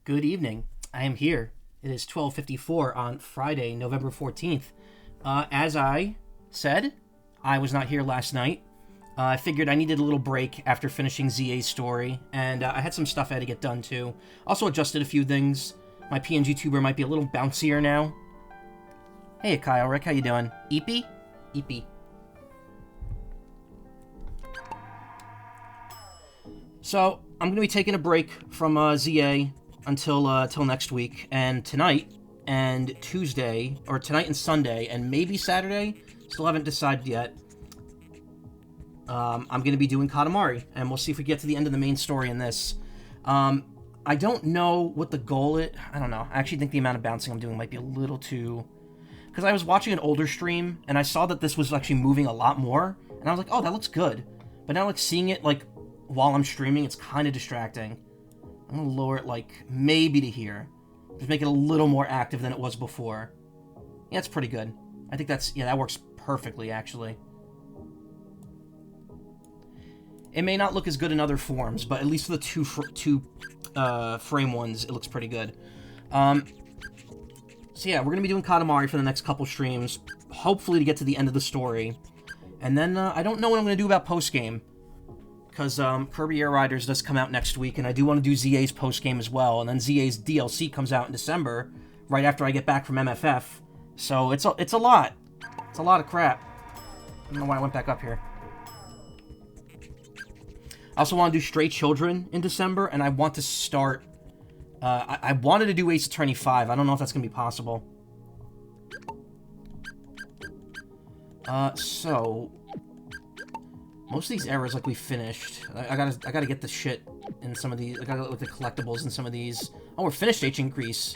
Good evening. I am here. It is 12:54 on Friday, November 14th. As I said, I was not here last night. I figured I needed a little break after finishing ZA's story, and I had some stuff I had to get done too. Also adjusted a few things. My PNG tuber might be a little bouncier now. Hey, Kyle, Rick, how you doing? Eepy? Eepy. So, I'm going to be taking a break from ZA until next week, and tonight and Tuesday, or tonight and Sunday, and maybe Saturday, still haven't decided yet, I'm going to be doing Katamari, and we'll see if we get to the end of the main story in this. I don't know what the goal is. I don't know. I actually think the amount of bouncing I'm doing might be a little too... Because I was watching an older stream, and I saw that this was actually moving a lot more, and I was like, oh, that looks good. But now, seeing it, while I'm streaming, it's kind of distracting. I'm going to lower it, maybe to here. Just make it a little more active than it was before. Yeah, it's pretty good. I think that works perfectly, actually. It may not look as good in other forms, but at least for the two frame ones, it looks pretty good. So yeah, we're going to be doing Katamari for the next couple streams, hopefully to get to the end of the story. And then, I don't know what I'm going to do about post-game. Because Kirby Air Riders does come out next week, and I do want to do ZA's post-game as well, and then ZA's DLC comes out in December, right after I get back from MFF. So it's a lot. It's a lot of crap. I don't know why I went back up here. I also want to do Stray Children in December, and I want to start... I wanted to do Ace Attorney 5. I don't know if that's going to be possible. So... Most of these errors, we finished. I gotta get the shit in some of these. I gotta look at the collectibles in some of these. Oh, we're finished Ancient Greece.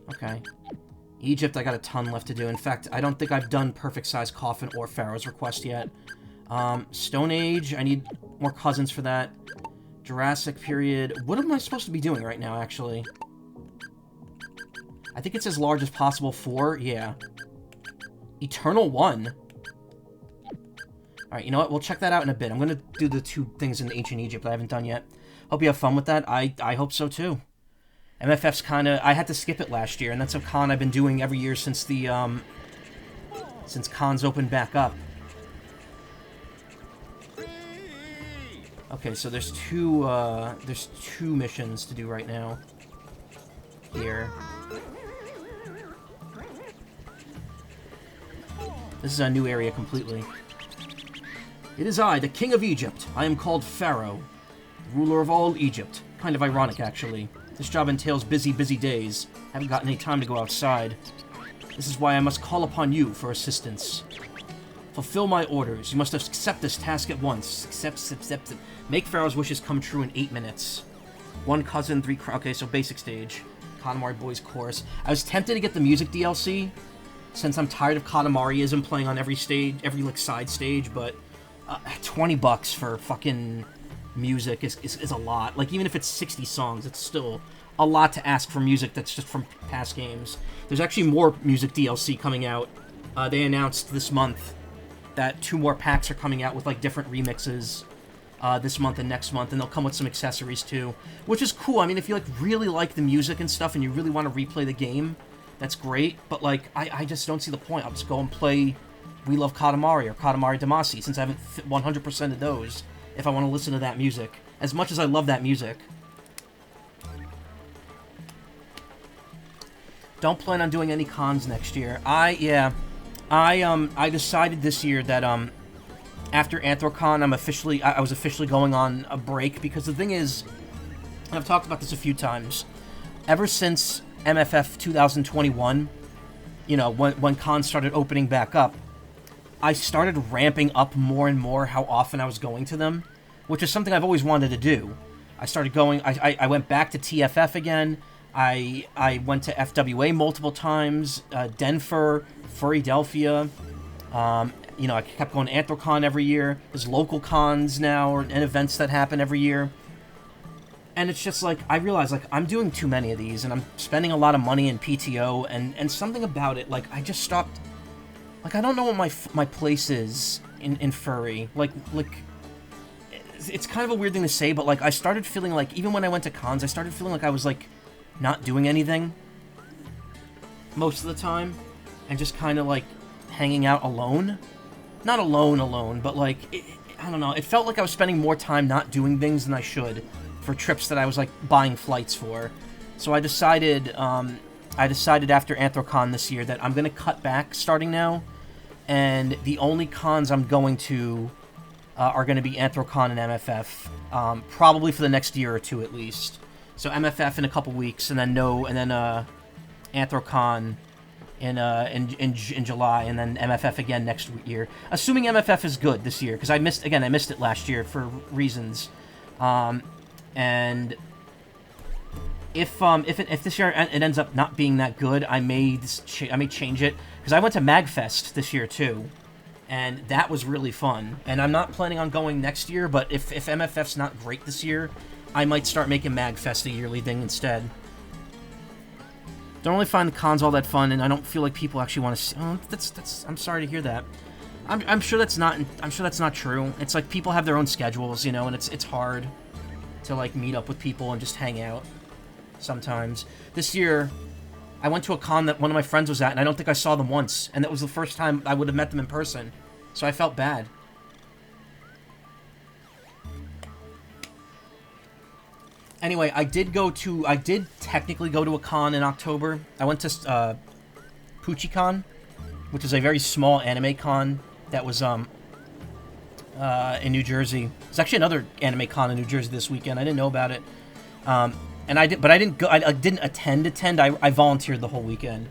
Okay. Egypt, I got a ton left to do. In fact, I don't think I've done Perfect Size Coffin or Pharaoh's Request yet. Stone Age, I need more cousins for that. Jurassic Period. What am I supposed to be doing right now, actually? I think it's as large as possible 4. Yeah. Eternal 1. Alright, you know what? We'll check that out in a bit. I'm going to do the 2 things in Ancient Egypt I haven't done yet. Hope you have fun with that. I hope so, too. MFF's kind of... I had to skip it last year, and that's a con I've been doing every year since the, since cons opened back up. Okay, so there's two missions to do right now. Here. This is a new area completely. It is I, the King of Egypt. I am called Pharaoh, ruler of all Egypt. Kind of ironic, actually. This job entails busy, busy days. Haven't got any time to go outside. This is why I must call upon you for assistance. Fulfill my orders. You must accept this task at once. Accept. Make Pharaoh's wishes come true in 8 minutes. 1 cousin, 3 okay, so basic stage. Katamari Boys Chorus. I was tempted to get the music DLC, since I'm tired of Katamari-ism playing on every stage, every, side stage, but... $20 for fucking music is a lot. Even if it's 60 songs, it's still a lot to ask for music that's just from past games. There's actually more music DLC coming out. They announced this month that 2 more packs are coming out with, different remixes this month and next month, and they'll come with some accessories, too. Which is cool. I mean, if you, really like the music and stuff, and you really want to replay the game, that's great. But, I just don't see the point. I'll just go and play... We Love Katamari or Katamari Damacy, since I haven't 100% of those, if I want to listen to that music. As much as I love that music. Don't plan on doing any cons next year. I decided this year that, after Anthrocon, I was officially going on a break, because the thing is, and I've talked about this a few times, ever since MFF 2021, when cons started opening back up, I started ramping up more and more how often I was going to them, which is something I've always wanted to do. I started going. I went back to TFF again. I went to FWA multiple times. Denver, Furrydelphia. You know, I kept going to Anthrocon every year. There's local cons now and events that happen every year. And it's just like, I realize, like, I'm doing too many of these, and I'm spending a lot of money in PTO, and something about it, like, I just stopped, like, I don't know what my place is in furry. Like, it's kind of a weird thing to say, but, like, I started feeling like, even when I went to cons, I started feeling like I was, like, not doing anything most of the time, and just kind of, like, hanging out alone. Not alone, but, like, I don't know, it felt like I was spending more time not doing things than I should for trips that I was, like, buying flights for. So I decided after Anthrocon this year that I'm going to cut back starting now, and the only cons I'm going to are going to be Anthrocon and MFF, probably for the next year or two at least. So MFF in a couple weeks, and then Anthrocon in July, and then MFF again next year. Assuming MFF is good this year, because I missed it last year for reasons. And if this year it ends up not being that good, I may change it, because I went to MagFest this year too, and that was really fun. And I'm not planning on going next year, but if MFF's not great this year, I might start making MagFest a yearly thing instead. Don't really find the cons all that fun, and I don't feel like people actually want to see. Oh, that's. I'm sorry to hear that. I'm sure that's not true. It's like people have their own schedules, you know, and it's hard to, like, meet up with people and just hang out sometimes. This year, I went to a con that one of my friends was at, and I don't think I saw them once, and that was the first time I would have met them in person, so I felt bad. Anyway, I did technically go to a con in October. I went to PuchiCon, which is a very small anime con that was in New Jersey. There's actually another anime con in New Jersey this weekend. I didn't know about it, and I didn't go. I didn't attend. I volunteered the whole weekend,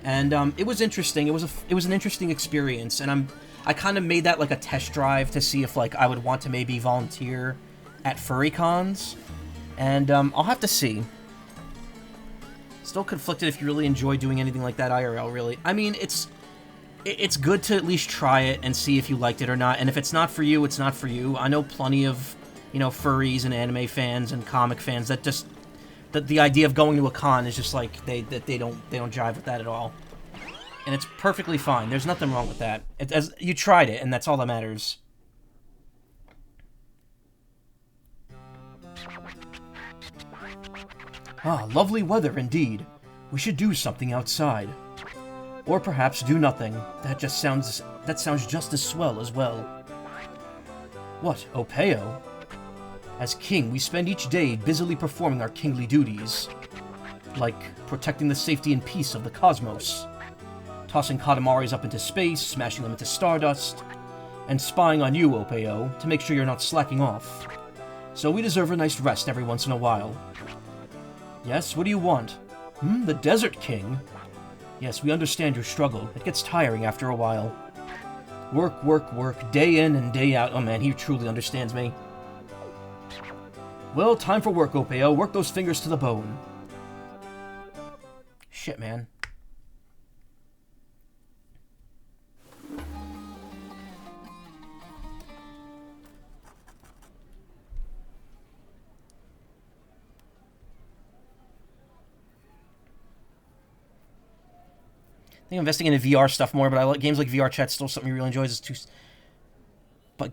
and it was interesting. It was an interesting experience, and I kind of made that like a test drive to see if, like, I would want to maybe volunteer at furry cons, and I'll have to see. Still conflicted if you really enjoy doing anything like that IRL. Really, I mean, it's good to at least try it and see if you liked it or not. And if it's not for you, it's not for you. I know plenty of, you know, furries and anime fans and comic fans that just the idea of going to a con is just like they don't jive with that at all. And it's perfectly fine. There's nothing wrong with that. As you tried it, and that's all that matters. Ah, lovely weather indeed. We should do something outside. Or perhaps do nothing. That sounds just as swell as well. What, Opeo? As king, we spend each day busily performing our kingly duties. Like protecting the safety and peace of the cosmos. Tossing Katamaris up into space, smashing them into stardust. And spying on you, Opeo, to make sure you're not slacking off. So we deserve a nice rest every once in a while. Yes, what do you want? The Desert King? Yes, we understand your struggle. It gets tiring after a while. Work, work, work, day in and day out. Oh man, he truly understands me. Well, time for work, Opeo. Work those fingers to the bone. Shit, man. I think I'm investing in VR stuff more, but I like games like VR Chat's still something he really enjoys. It's too... But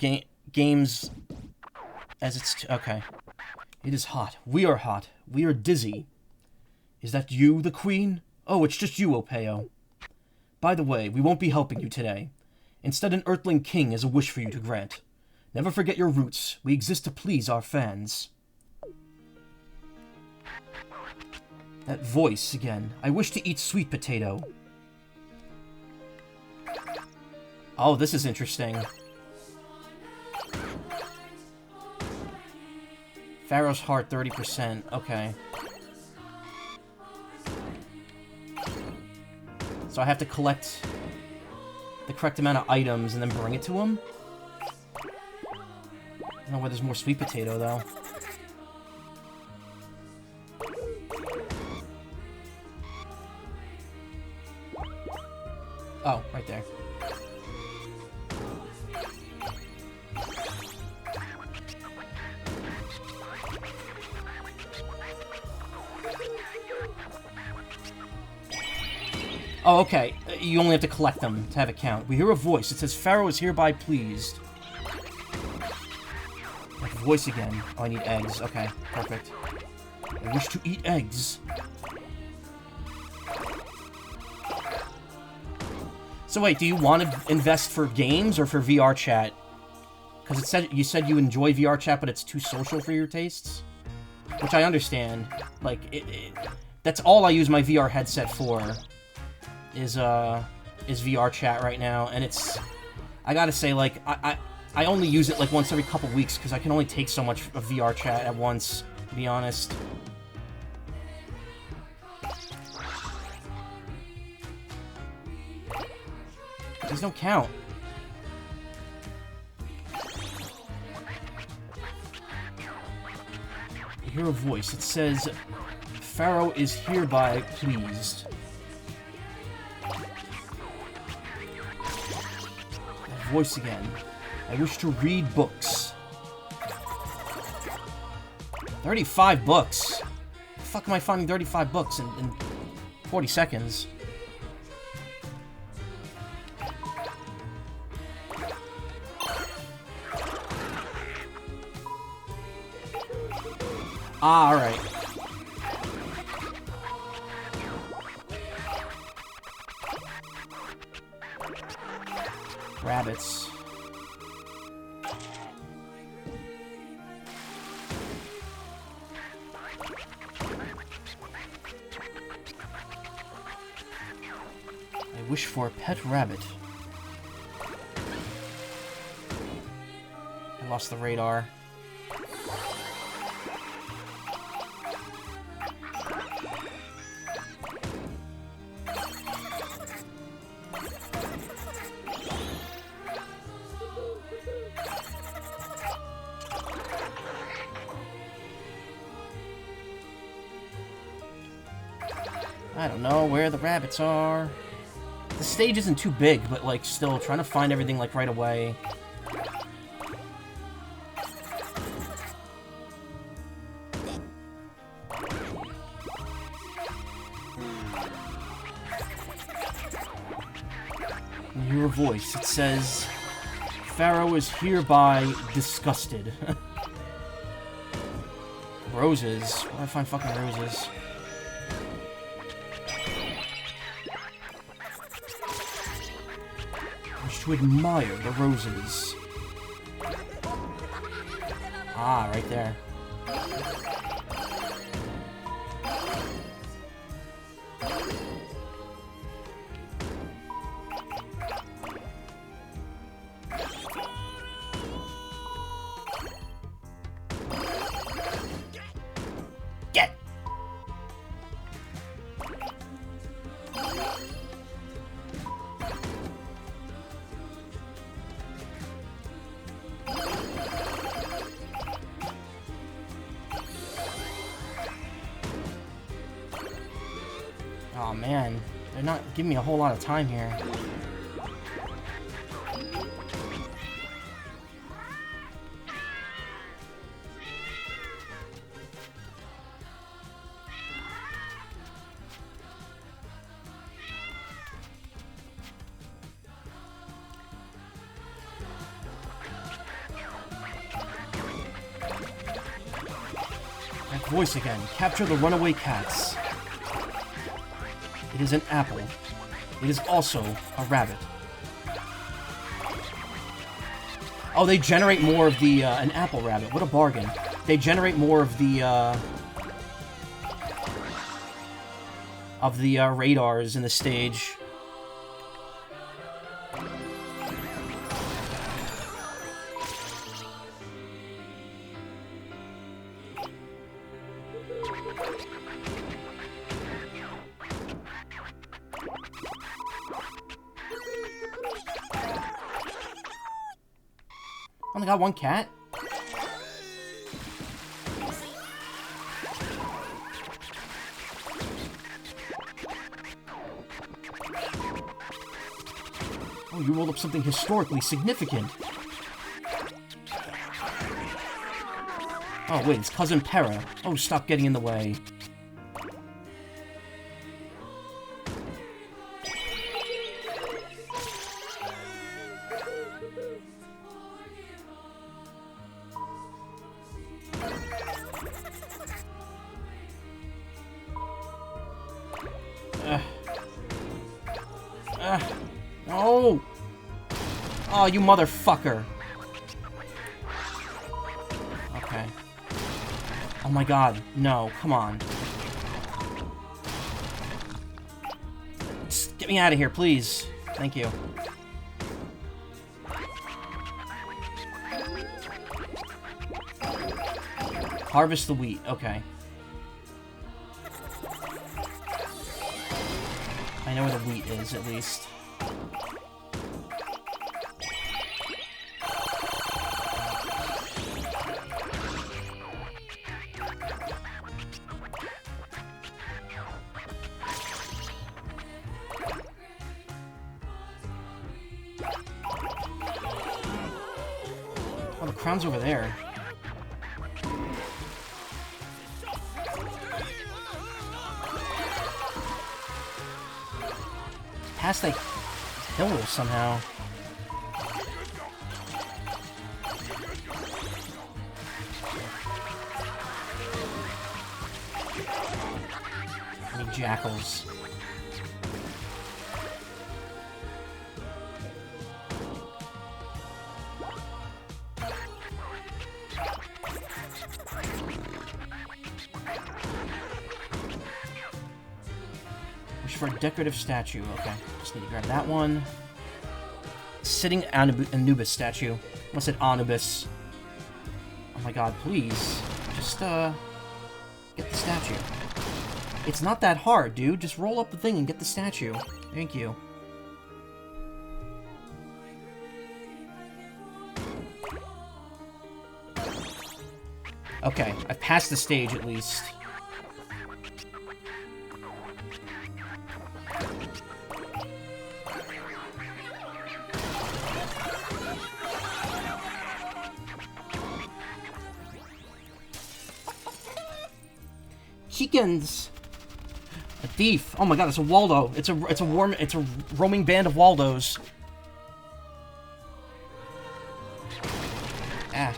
games... As it's... Okay. It is hot. We are hot. We are dizzy. Is that you, the queen? Oh, it's just you, Opeo. By the way, we won't be helping you today. Instead, an Earthling King has a wish for you to grant. Never forget your roots. We exist to please our fans. That voice again. I wish to eat sweet potato. Oh, this is interesting. Pharaoh's Heart, 30%. Okay. So I have to collect the correct amount of items and then bring it to him? I don't know where there's more sweet potato, though. Oh, right there. Oh, okay. You only have to collect them to have a count. We hear a voice. It says, Pharaoh is hereby pleased. Like a voice again. Oh, I need eggs. Okay, perfect. I wish to eat eggs. So wait, do you want to invest for games or for VR chat? Because you said you enjoy VR chat, but it's too social for your tastes? Which I understand. Like, that's all I use my VR headset for. Is VR chat right now, and it's... I gotta say, like, I only use it, like, once every couple weeks, because I can only take so much of VR chat at once, to be honest. These don't count. You hear a voice. It says, Pharaoh is hereby pleased. Voice again. I wish to read books. 35 books? The fuck am I finding 35 books in 40 seconds? Ah, alright. Rabbits. I wish for a pet rabbit. I lost the radar. I don't know where the rabbits are. The stage isn't too big, but, like, still trying to find everything, like, right away. You hear a voice. It says, Pharaoh is hereby disgusted. Roses. Where do I find fucking roses? To admire the roses. Ah, right there. Get! Oh man, they're not giving me a whole lot of time here. That voice again. Capture the runaway cats. It is an apple. It is also a rabbit. Oh, they generate more of the, an apple rabbit. What a bargain. They generate more of the radars in the stage. Only got one cat? Oh, you rolled up something historically significant. Oh, wait, it's Cousin Para. Oh, stop getting in the way. No! Oh, you motherfucker. Okay. Oh my god, no, come on. Just get me out of here, please. Thank you. Harvest the wheat, okay. I know where the wheat is, at least. Oh, the crown's over there. Past that hill somehow. Any jackals. For a decorative statue. Okay, just need to grab that one. Sitting Anubis statue. I said Anubis. Oh my god, please. Just, get the statue. It's not that hard, dude. Just roll up the thing and get the statue. Thank you. Okay, I've passed the stage at least. Chickens. A thief. Oh my god, it's a Waldo. It's a roaming band of Waldos. Ah.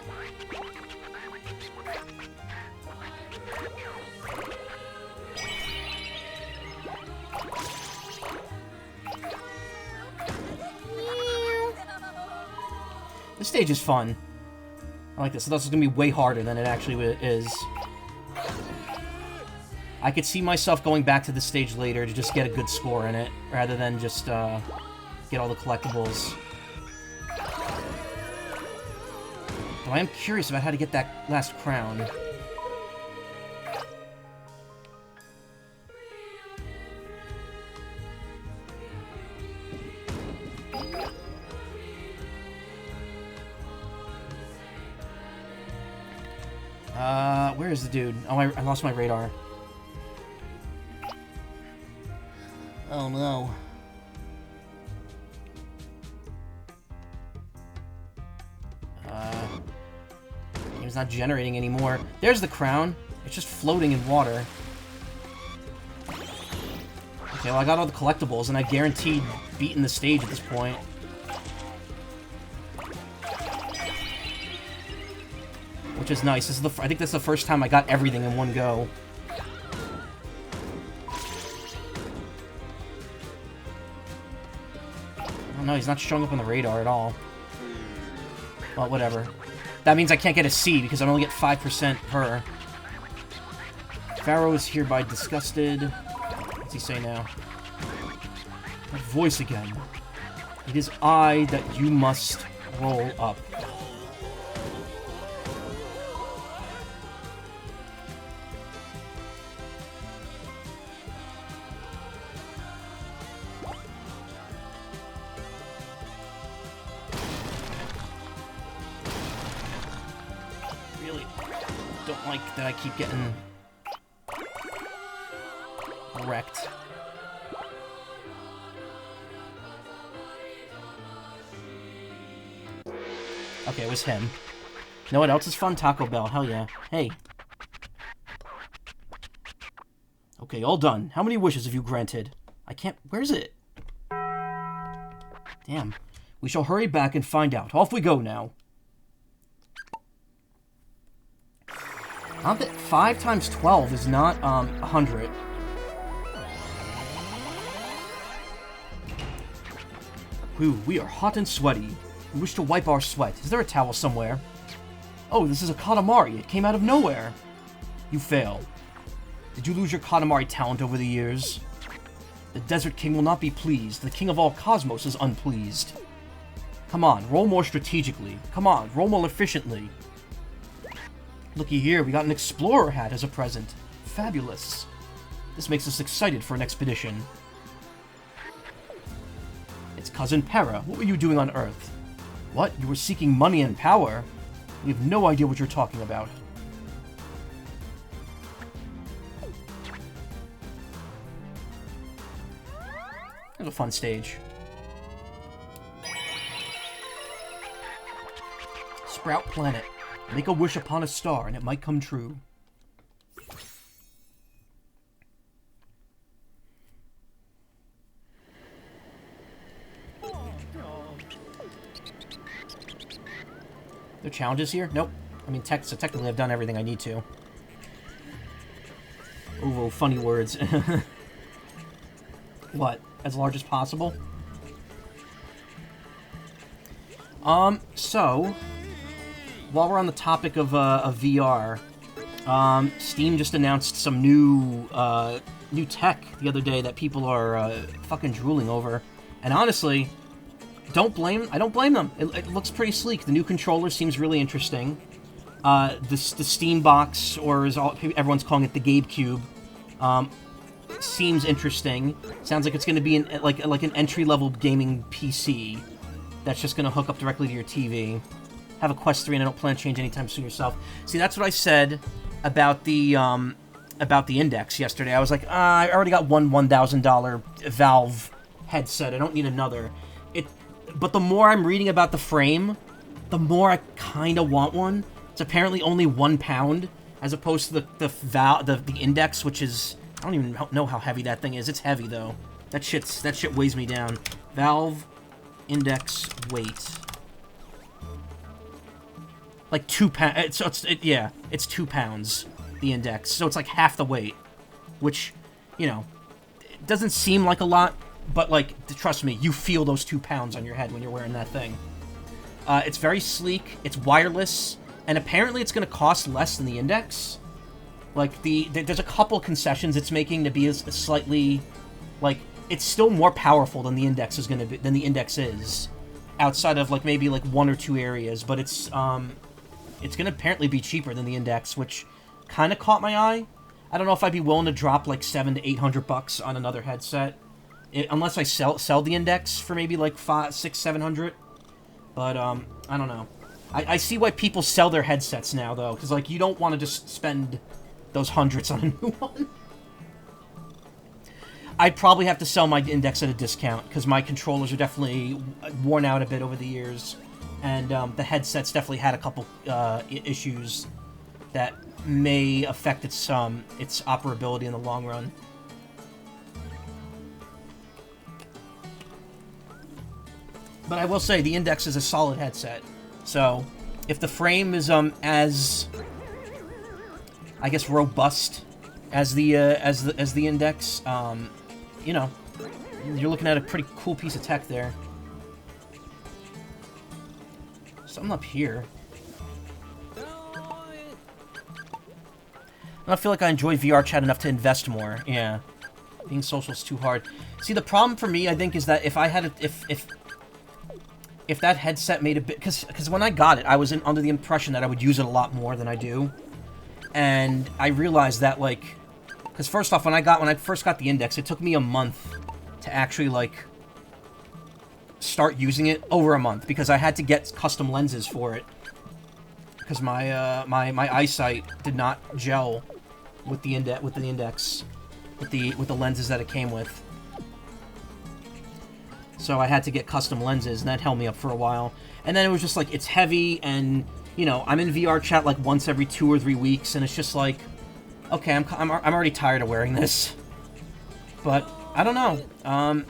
This stage is fun. I like this. So this is gonna be way harder than it actually is. I could see myself going back to this stage later to just get a good score in it, rather than just, get all the collectibles. But I am curious about how to get that last crown. Where is the dude? Oh, I lost my radar. Oh no. Game's not generating anymore. There's the crown. It's just floating in water. Okay, well I got all the collectibles and I guaranteed beating the stage at this point. Which is nice. This is I think that's the first time I got everything in one go. Oh no, he's not showing up on the radar at all. Well, whatever. That means I can't get a C because I only get 5% per. Pharaoh is hereby disgusted. What's he say now? That voice again. It is I that you must roll up. Don't like that I keep getting wrecked. Okay, it was him. You know what else is fun? Taco Bell. Hell yeah. Hey. Okay, all done. How many wishes have you granted? I can't... Where's it? Damn. We shall hurry back and find out. Off we go now. Not that 5 times 12 is not 100. Whew, we are hot and sweaty. We wish to wipe our sweat. Is there a towel somewhere? Oh, this is a Katamari. It came out of nowhere. You fail. Did you lose your Katamari talent over the years? The Desert King will not be pleased. The King of all Cosmos is unpleased. Come on, roll more strategically. Come on, roll more efficiently. Looky here, we got an explorer hat as a present. Fabulous. This makes us excited for an expedition. It's Cousin Para. What were you doing on Earth? What? You were seeking money and power? We have no idea what you're talking about. That was a fun stage. Sprout Planet. Make a wish upon a star and it might come true. There are challenges here? Nope. I mean, so technically I've done everything I need to. Oh, funny words. What? As large as possible? So... While we're on the topic of VR, Steam just announced some new tech the other day that people are fucking drooling over. And honestly... I don't blame them. It looks pretty sleek. The new controller seems really interesting. The Steam Box, or as everyone's calling it, the Gabe Cube, seems interesting. Sounds like it's going to be like an entry-level gaming PC that's just going to hook up directly to your TV. Have a Quest 3, and I don't plan to change anytime soon yourself. See, that's what I said about the Index yesterday. I was like, I already got one $1,000 Valve headset. I don't need another. But the more I'm reading about the frame, the more I kind of want one. It's apparently only £1, as opposed to the Index, which is... I don't even know how heavy that thing is. It's heavy, though. That shit weighs me down. Valve Index weight. Like 2 pounds. Yeah, it's 2 pounds, the Index. So it's like half the weight. Which, you know, it doesn't seem like a lot... But, like, trust me, you feel those 2 pounds on your head when you're wearing that thing. It's very sleek, it's wireless, and apparently it's going to cost less than the Index. Like, there's a couple concessions it's making to be a slightly... Like, it's still more powerful than the Index is going to be, than the Index is. Outside of, like, maybe, like, 1 or 2 areas. But it's going to apparently be cheaper than the Index, which kind of caught my eye. I don't know if I'd be willing to drop, like, $700 to $800 on another headset. Unless I sell the Index for maybe like $500, $600, $700. But, I don't know. I see why people sell their headsets now, though. Because, like, you don't want to just spend those hundreds on a new one. I'd probably have to sell my Index at a discount. Because my controllers are definitely worn out a bit over the years. And the headset's definitely had a couple issues that may affect its operability in the long run. But I will say, the Index is a solid headset. So, if the frame is as, I guess, robust as the Index, you know, you're looking at a pretty cool piece of tech there. Something up here. I don't feel like I enjoy VR chat enough to invest more. Yeah, being social is too hard. See, the problem for me, I think, is that if I had if that headset made a bit... Because when I got it, I was under the impression that I would use it a lot more than I do. And I realized that, like... Because first off, when I first got the Index, it took me a month to actually, like... start using it. Over a month. Because I had to get custom lenses for it. Because my eyesight did not gel with the Index. With the lenses that it came with. So I had to get custom lenses, and that held me up for a while. And then it was just like, it's heavy, and, you know, I'm in VR chat like once every 2 or 3 weeks, and it's just like, okay, I'm already tired of wearing this. But, I don't know.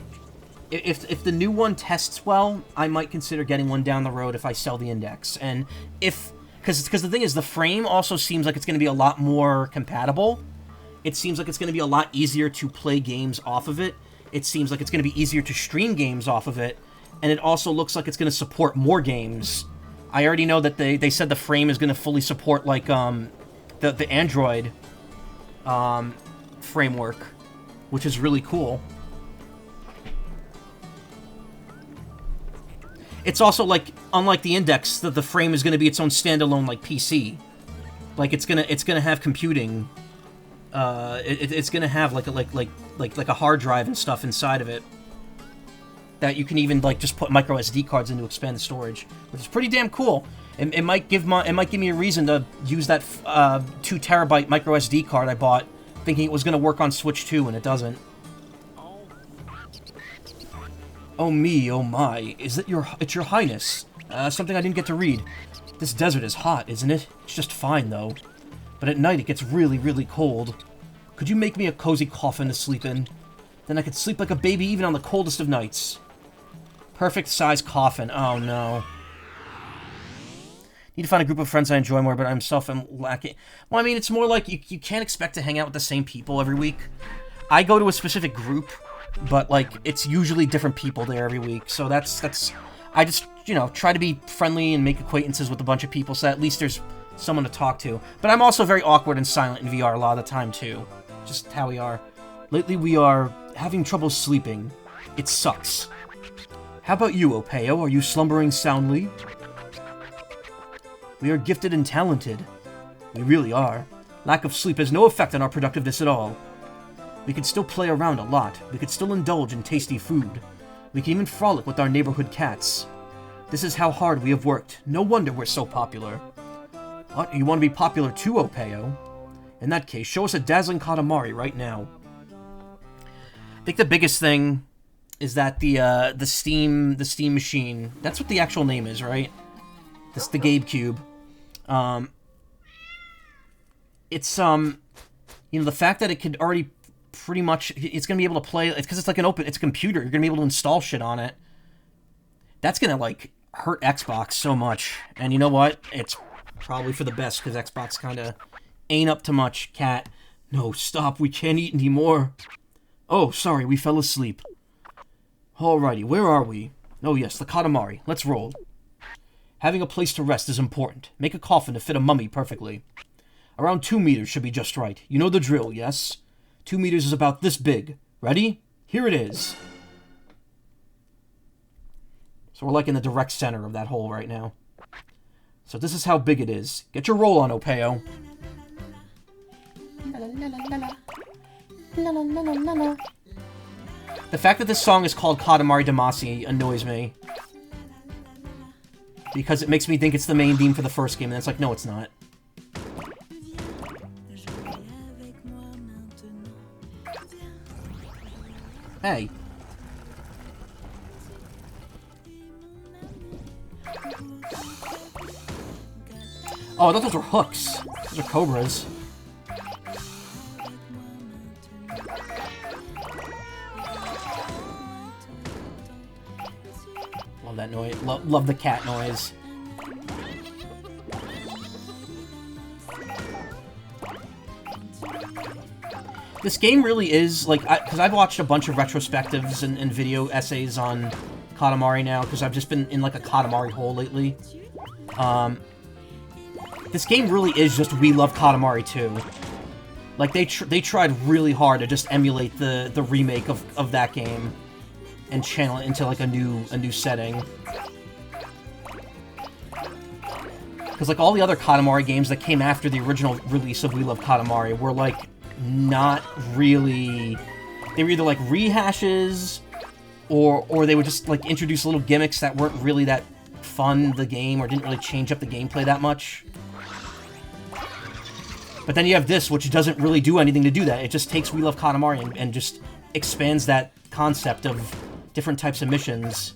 If the new one tests well, I might consider getting one down the road if I sell the Index. And if... Because the thing is, the frame also seems like it's going to be a lot more compatible. It seems like it's going to be a lot easier to play games off of it. It seems like it's going to be easier to stream games off of it. And it also looks like it's going to support more games. I already know that they said the frame is going to fully support, like, the Android framework, which is really cool. It's also, like, unlike the Index, that the frame is going to be its own standalone, like, PC. Like, it's gonna have computing. It's gonna have, like a hard drive and stuff inside of it. That you can even, like, just put micro SD cards in to expand the storage, which is pretty damn cool. It might give me a reason to use that 2 terabyte micro SD card I bought, thinking it was gonna work on Switch 2, and it doesn't. Oh me, oh my, it's your highness. Something I didn't get to read. This desert is hot, isn't it? It's just fine, though. But at night it gets really, really cold. Could you make me a cozy coffin to sleep in? Then I could sleep like a baby even on the coldest of nights. Perfect size coffin. Oh no. Need to find a group of friends I enjoy more, but I myself am lacking. Well, I mean, it's more like you can't expect to hang out with the same people every week. I go to a specific group, but, like, it's usually different people there every week, so that's... I just, you know, try to be friendly and make acquaintances with a bunch of people, so at least there's someone to talk to. But I'm also very awkward and silent in VR a lot of the time, too. Just how we are. Lately we are having trouble sleeping. It sucks. How about you, Opeo? Are you slumbering soundly? We are gifted and talented. We really are. Lack of sleep has no effect on our productiveness at all. We could still play around a lot. We could still indulge in tasty food. We can even frolic with our neighborhood cats. This is how hard we have worked. No wonder we're so popular. What? You want to be popular too, Opeo? In that case, show us a dazzling Katamari right now. I think the biggest thing is that the Steam machine. That's what the actual name is, right? This the GameCube. It's you know, the fact that it could already pretty much, it's gonna be able to play. It's because it's like it's a computer. You're gonna be able to install shit on it. That's gonna, like, hurt Xbox so much. And you know what? It's probably for the best, because Xbox kind of ain't up to much. Cat. No, stop. We can't eat anymore. Oh, sorry. We fell asleep. Alrighty, where are we? Oh yes, the Katamari. Let's roll. Having a place to rest is important. Make a coffin to fit a mummy perfectly. Around 2 meters should be just right. You know the drill, yes? 2 meters is about this big. Ready? Here it is. So we're like in the direct center of that hole right now. So this is how big it is. Get your roll on, Opeo. The fact that this song is called Katamari Damacy annoys me. Because it makes me think it's the main theme for the first game, and it's like, no, it's not. Hey. Oh, I thought those were hooks. Those are cobras. Love that noise. Love the cat noise. This game really is, like, because I've watched a bunch of retrospectives and video essays on Katamari now, because I've just been in, like, a Katamari hole lately. This game really is just We Love Katamari 2. Like, they tried really hard to just emulate the remake of that game and channel it into, like, a new setting. Because, like, all the other Katamari games that came after the original release of We Love Katamari were, like, not really... They were either, like, rehashes, or they would just, like, introduce little gimmicks that weren't really that fun, the game, or didn't really change up the gameplay that much. But then you have this, which doesn't really do anything to do that. It just takes We Love Katamari and just expands that concept of different types of missions.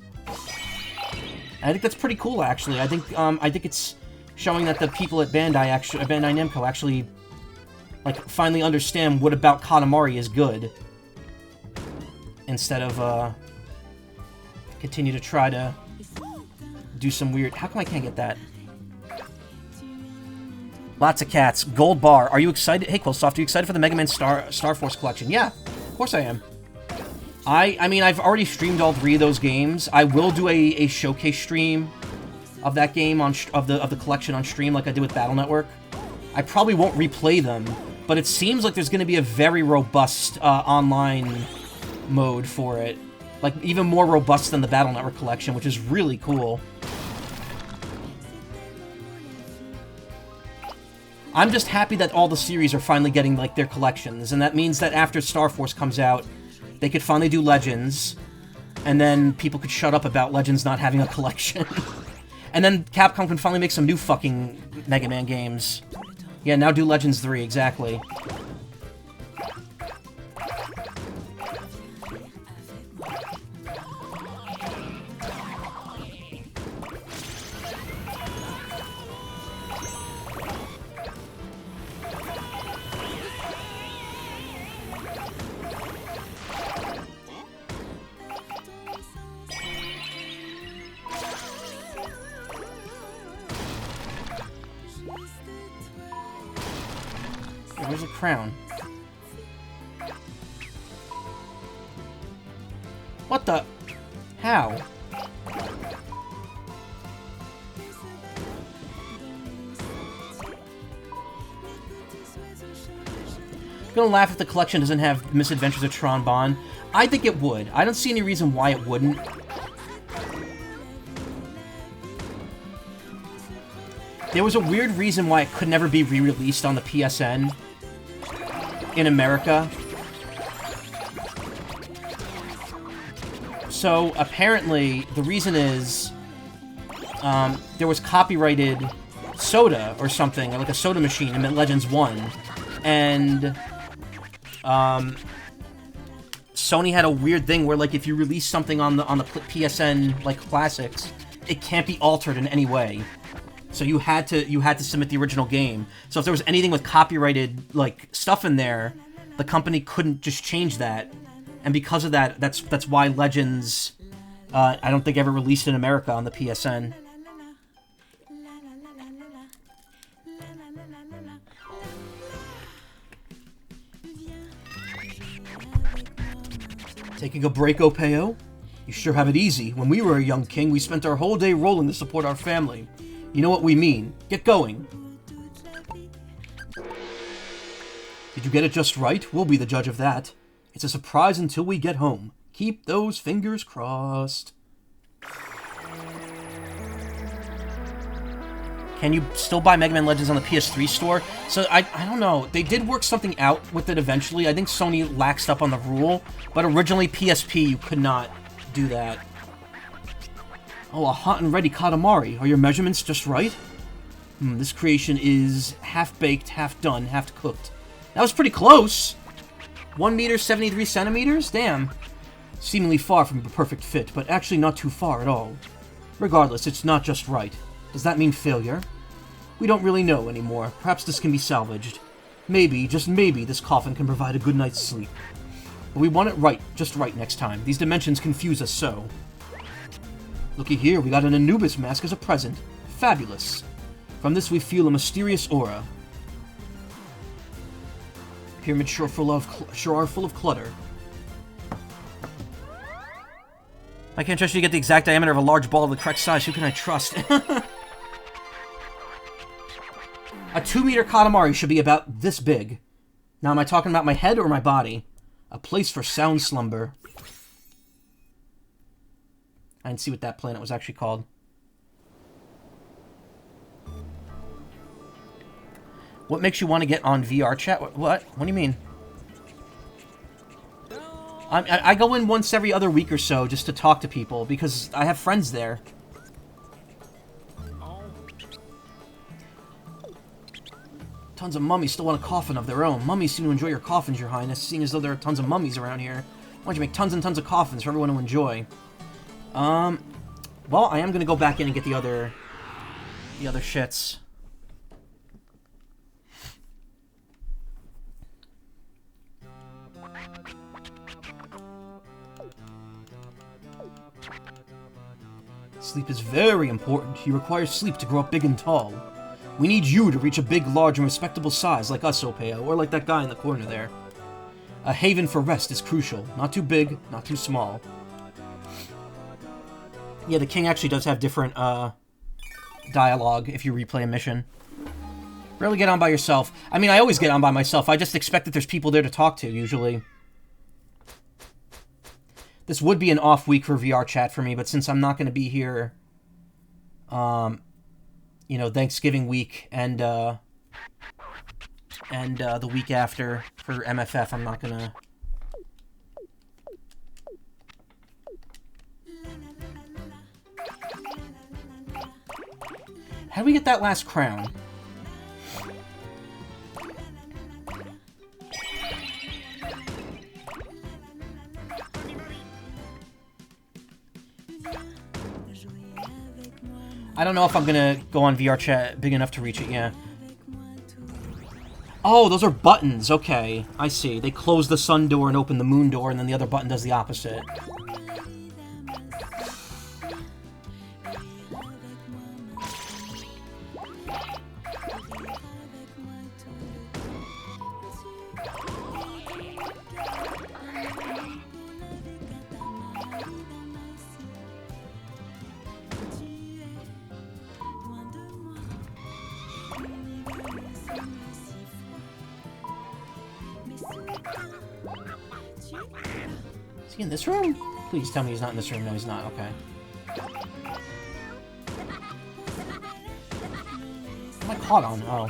I think that's pretty cool, actually. I think it's showing that the people at Bandai Namco actually, like, finally understand what about Katamari is good. Instead of, continue to try to do some weird... How come I can't get that? Lots of cats. Gold bar. Are you excited? Hey, Quillsoft, are you excited for the Mega Man Star Force collection? Yeah, of course I am. I mean, I've already streamed all 3 of those games. I will do a showcase stream of that game of the collection on stream, like I did with Battle Network. I probably won't replay them, but it seems like there's going to be a very robust online mode for it, like even more robust than the Battle Network collection, which is really cool. I'm just happy that all the series are finally getting like their collections, and that means that after Star Force comes out, they could finally do Legends, and then people could shut up about Legends not having a collection. And then Capcom can finally make some new fucking Mega Man games. Yeah, now do Legends 3, exactly. Where's the crown? What the? How? I'm gonna laugh if the collection doesn't have Misadventures of Tron Bonne. I think it would. I don't see any reason why it wouldn't. There was a weird reason why it could never be re-released on the PSN in America. So, apparently, the reason is there was copyrighted soda or something, like a soda machine in Legends 1. And Sony had a weird thing where, like, if you release something on the PSN, like, classics, it can't be altered in any way. So you had to submit the original game. So if there was anything with copyrighted like stuff in there, the company couldn't just change that. And because of that, that's why Legends I don't think ever released in America on the PSN. Taking a break, Opeo? You sure have it easy. When we were a young king, we spent our whole day rolling to support our family. You know what we mean. Get going. Did you get it just right? We'll be the judge of that. It's a surprise until we get home. Keep those fingers crossed. Can you still buy Mega Man Legends on the PS3 store? So, I don't know. They did work something out with it eventually. I think Sony laxed up on the rule, but originally PSP, you could not do that. Oh, a hot and ready Katamari. Are your measurements just right? This creation is half-baked, half-done, half-cooked. That was pretty close! 1 meter, 73 centimeters? Damn. Seemingly far from a perfect fit, but actually not too far at all. Regardless, it's not just right. Does that mean failure? We don't really know anymore. Perhaps this can be salvaged. Maybe, just maybe, this coffin can provide a good night's sleep. But we want it right, just right next time. These dimensions confuse us so. Looky here, we got an Anubis mask as a present. Fabulous. From this we feel a mysterious aura. Pyramids sure are full of clutter. I can't trust you to get the exact diameter of a large ball of the correct size. Who can I trust? A 2-meter Katamari should be about this big. Now, am I talking about my head or my body? A place for sound slumber. I didn't see what that planet was actually called. What makes you want to get on VR chat? What? What do you mean? I go in once every other week or so just to talk to people because I have friends there. Tons of mummies still want a coffin of their own. Mummies seem to enjoy your coffins, Your Highness, seeing as though there are tons of mummies around here. Why don't you make tons and tons of coffins for everyone to enjoy? Well, I am gonna go back in and get the other shits. Sleep is very important. You require sleep to grow up big and tall. We need you to reach a big, large, and respectable size like us, Opeo, or like that guy in the corner there. A haven for rest is crucial. Not too big, not too small. Yeah, the king actually does have different, dialogue if you replay a mission. Rarely get on by yourself. I mean, I always get on by myself. I just expect that there's people there to talk to, usually. This would be an off week for VR chat for me, but since I'm not going to be here, you know, Thanksgiving week and the week after for MFF, I'm not going to... How do we get that last crown? I don't know if I'm gonna go on VR chat big enough to reach it, yeah. Oh, those are buttons, okay. I see. They close the sun door and open the moon door, and then the other button does the opposite. Is he in this room? Please tell me he's not in this room. No, he's not. Okay. What am I caught on? Oh.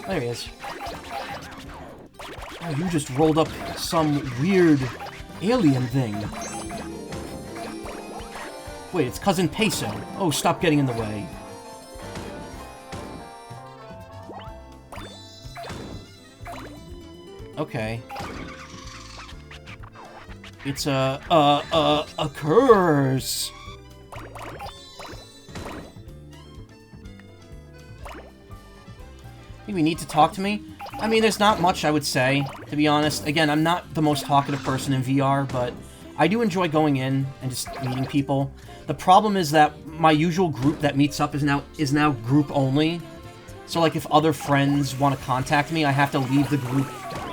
There he is. Oh, you just rolled up some weird alien thing. Wait, it's Cousin Peso. Oh, stop getting in the way. Okay. It's a curse. Think we need to talk to me? I mean, there's not much I would say, to be honest. Again, I'm not the most talkative person in VR, but I do enjoy going in and just meeting people. The problem is that my usual group that meets up is now group only. So, like, if other friends want to contact me, I have to leave the group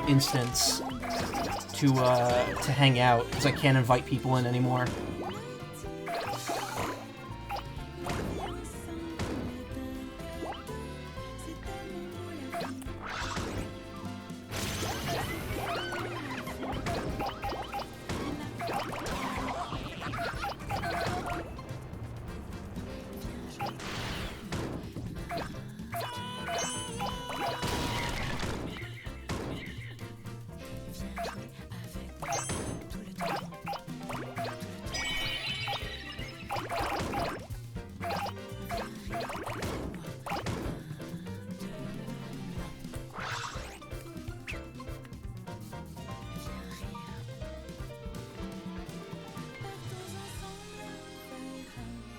instance to hang out, because I can't invite people in anymore.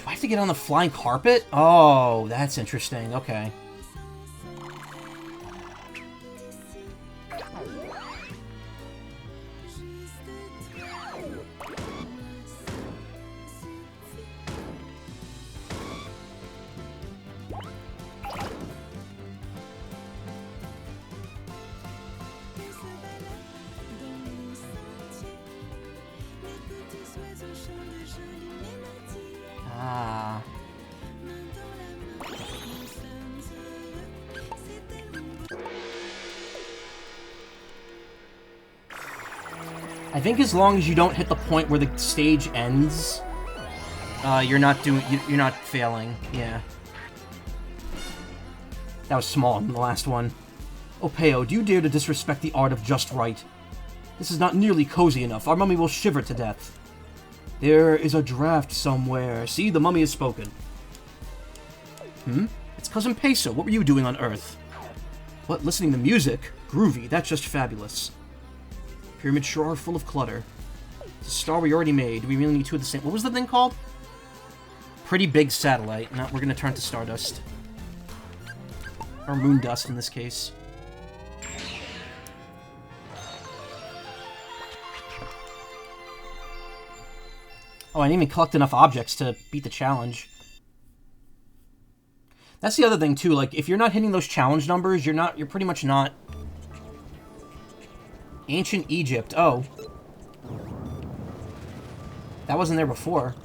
I have to get on the flying carpet? Oh, that's interesting. Okay. Ah. I think as long as you don't hit the point where the stage ends, you're not failing. Yeah. That was small in the last one. Opeo, do you dare to disrespect the art of just right? This is not nearly cozy enough. Our mummy will shiver to death. There is a draft somewhere. See, the mummy has spoken. It's Cousin Peso. What were you doing on Earth? What, listening to music? Groovy. That's just fabulous. Pyramid sure are full of clutter. It's a star we already made. Do we really need two of the same? What was the thing called? Pretty big satellite. No, we're gonna turn to Stardust. Or moon dust in this case. Oh, I didn't even collect enough objects to beat the challenge. That's the other thing too, like, if you're not hitting those challenge numbers, you're pretty much not... Ancient Egypt, oh. That wasn't there before.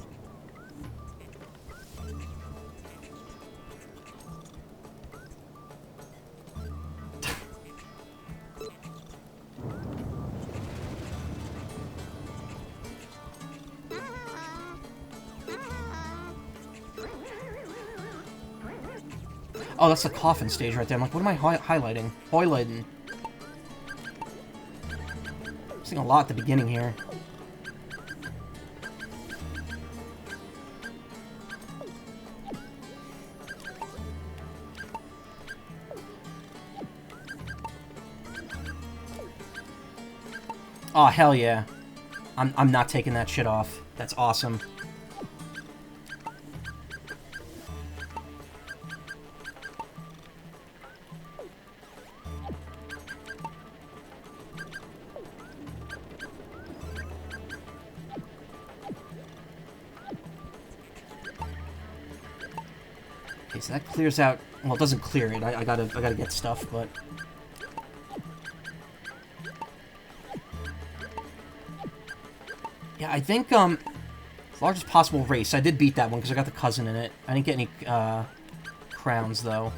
Oh, that's the coffin stage right there. I'm like, what am I highlighting? Highlighting. I'm seeing a lot at the beginning here. Oh, hell yeah. I'm not taking that shit off. That's awesome. Okay, so that clears out... Well, it doesn't clear it. I gotta get stuff, but... Yeah, I think, largest possible race. I did beat that one because I got the cousin in it. I didn't get any, crowns, though.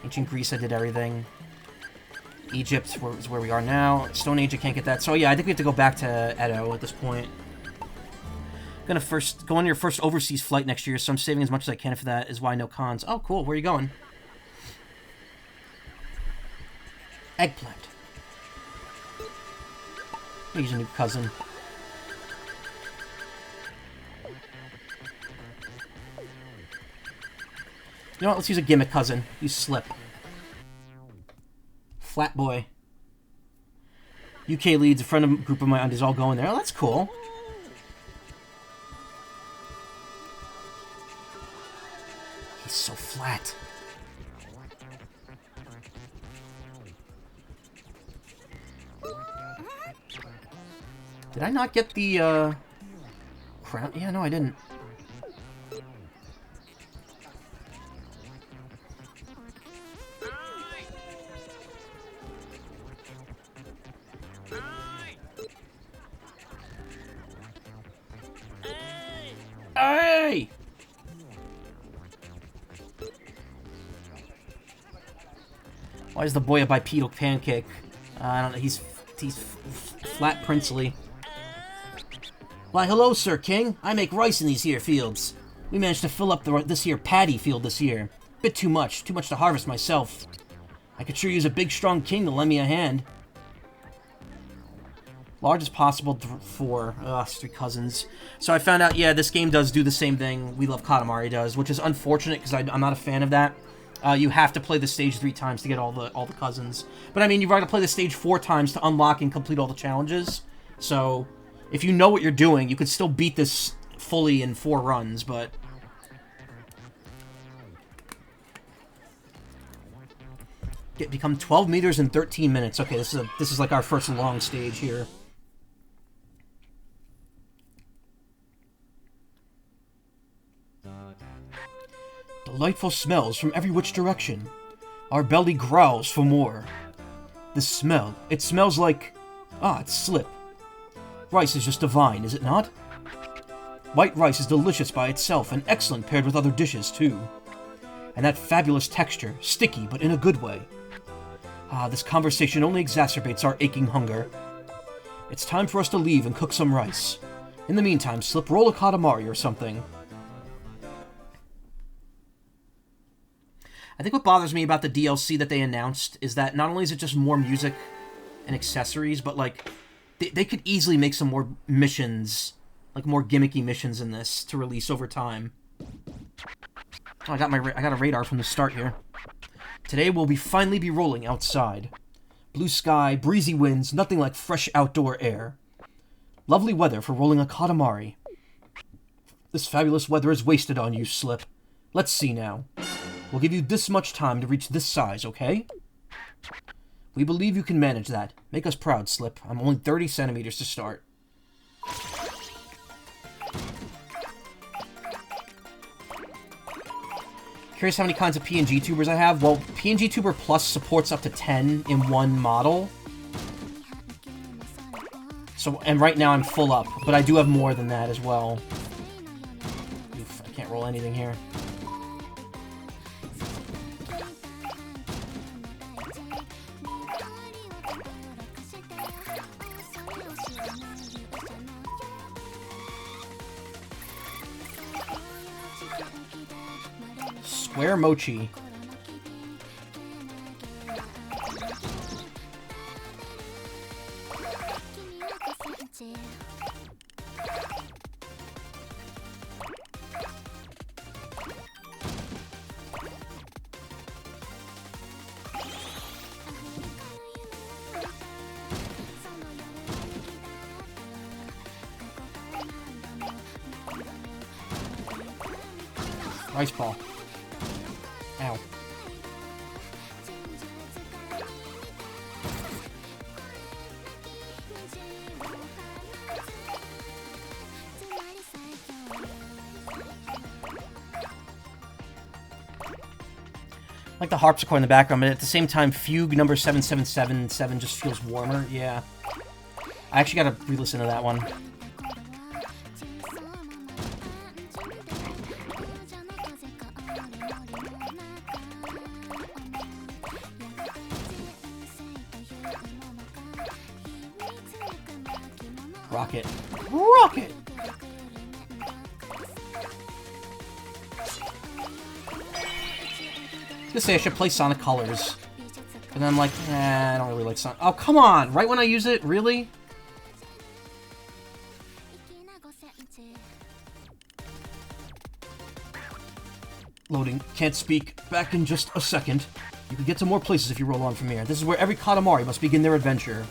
Ancient Greece, I did everything. Egypt is where we are now. Stone Age, I can't get that. So, yeah, I think we have to go back to Edo at this point. Gonna go on your first overseas flight next year, so I'm saving as much as I can for that, is why no cons. Oh, cool. Where are you going? Eggplant. He's a new cousin. You know what? Let's use a gimmick cousin. Use Slip. Flat Boy. UK leads. A friend of a group of my aunties all going there. Oh, that's cool. He's so flat. Did I not get the, crown? Yeah, no, I didn't. Hey! Why is the boy a bipedal pancake? I don't know. He's flat princely. Why, hello, Sir King. I make rice in these here fields. We managed to fill up this here paddy field this year. Bit too much to harvest myself. I could sure use a big, strong king to lend me a hand. Largest possible for three cousins. So I found out, yeah, this game does do the same thing We Love Katamari does, which is unfortunate because I'm not a fan of that. You have to play the stage 3 times to get all the cousins. But I mean, you've got to play the stage 4 times to unlock and complete all the challenges. So if you know what you're doing, you could still beat this fully in 4 runs, but... Become 12 meters in 13 minutes. Okay, this is like our first long stage here. Delightful smells from every which direction. Our belly growls for more. The smell. It smells like... Ah, it's Slip. Rice is just divine, is it not? White rice is delicious by itself and excellent paired with other dishes, too. And that fabulous texture, sticky but in a good way. Ah, this conversation only exacerbates our aching hunger. It's time for us to leave and cook some rice. In the meantime, Slip, roll a Katamari or something. I think what bothers me about the DLC that they announced is that not only is it just more music and accessories, but, like, They could easily make some more missions, like more gimmicky missions in this to release over time. Oh, I got a radar from the start here. Today we'll finally be rolling outside. Blue sky, breezy winds, nothing like fresh outdoor air. Lovely weather for rolling a Katamari. This fabulous weather is wasted on you, Slip. Let's see now. We'll give you this much time to reach this size, okay? We believe you can manage that. Make us proud, Slip. I'm only 30 centimeters to start. Curious how many kinds of PNG tubers I have? Well, PNG Tuber Plus supports up to 10 in one model. So, and right now I'm full up, but I do have more than that as well. Oof, I can't roll anything here. Square Mochi. Ice ball. Ow. Like the harpsichord in the background, but at the same time, Fugue number 7777 just feels warmer. Yeah. I actually gotta re-listen to that one. Rocket. Rocket! I was gonna say I should play Sonic Colors. And then I'm like, I don't really like Sonic. Oh, come on! Right when I use it? Really? Loading. Can't speak. Back in just a second. You can get to more places if you roll on from here. This is where every Katamari must begin their adventure.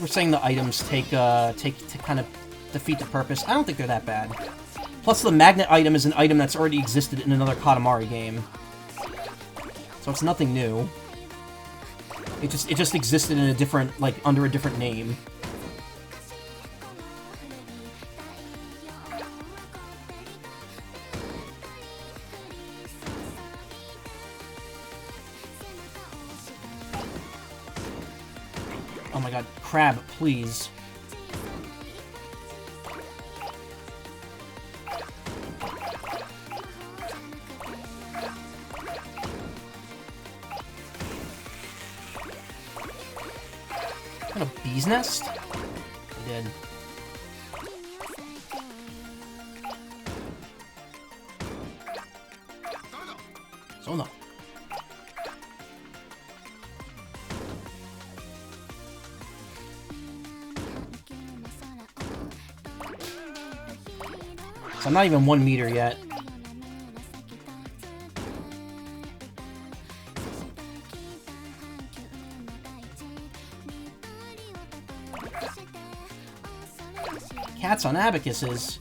We're saying the items take to kind of defeat the purpose. I don't think they're that bad. Plus, the magnet item is an item that's already existed in another Katamari game, so it's nothing new. It just existed in a different, like, under a different name. Oh my god, crab, please. Got a bee's nest? I did. So no. So I'm not even 1 meter yet. Cats on abacuses.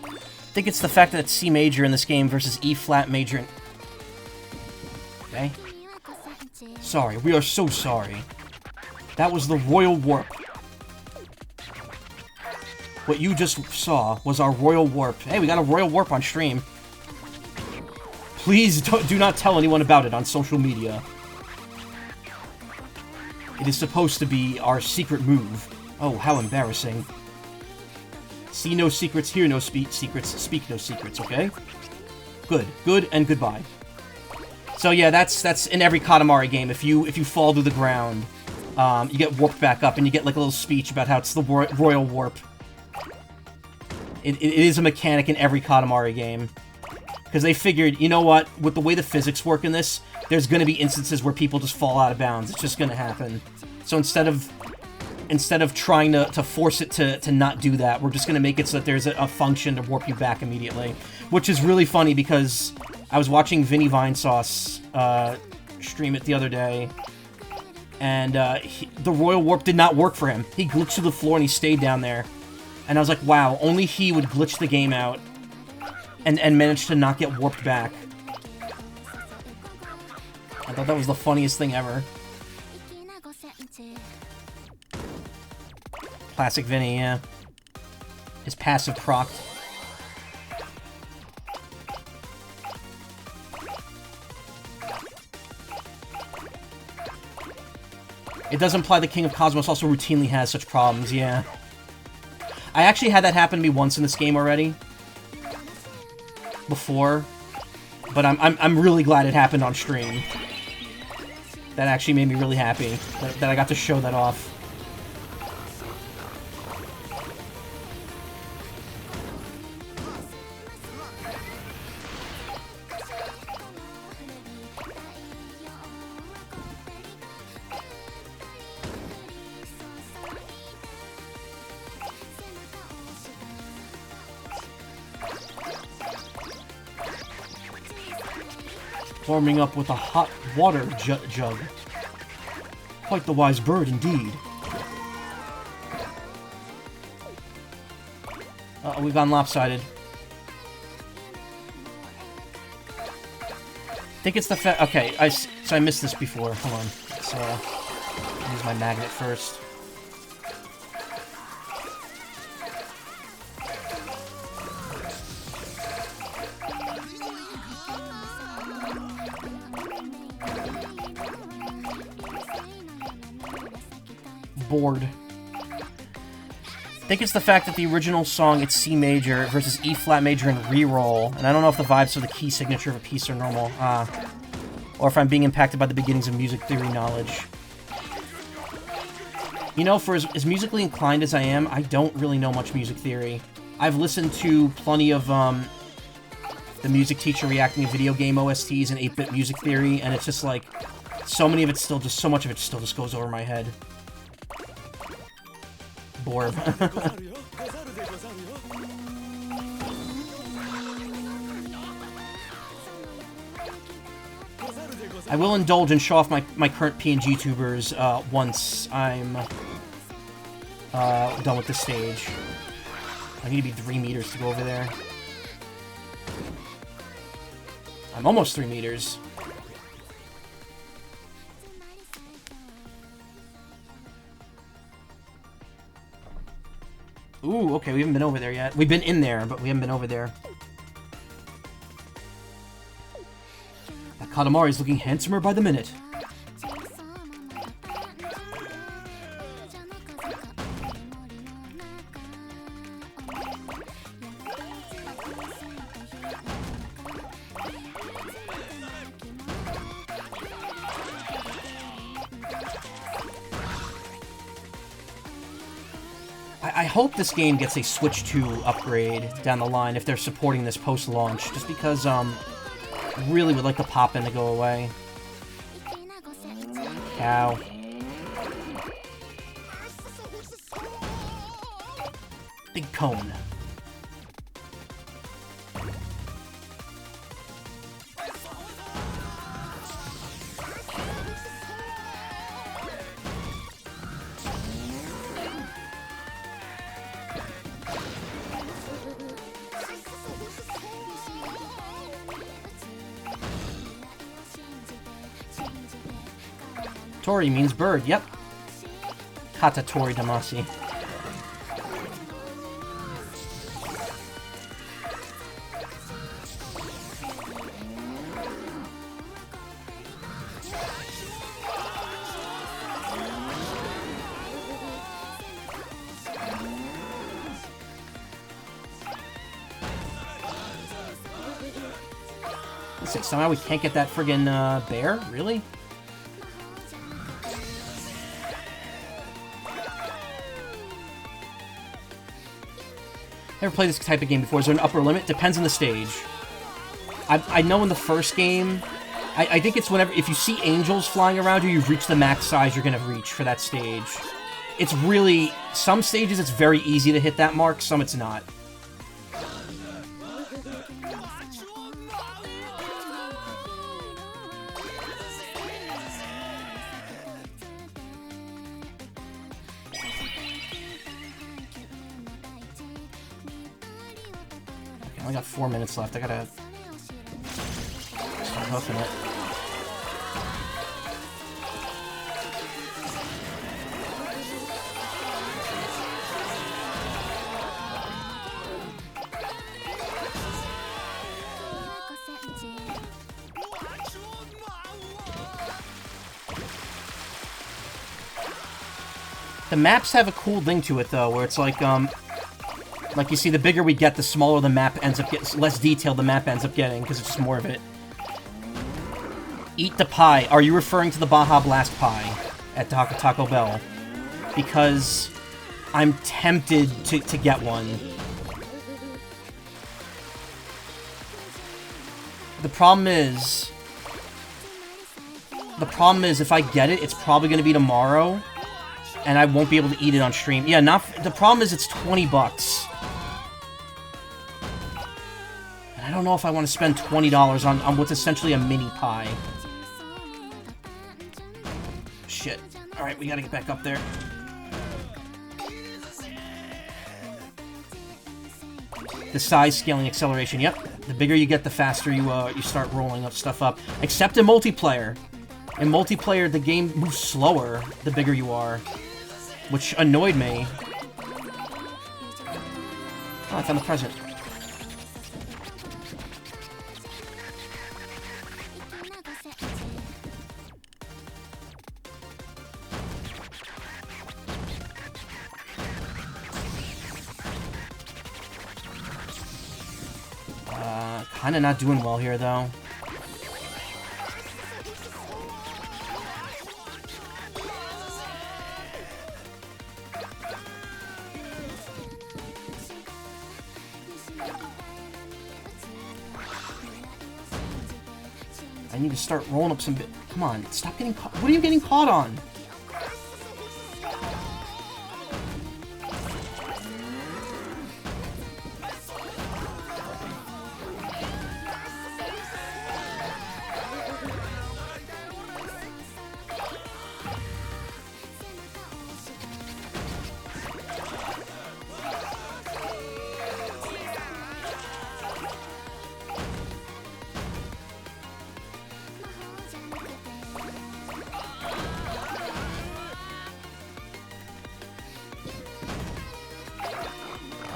I think it's the fact that it's C major in this game versus E flat major. Okay. Sorry, we are so sorry. That was the Royal Warp. What you just saw was our Royal Warp. Hey, we got a Royal Warp on stream. Please do not tell anyone about it on social media. It is supposed to be our secret move. Oh, how embarrassing. See no secrets, hear no secrets, speak no secrets, okay? Good, good, and goodbye. So yeah, that's in every Katamari game. If you fall through the ground, you get warped back up, and you get like a little speech about how it's the royal warp. It is a mechanic in every Katamari game. Because they figured, you know what, with the way the physics work in this, there's going to be instances where people just fall out of bounds. It's just going to happen. So instead of trying to force it to not do that, we're just going to make it so that there's a function to warp you back immediately. Which is really funny because I was watching Vinny Vinesauce stream it the other day, and the royal warp did not work for him. He glitched to the floor and he stayed down there. And I was like, wow, only he would glitch the game out and manage to not get warped back. I thought that was the funniest thing ever. Classic Vinny, yeah. His passive proc. It does imply the King of Cosmos also routinely has such problems, yeah. I actually had that happen to me once in this game already. Before. But I'm really glad it happened on stream. That actually made me really happy that I got to show that off. Warming up with a hot water jug. Quite the wise bird indeed. We've gone lopsided. I think it's the fact. Okay, so I missed this before. Hold on. Let's use my magnet first. Bored. I think it's the fact that the original song, it's C major versus E flat major and re-roll, and I don't know if the vibes are the key signature of a piece or normal, or if I'm being impacted by the beginnings of music theory knowledge. You know, for as musically inclined as I am, I don't really know much music theory. I've listened to plenty of the music teacher reacting to video game OSTs and 8-bit music theory, and it's just like, so much of it still just goes over my head. Borb. I will indulge and show off my current PNG tubers once I'm done with this stage. I need to be 3 meters to go over there. I'm almost 3 meters. Ooh, okay, we haven't been over there yet. We've been in there, but we haven't been over there. That Katamari is looking handsomer by the minute. I hope this game gets a Switch 2 upgrade down the line if they're supporting this post-launch, just because, I really would like the pop-in to go away. Cow. Big cone. Tori means bird, yep. Katatori Damasi. Let's see, somehow we can't get that friggin' bear? Really? Never played this type of game before. Is there an upper limit? Depends on the stage. I know in the first game, I think it's whenever, if you see angels flying around you, you've reached the max size you're gonna reach for that stage. It's really, some stages it's very easy to hit that mark, some it's not. I only got 4 minutes left. I gotta start hoofing it. The maps have a cool thing to it, though, where it's like you see, the bigger we get, the smaller the map ends up getting, less detailed the map ends up getting, because it's just more of it. Eat the pie. Are you referring to the Baja Blast pie at Taco Bell? Because I'm tempted to get one. The problem is if I get it, it's probably going to be tomorrow, and I won't be able to eat it on stream. Yeah, the problem is it's 20 bucks. And I don't know if I want to spend $20 on what's essentially a mini pie. Shit. Alright, we gotta get back up there. The size, scaling, acceleration. Yep. The bigger you get, the faster you start rolling up stuff up. Except in multiplayer. In multiplayer, the game moves slower the bigger you are. Which annoyed me. Oh, I found the present. Kinda not doing well here, though. I need to start rolling up some bit. Come on, stop getting caught. What are you getting caught on?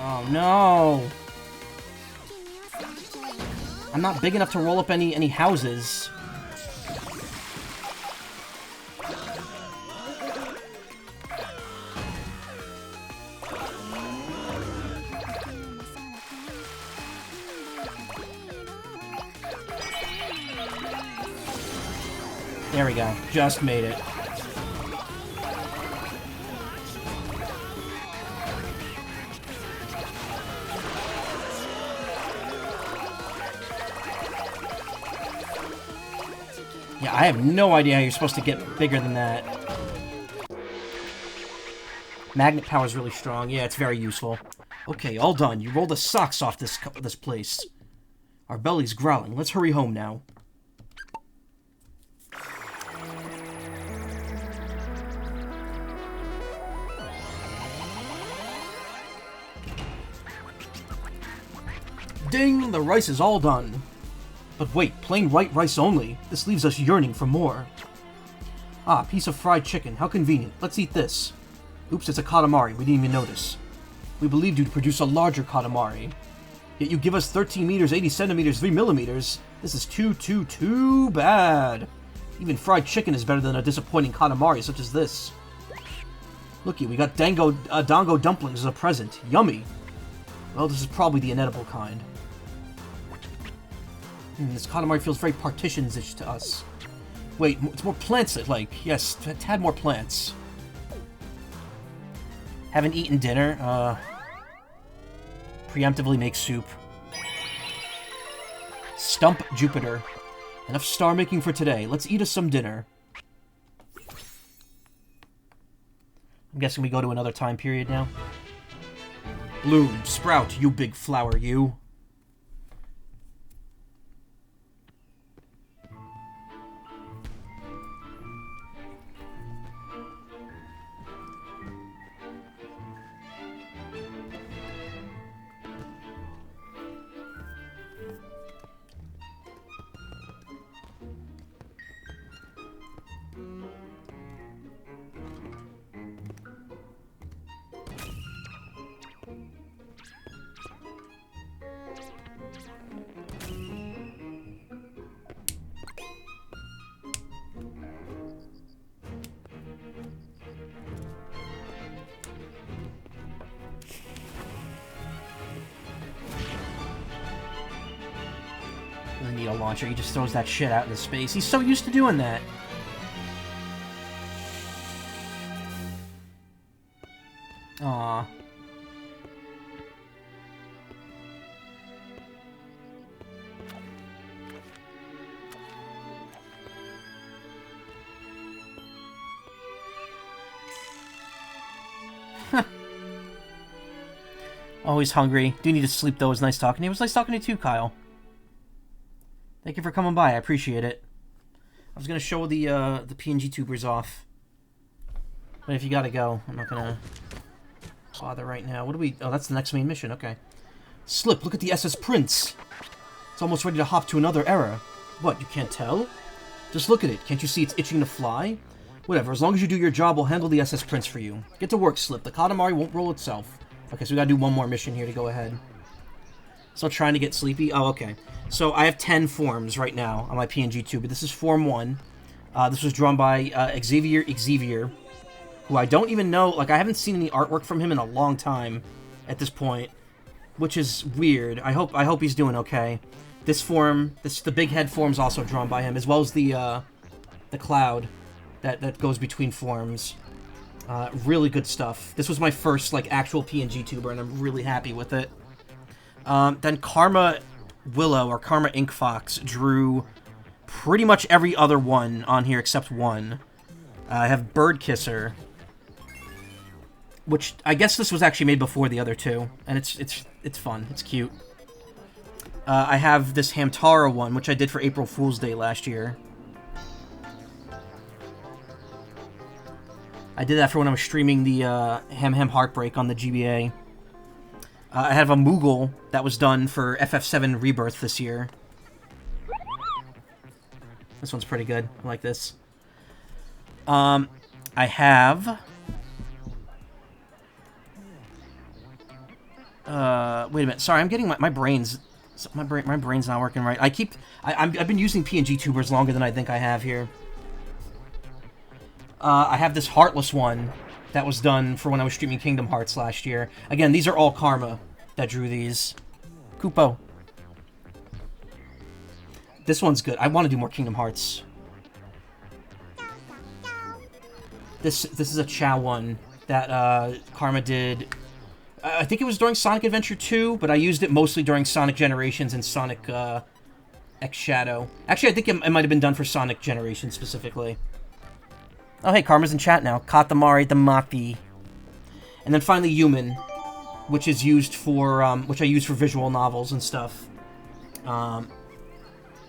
Oh no! I'm not big enough to roll up any houses. There we go. Just made it. Yeah, I have no idea how you're supposed to get bigger than that. Magnet power is really strong. Yeah, it's very useful. Okay, all done. You rolled the socks off this place. Our belly's growling. Let's hurry home now. Ding! The rice is all done. But wait, plain white rice only? This leaves us yearning for more. Ah, piece of fried chicken. How convenient. Let's eat this. Oops, it's a Katamari. We didn't even notice. We believed you'd produce a larger Katamari. Yet you give us 13 meters, 80 centimeters, 3 millimeters. This is too bad. Even fried chicken is better than a disappointing Katamari such as this. Looky, we got dango dumplings as a present. Yummy. Well, this is probably the inedible kind. This Katamari feels very partitions-ish to us. Wait, it's more plants that like. Yes, a tad more plants. Haven't eaten dinner. Preemptively make soup. Stump Jupiter. Enough star making for today. Let's eat us some dinner. I'm guessing we go to another time period now. Bloom, sprout, you big flower, you. Doesn't need a launcher, he just throws that shit out into space. He's so used to doing that. Aww. Always hungry. Do need to sleep though. It was nice talking to you. It was nice talking to you too, Kyle. Thank you for coming by. I appreciate it. I was gonna show the PNG tubers off, but if you gotta go, I'm not gonna bother right now. What do we? Oh, that's the next main mission. Okay. Slip. Look at the SS Prince. It's almost ready to hop to another era. What? You can't tell? Just look at it. Can't you see it's itching to fly? Whatever. As long as you do your job, we'll handle the SS Prince for you. Get to work, Slip. The Katamari won't roll itself. Okay, so we gotta do one more mission here to go ahead. Still trying to get sleepy. Oh, okay. So I have 10 forms right now on my PNG tuber. This is Form 1. This was drawn by Xavier, who I don't even know. Like, I haven't seen any artwork from him in a long time at this point, which is weird. I hope he's doing okay. This form, the big head form's also drawn by him, as well as the cloud that goes between forms. Really good stuff. This was my first like actual PNG tuber, and I'm really happy with it. Then Karma Willow, or Karma Ink Fox, drew pretty much every other one on here except one. I have Bird Kisser, which I guess this was actually made before the other two, and it's fun. It's cute. I have this Hamtaro one, which I did for April Fool's Day last year. I did that for when I was streaming the Ham Heartbreak on the GBA. I have a Moogle that was done for FF7 Rebirth this year. This one's pretty good. I like this. I have... wait a minute. Sorry, I'm getting my brain's... My brain's not working right. I've been using PNG tubers longer than I think I have here. I have this Heartless one that was done for when I was streaming Kingdom Hearts last year. Again, these are all Karma that drew these. Kupo. This one's good. I want to do more Kingdom Hearts. This is a Chow one that Karma did. I think it was during Sonic Adventure 2, but I used it mostly during Sonic Generations and Sonic X Shadow. Actually, I think it might have been done for Sonic Generations specifically. Oh, hey, Karma's in chat now. Katamari the Maki. And then finally, Human, which is used for, which I use for visual novels and stuff.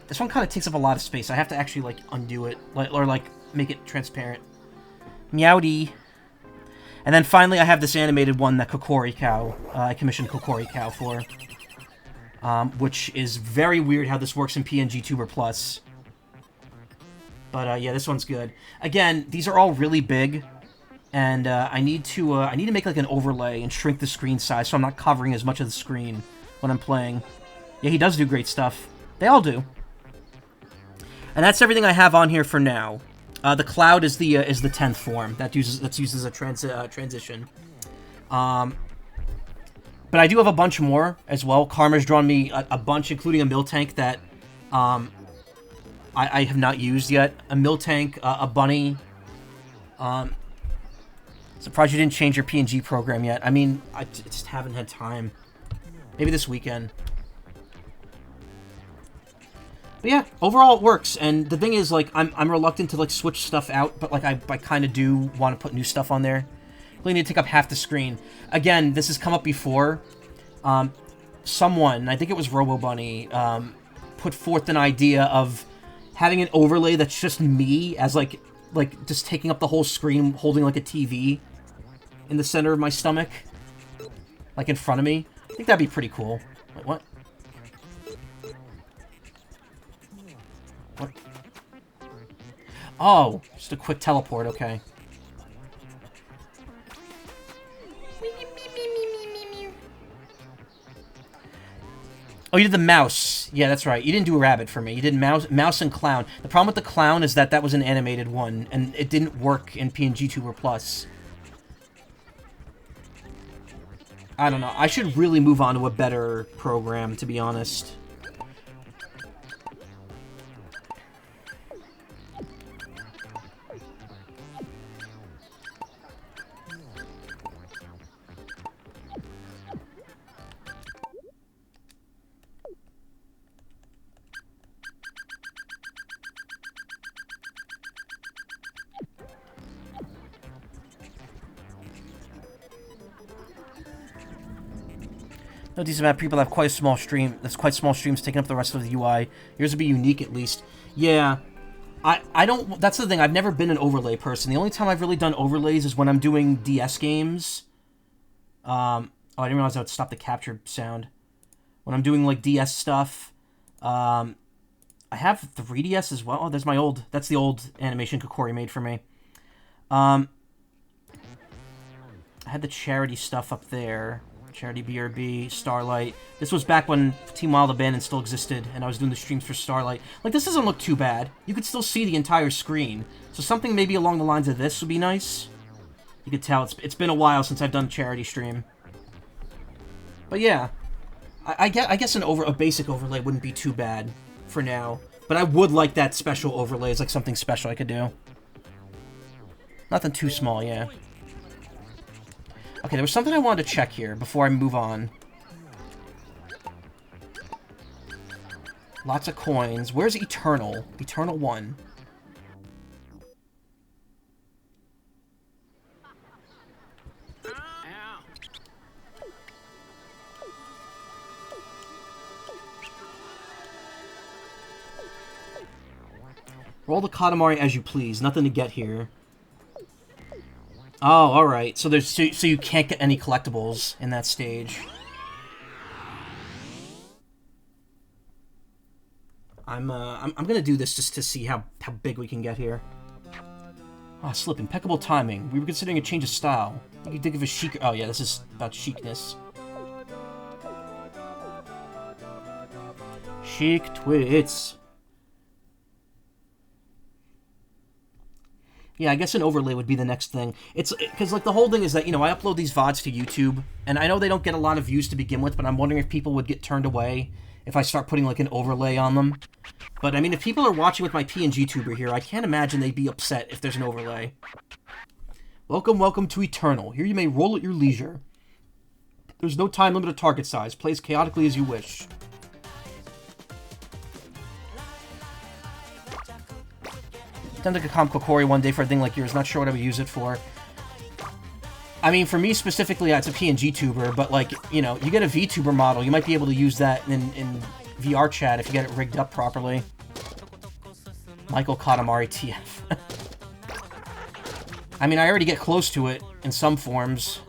This one kind of takes up a lot of space. I have to actually, like, undo it, or, like, make it transparent. Meowdy. And then finally, I have this animated one that Kokori Cow, I commissioned Kokori Cow for. Which is very weird how this works in PNG Tuber Plus. But yeah, this one's good. Again, these are all really big, and I need to make like an overlay and shrink the screen size so I'm not covering as much of the screen when I'm playing. Yeah, he does do great stuff. They all do. And that's everything I have on here for now. The cloud is the 10th form that's used as a transition. But I do have a bunch more as well. Karma's drawn me a bunch, including a Miltank that I have not used yet. A Miltank, a Bunny. Surprised you didn't change your PNG program yet. I mean, I just haven't had time. Maybe this weekend. But yeah, overall it works. And the thing is, like, I'm reluctant to, like, switch stuff out, but, like, I kind of do want to put new stuff on there. Really need to take up half the screen. Again, this has come up before. Someone, I think it was RoboBunny, put forth an idea of having an overlay that's just me as, like just taking up the whole screen, holding, like, a TV in the center of my stomach. Like, in front of me. I think that'd be pretty cool. Wait, what? What? Oh, just a quick teleport, okay. Oh, you did the mouse. Yeah, that's right. You didn't do a rabbit for me. You did mouse and clown. The problem with the clown is that that was an animated one, and it didn't work in PNG Tuber Plus. I don't know. I should really move on to a better program, to be honest. No decent amount of people have quite a small stream. That's quite small streams taking up the rest of the UI. Yours would be unique at least. Yeah. I don't... That's the thing. I've never been an overlay person. The only time I've really done overlays is when I'm doing DS games. Oh, I didn't realize I would stop the capture sound. When I'm doing, like, DS stuff. I have 3DS as well. Oh, there's my old... That's the old animation Kokori made for me. I had the charity stuff up there. Charity BRB, Starlight. This was back when Team Wild Abandoned still existed, and I was doing the streams for Starlight. Like, this doesn't look too bad. You could still see the entire screen. So something maybe along the lines of this would be nice. You could tell it's been a while since I've done a charity stream. But yeah, I guess a basic overlay wouldn't be too bad for now. But I would like that special overlay. It's like something special I could do. Nothing too small, yeah. Okay, there was something I wanted to check here before I move on. Lots of coins. Where's Eternal? Eternal 1. Roll the Katamari as you please. Nothing to get here. Oh, alright. So there's so you can't get any collectibles in that stage. I'm gonna do this just to see how big we can get here. Ah, slip. Impeccable timing. We were considering a change of style. You could think of a chic... Oh, yeah, this is about chicness. Chic twits. Yeah, I guess an overlay would be the next thing. It's because, like, the whole thing is that, you know, I upload these VODs to YouTube, and I know they don't get a lot of views to begin with, but I'm wondering if people would get turned away if I start putting, like, an overlay on them. But, I mean, if people are watching with my PNG tuber here, I can't imagine they'd be upset if there's an overlay. Welcome, welcome to Eternal. Here you may roll at your leisure. There's no time limit or target size. Play as chaotically as you wish. Done like a Comp Kokori one day for a thing like yours. Not sure what I would use it for. I mean, for me specifically, it's a PNG tuber, but, like, you know, you get a VTuber model, you might be able to use that in VR chat if you get it rigged up properly. Michael Katamari TF. I mean, I already get close to it in some forms.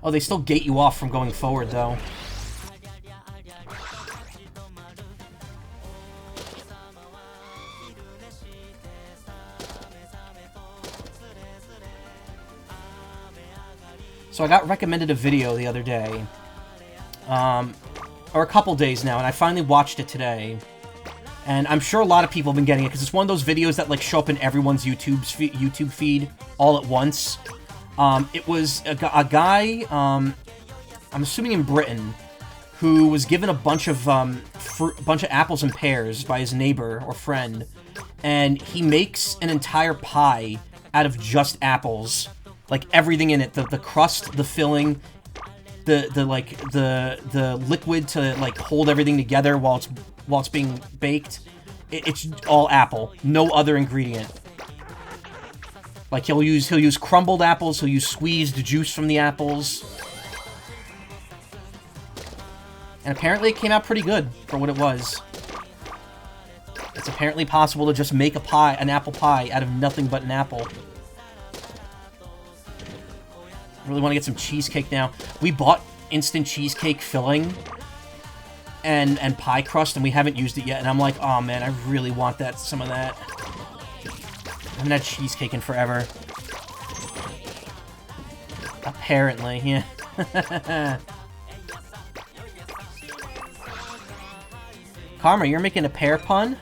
Oh, they still gate you off from going forward, though. So I got recommended a video the other day. Or a couple days now, and I finally watched it today. And I'm sure a lot of people have been getting it, because it's one of those videos that, like, show up in everyone's YouTube feed all at once. It was a guy, I'm assuming in Britain, who was given a bunch of apples and pears by his neighbor or friend, and he makes an entire pie out of just apples. Like, everything in it. The crust, the filling, the liquid to, like, hold everything together while it's being baked. It's all apple. No other ingredient. Like, he'll use crumbled apples, he'll use squeezed juice from the apples. And apparently it came out pretty good for what it was. It's apparently possible to just make an apple pie out of nothing but an apple. I really want to get some cheesecake now. We bought instant cheesecake filling and pie crust, and we haven't used it yet, and I'm like, oh man, I really want some of that. I haven't had cheesecake in forever. Apparently, yeah. Karma, you're making a pear pun?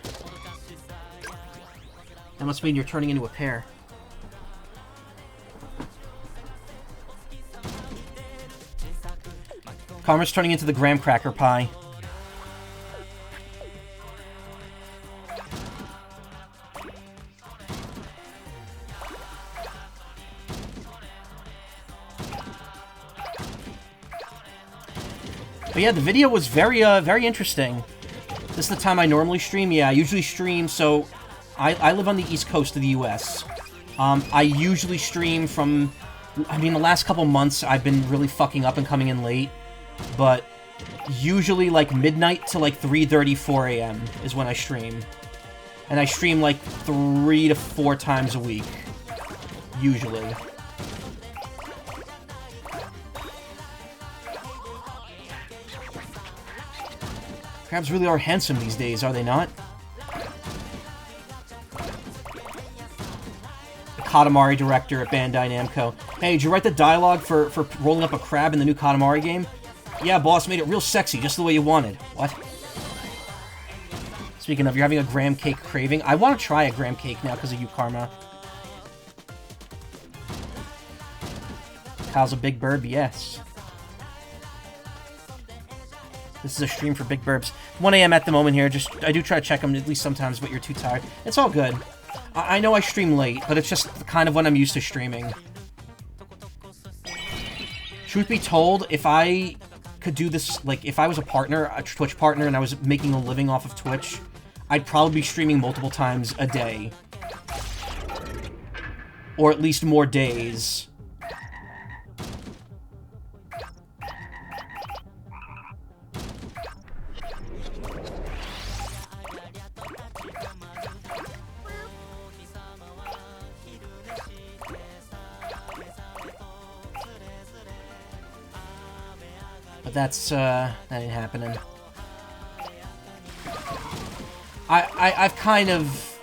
That must mean you're turning into a pear. Karma's turning into the graham cracker pie. But yeah, the video was very interesting. This is the time I normally stream. Yeah, I usually stream, so I live on the East Coast of the US. I usually stream from, I mean, the last couple months I've been really fucking up and coming in late, but usually like midnight to like 3:30, 4 a.m. is when I stream. And I stream like 3 to 4 times a week, usually. Crabs really are handsome these days, are they not? The Katamari director at Bandai Namco. Hey, did you write the dialogue for rolling up a crab in the new Katamari game? Yeah, boss, made it real sexy, just the way you wanted. What? Speaking of, you're having a graham cake craving. I want to try a graham cake now because of you, Karma. Kyle's a big burb, yes. This is a stream for big burps. 1 a.m. at the moment here. I do try to check them at least sometimes, but you're too tired. It's all good. I know I stream late, but it's just kind of when I'm used to streaming. Truth be told, if I could do this, like, if I was a Twitch partner, and I was making a living off of Twitch, I'd probably be streaming multiple times a day. Or at least more days. But that ain't happening. I've kind of...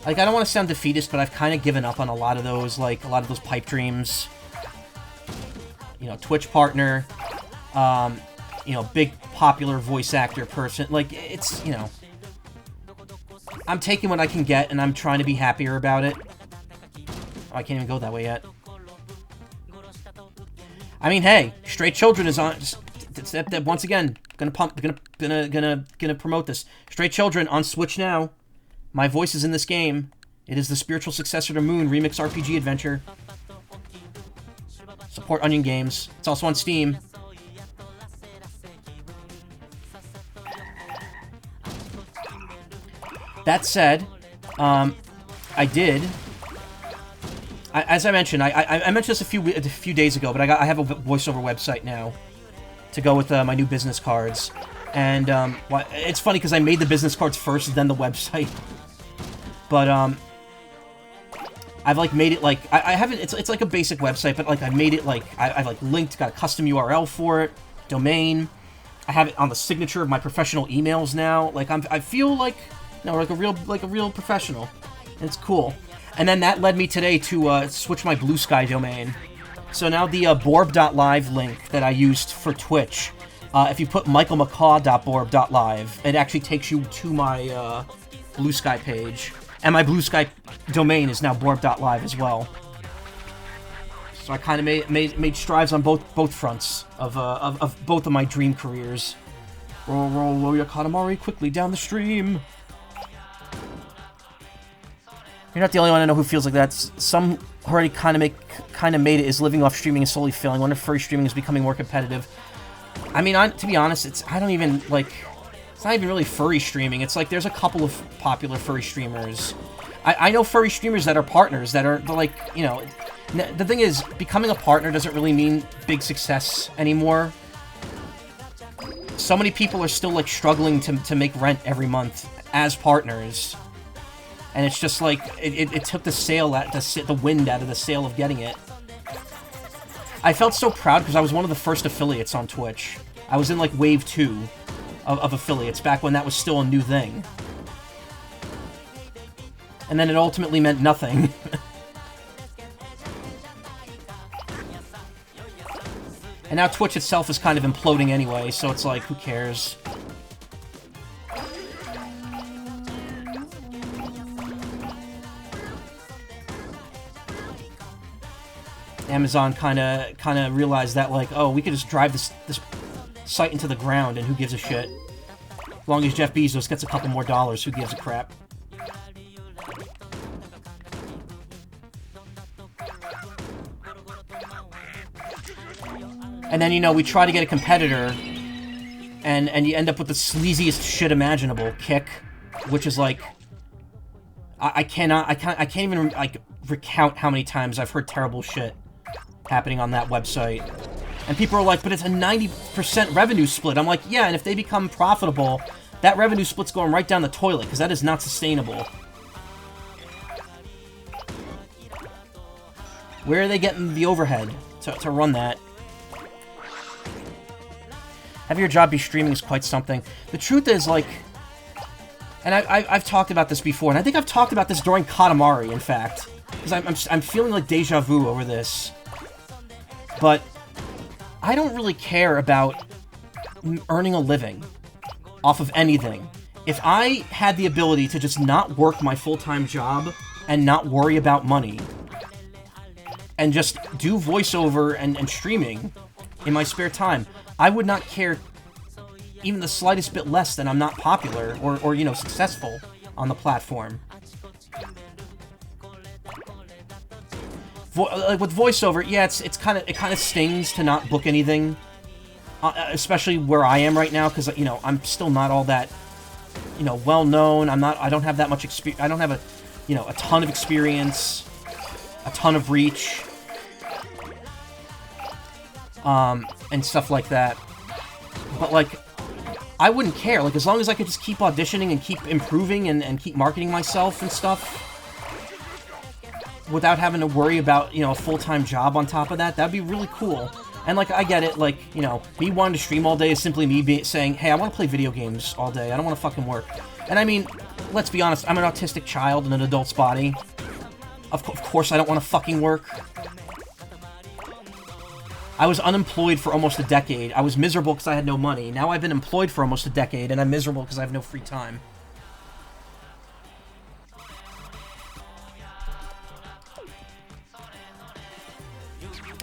Like, I don't want to sound defeatist, but I've kind of given up on a lot of those, like, a lot of those pipe dreams. You know, Twitch partner, you know, big popular voice actor person. Like, it's, you know... I'm taking what I can get, and I'm trying to be happier about it. Oh, I can't even go that way yet. I mean, hey, Straight Children is on. Once again, gonna promote this. Straight Children on Switch now. My voice is in this game. It is the spiritual successor to Moon Remix RPG Adventure. Support Onion Games. It's also on Steam. That said, I did. As I mentioned, I mentioned this a few days ago, but I have a voiceover website now to go with my new business cards, and it's funny because I made the business cards first, then the website. But I've like made it like I haven't. It's like a basic website, but like I made it like I've like linked, got a custom URL for it, domain. I have it on the signature of my professional emails now. Like I feel like like a real professional. And it's cool. And then that led me today to switch my Blue Sky domain. So now the borb.live link that I used for Twitch if you put michaelmacaw.borb.live, it actually takes you to my Blue Sky page. And my Blue Sky domain is now borb.live as well. So I kind of made strides on both fronts of both of my dream careers. Roll your Katamari quickly down the stream. You're not the only one I know who feels like that. Some already kind of made it is living off streaming and slowly failing. Wonder if furry streaming is becoming more competitive. I mean, to be honest, I don't even like. It's not even really furry streaming. It's like there's a couple of popular furry streamers. I know furry streamers that are partners that are like, you know. The thing is, becoming a partner doesn't really mean big success anymore. So many people are still like struggling to make rent every month as partners. And it's just like, it took the wind out of the sail of getting it. I felt so proud because I was one of the first affiliates on Twitch. I was in like wave 2 of affiliates, back when that was still a new thing. And then it ultimately meant nothing. And now Twitch itself is kind of imploding anyway, so it's like, who cares? Amazon kind of realized that, like, oh, we could just drive this site into the ground, and who gives a shit? As long as Jeff Bezos gets a couple more dollars, who gives a crap? And then, you know, we try to get a competitor, and you end up with the sleaziest shit imaginable, Kick, which is like, I can't even like recount how many times I've heard terrible shit happening on that website. And people are like, but it's a 90% revenue split. I'm like, yeah, and if they become profitable, that revenue split's going right down the toilet, because that is not sustainable. Where are they getting the overhead to run that? Having your job be streaming is quite something. The truth is, like, and I've talked about this before, and I think I've talked about this during Katamari, in fact, because I'm feeling like deja vu over this. But I don't really care about earning a living off of anything. If I had the ability to just not work my full-time job and not worry about money, and just do voiceover and streaming in my spare time, I would not care even the slightest bit less than I'm not popular or you know, successful on the platform. Like with voiceover, yeah, it kind of stings to not book anything, especially where I am right now, because, you know, I'm still not all that, you know, well known. I don't have that much experience. I don't have a ton of experience, a ton of reach, and stuff like that. But, like, I wouldn't care. Like, as long as I could just keep auditioning and keep improving and keep marketing myself and stuff without having to worry about, you know, a full-time job on top of that, that'd be really cool. And, like, I get it. Like, you know, me wanting to stream all day is simply me saying, hey, I want to play video games all day. I don't want to fucking work. And, I mean, let's be honest. I'm an autistic child in an adult's body. Of course I don't want to fucking work. I was unemployed for almost a decade. I was miserable because I had no money. Now I've been employed for almost a decade, and I'm miserable because I have no free time.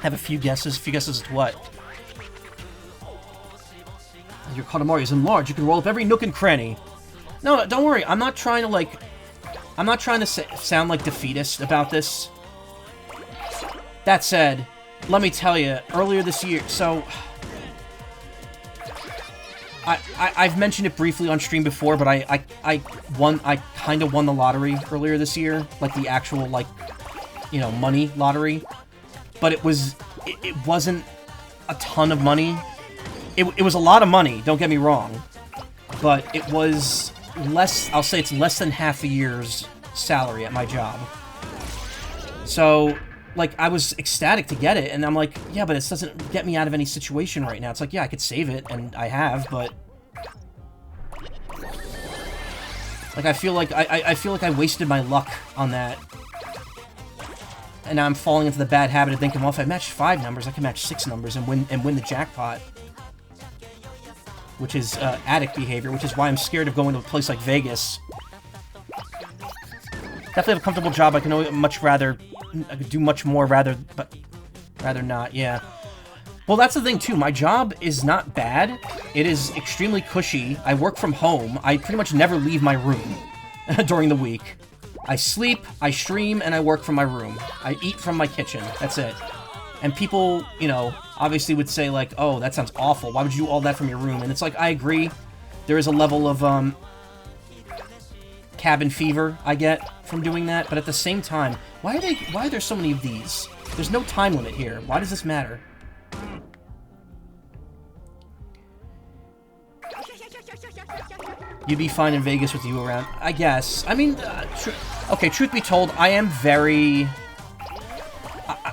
Have a few guesses. A few guesses as to what? Your Katamari is enlarged. You can roll up every nook and cranny. No, don't worry. I'm not trying to, like... I'm not trying to sound, like, defeatist about this. That said, let me tell you, earlier this year... So... I've mentioned it briefly on stream before, but I kind of won the lottery earlier this year. Like, the actual, like, you know, money lottery. But it wasn't a ton of money. It was a lot of money, don't get me wrong. But it was less, I'll say it's less than half a year's salary at my job. So, like, I was ecstatic to get it, and I'm like, yeah, but this doesn't get me out of any situation right now. It's like, yeah, I could save it, and I have, but... Like, I feel like I wasted my luck on that. And now I'm falling into the bad habit of thinking, well, if I match 5 numbers, I can match 6 numbers and win the jackpot. which is addict behavior, which is why I'm scared of going to a place like Vegas. Definitely have a comfortable job. I could do much more rather not, yeah. Well, that's the thing, too. My job is not bad. It is extremely cushy. I work from home. I pretty much never leave my room during the week. I sleep, I stream, and I work from my room. I eat from my kitchen. That's it. And people, you know, obviously would say, like, oh, that sounds awful. Why would you do all that from your room? And it's like, I agree. There is a level of, cabin fever I get from doing that. But at the same time, why are there so many of these? There's no time limit here. Why does this matter? You'd be fine in Vegas with you around, I guess. I mean, okay, truth be told, I am very...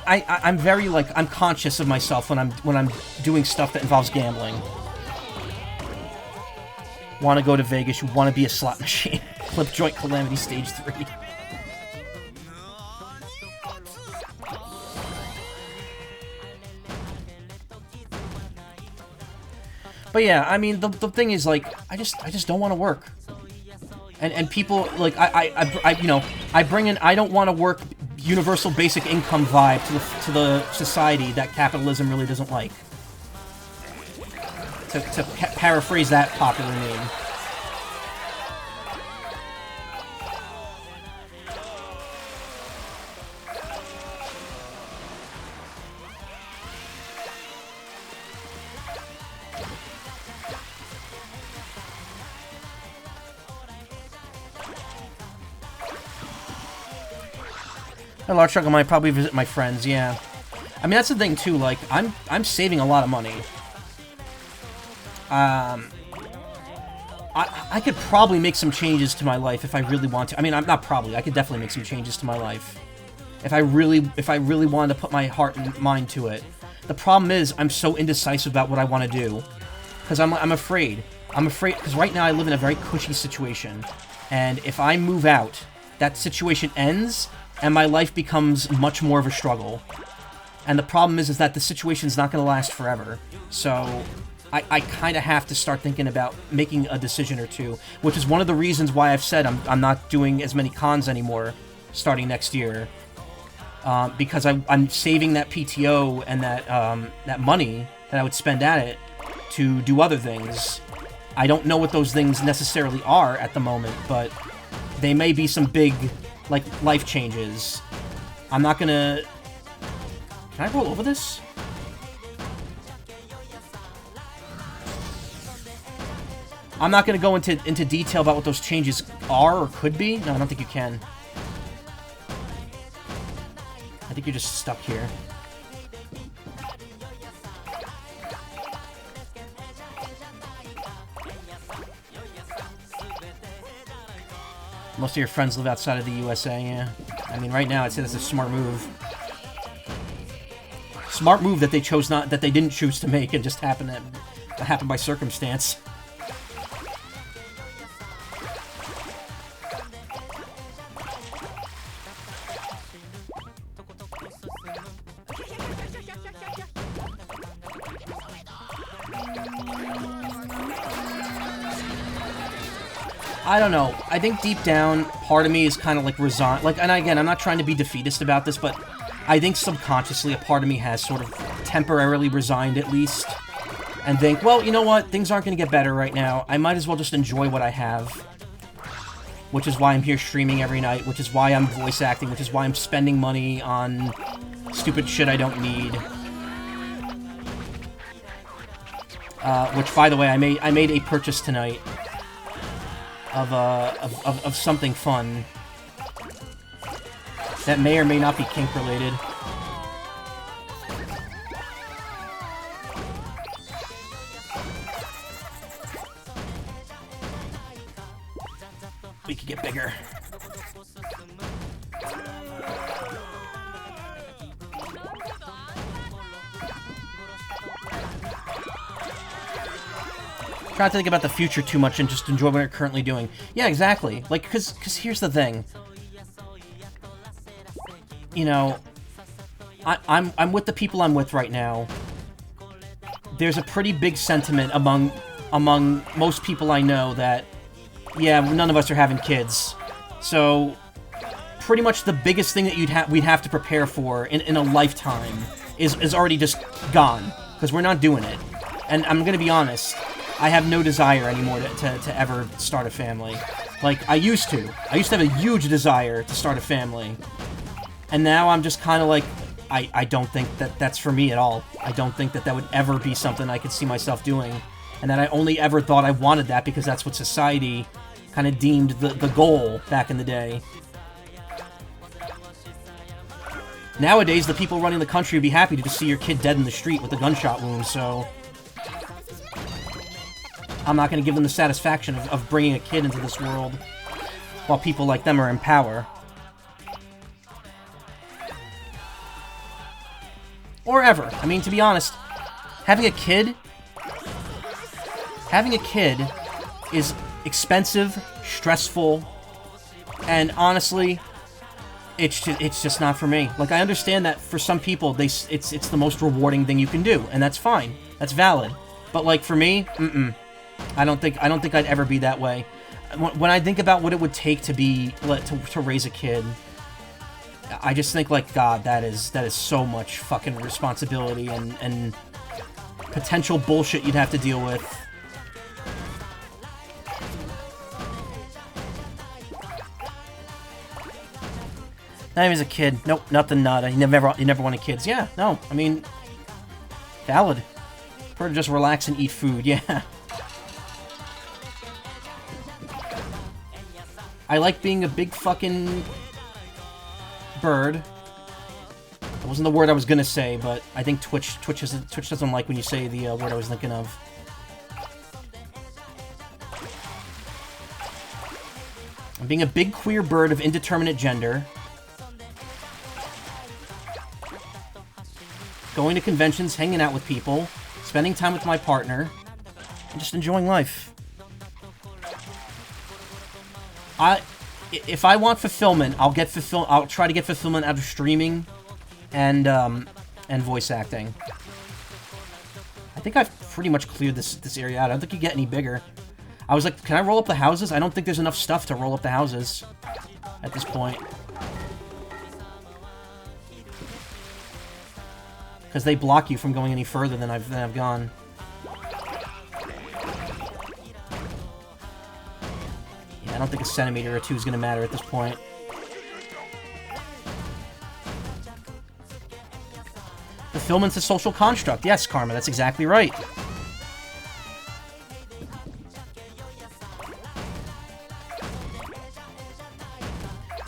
I'm very, like, I'm conscious of myself when I'm doing stuff that involves gambling. Want to go to Vegas, you want to be a slot machine. Flip Joint Calamity Stage 3. But yeah, I mean, the thing is, like, I just don't want to work. And people, like, you know, I bring in, I don't want to work universal basic income vibe to the society that capitalism really doesn't like. To paraphrase that popular meme. A large chunk of mine probably visit my friends, yeah. I mean, that's the thing, too, like, I'm saving a lot of money. I could probably make some changes to my life if I really want to. I mean, I'm not probably, I could definitely make some changes to my life. If I really wanted to put my heart and mind to it. The problem is, I'm so indecisive about what I want to do. Because I'm afraid. I'm afraid, because right now I live in a very cushy situation. And if I move out, that situation ends, and my life becomes much more of a struggle. And the problem is that the situation's not going to last forever. So I kind of have to start thinking about making a decision or two, which is one of the reasons why I've said I'm not doing as many cons anymore starting next year. Because I'm saving that PTO and that money that I would spend at it to do other things. I don't know what those things necessarily are at the moment, but they may be some big, like, life changes. I'm not gonna... Can I roll over this? I'm not gonna go into detail about what those changes are or could be. No, I don't think you can. I think you're just stuck here. Most of your friends live outside of the USA, yeah. I mean, right now, I'd say that's a smart move. Smart move that they didn't choose to make and just happened by circumstance. I don't know. I think deep down, part of me is kind of like resigned. Like, and again, I'm not trying to be defeatist about this, but I think subconsciously a part of me has sort of temporarily resigned at least. And think, well, you know what? Things aren't going to get better right now. I might as well just enjoy what I have. Which is why I'm here streaming every night, which is why I'm voice acting, which is why I'm spending money on stupid shit I don't need. Which, by the way, I made a purchase tonight of something fun that may or may not be kink related. We could get bigger. Try not to think about the future too much and just enjoy what we're currently doing. Yeah, exactly. Like, because here's the thing. You know, I'm with the people I'm with right now. There's a pretty big sentiment among among most people I know that, yeah, none of us are having kids. So, pretty much the biggest thing that we'd have to prepare for in a lifetime is already just gone, because we're not doing it. And I'm gonna be honest, I have no desire anymore to ever start a family. Like, I used to. I used to have a huge desire to start a family. And now I'm just kind of like, I don't think that's for me at all. I don't think that would ever be something I could see myself doing. And that I only ever thought I wanted that because that's what society kind of deemed the goal back in the day. Nowadays, the people running the country would be happy to just see your kid dead in the street with a gunshot wound, so I'm not going to give them the satisfaction of bringing a kid into this world while people like them are in power. Or ever. I mean, to be honest, having a kid is expensive, stressful, and honestly, it's just not for me. Like, I understand that for some people, it's the most rewarding thing you can do, and that's fine. That's valid. But like for me, I don't think I'd ever be that way. When I think about what it would take to raise a kid, I just think, like, God, that is so much fucking responsibility and potential bullshit you'd have to deal with. Not even as a kid. Nope, nothing, nada. You never wanted kids. Yeah, no, I mean, valid. Prefer to just relax and eat food, yeah. I like being a big fucking bird. That wasn't the word I was gonna say, but I think Twitch doesn't like when you say the word I was thinking of. I'm being a big queer bird of indeterminate gender. Going to conventions, hanging out with people, spending time with my partner, and just enjoying life. If I want fulfillment, I'll try to get fulfillment out of streaming and voice acting. I think I've pretty much cleared this area out. I don't think you get any bigger. I was like, can I roll up the houses? I don't think there's enough stuff to roll up the houses at this point. Because they block you from going any further than I've gone. Yeah, I don't think a centimeter or two is going to matter at this point. Fulfillment's a social construct. Yes, Karma, that's exactly right.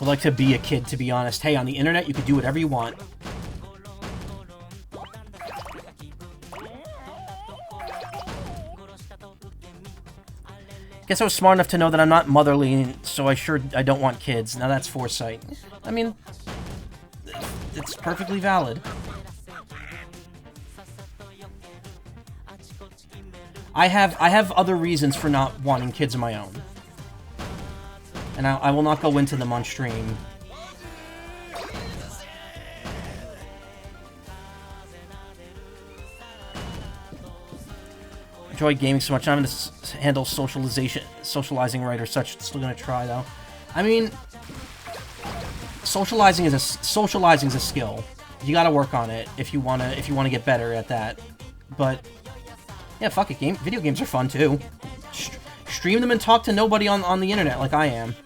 I'd like to be a kid, to be honest. Hey, on the internet, you can do whatever you want. Guess I was smart enough to know that I'm not motherly, so I don't want kids. Now that's foresight. I mean, it's perfectly valid. I have other reasons for not wanting kids of my own. And I will not go into them on stream. Enjoy gaming so much. I'm going to handle socializing right or such. Still going to try though. I mean, socializing is a skill. You got to work on it if you want to get better at that. But yeah, fuck it. Video games are fun too. Stream them and talk to nobody on the internet like I am.